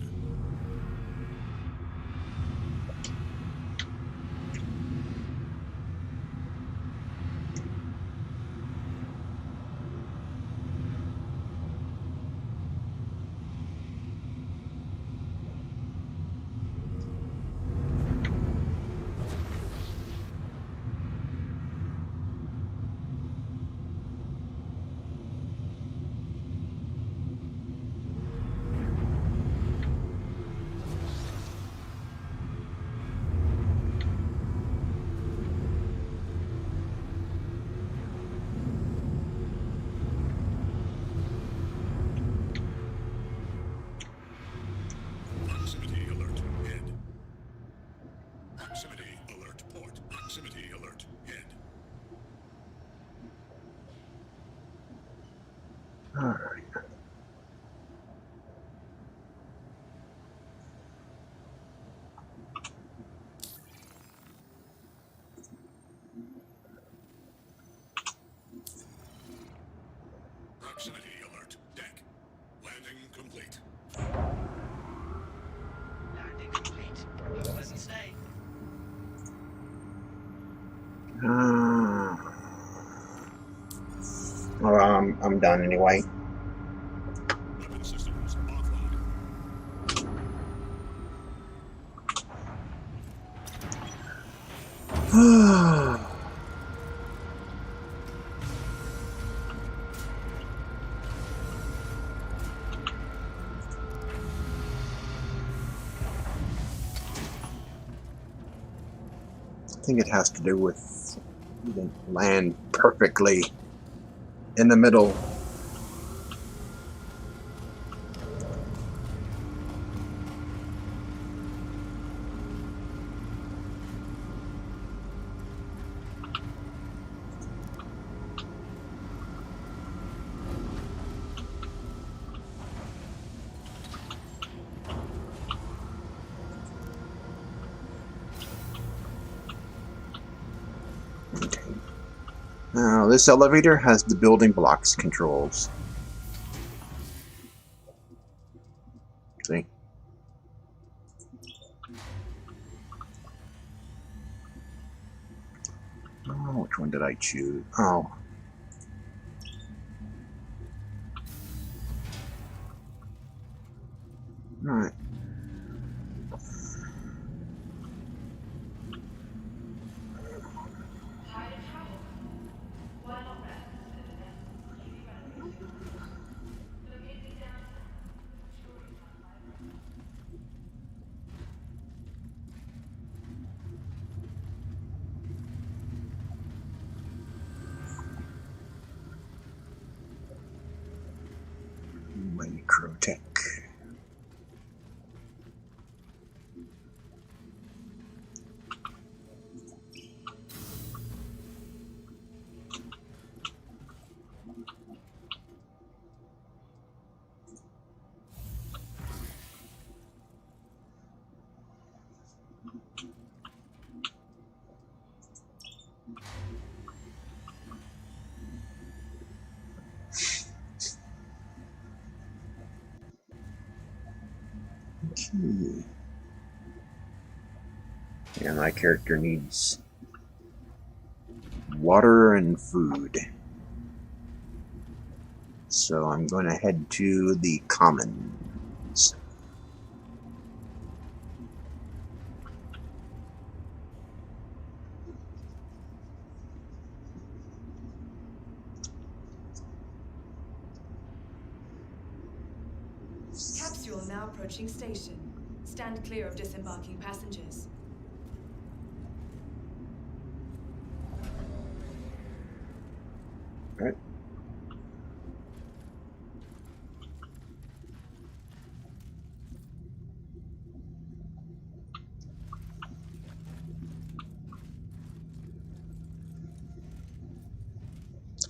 Proximity alert. Head. Proximity alert. Port. Proximity alert. Head. Alright. Proximity alert. Deck. Landing complete. Landing complete. Have a pleasant stay. Well, I'm done anyway. Weapon systems offline. I think it has to do with you didn't land perfectly in the middle. Okay. Now this elevator has the building blocks controls. See? Oh, which one did I choose? Oh. Alright. Microtech. Okay. Yeah, my character needs water and food. So I'm going to head to the commons. Capsule now approaching station. Stand clear of disembarking passengers. Alright.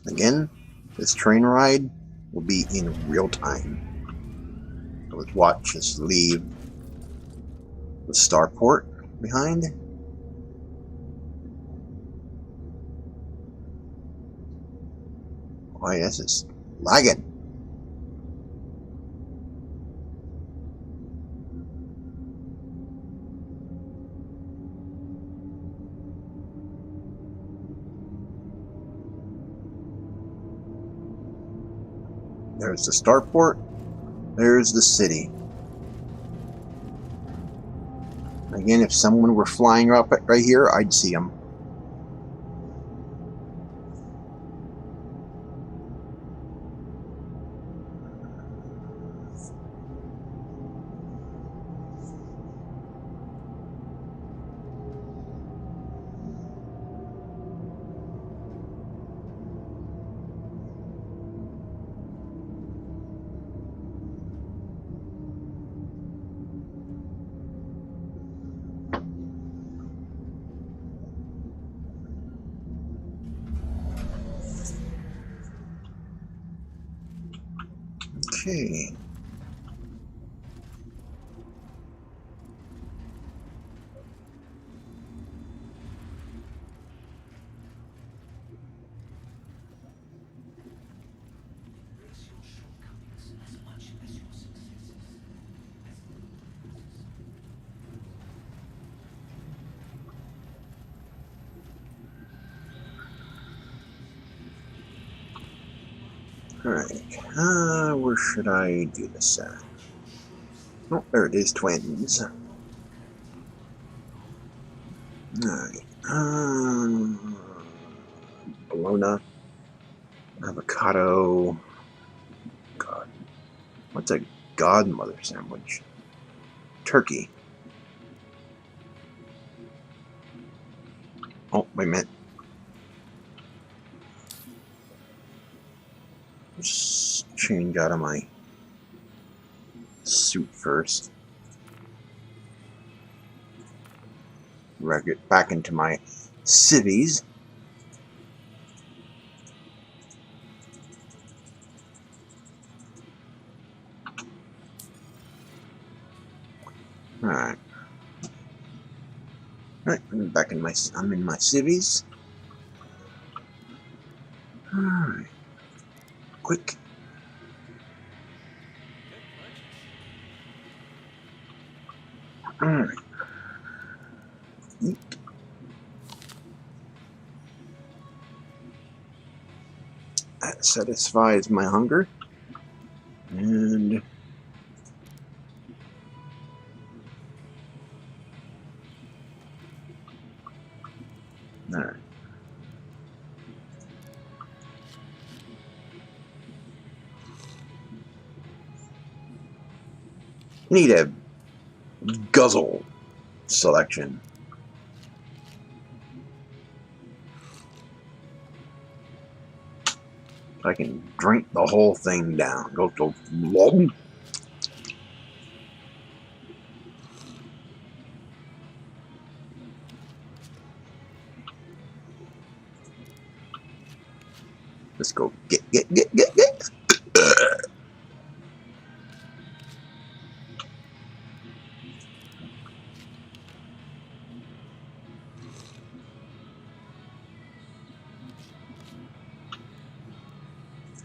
Again, this train ride will be in real time. So let's watch us leave the starport behind. Oh yes, it's lagging. There's the starport. There's the city. Again, if someone were flying up right here, I'd see them. Okay. Embrace your shortcomings as much as your successes. Alright. Where should I do this at? Oh, there it is, twins. Alright. Bologna. Avocado. God. What's a godmother sandwich? Turkey. Oh, wait a minute. Just change out of my suit first. Get back into my civvies. Alright. Alright, I'm in my civvies. Alright. Quick. Alright. Eat. That satisfies my hunger. And alright. Need a guzzle selection. I can drink the whole thing down. Go to lob. Let's go get.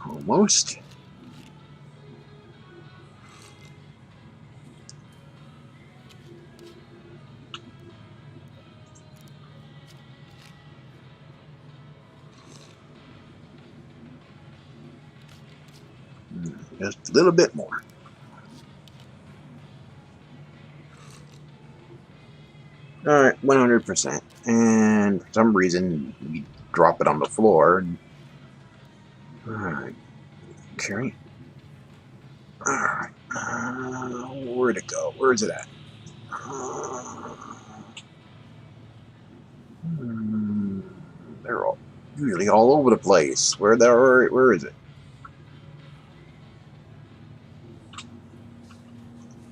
Almost. Just a little bit more. Alright, 100%. And for some reason, we drop it on the floor. Alright. Okay. Alright. Where'd it go? Where is it at? They're all usually all over the place. Where is it?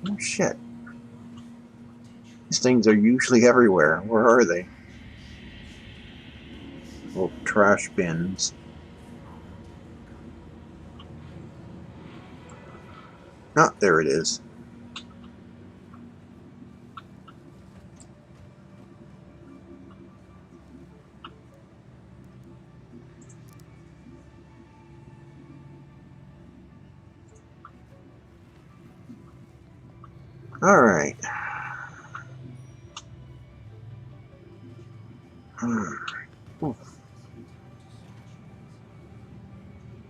Oh shit. These things are usually everywhere. Where are they? Little trash bins. Ah, there it is. All right.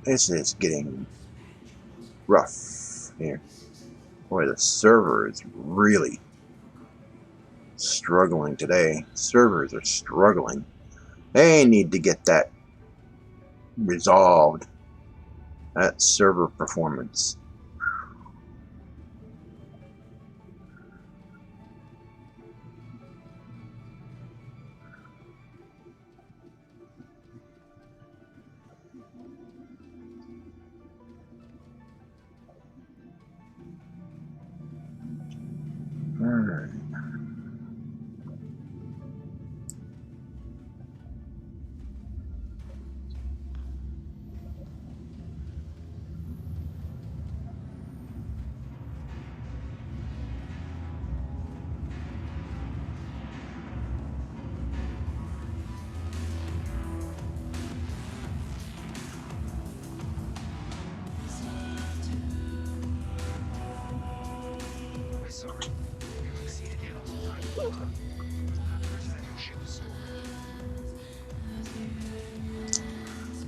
This is getting rough here. Boy, the server is really struggling today. Servers are struggling. They need to get that resolved. That server performance. Alright. Sorry. See it again.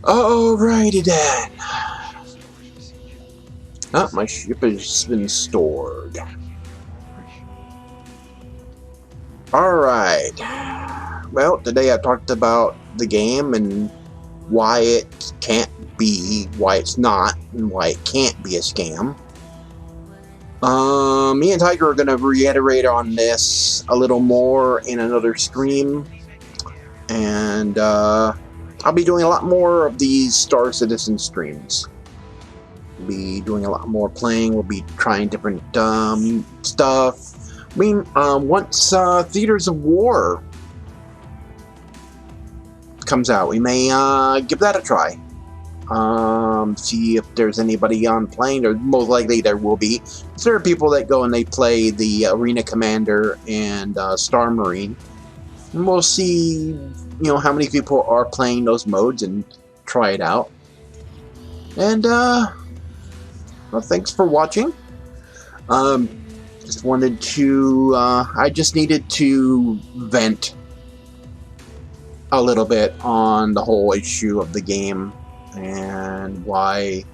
Alrighty then. Ah, my ship has been stored. Alright. Well, today I talked about the game and why it can't be, why it's not, and why it can't be a scam. Me and Tiger are going to reiterate on this a little more in another stream. And, I'll be doing a lot more of these StarSidin streams. We'll be doing a lot more playing. We'll be trying different stuff. I mean, once Theaters of War comes out, we may give that a try. See if there's anybody on playing. Or most likely there will be. There are people that go and they play the Arena Commander and Star Marine. And we'll see, how many people are playing those modes and try it out. And, well, thanks for watching. Just wanted to, I just needed to vent a little bit on the whole issue of the game and why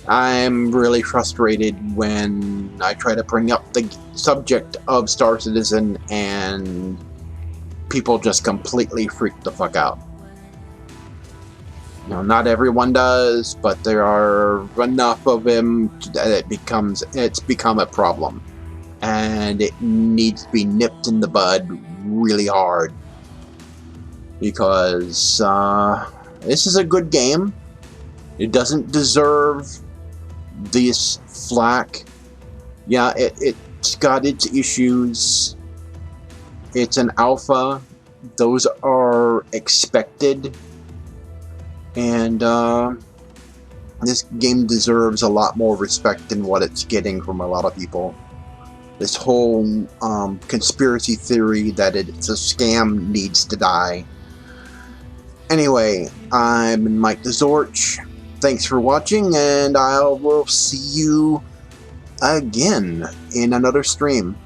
I'm really frustrated when I try to bring up the subject of StarSidin and people just completely freak the fuck out. Not everyone does, but there are enough of them that it's become a problem. And it needs to be nipped in the bud really hard. Because this is a good game. It doesn't deserve this flack. Yeah, it's got its issues. It's an alpha. Those are expected. And this game deserves a lot more respect than what it's getting from a lot of people. This whole conspiracy theory that it's a scam needs to die. Anyway, I'm Mike the Zorch. Thanks for watching, and I will see you again in another stream.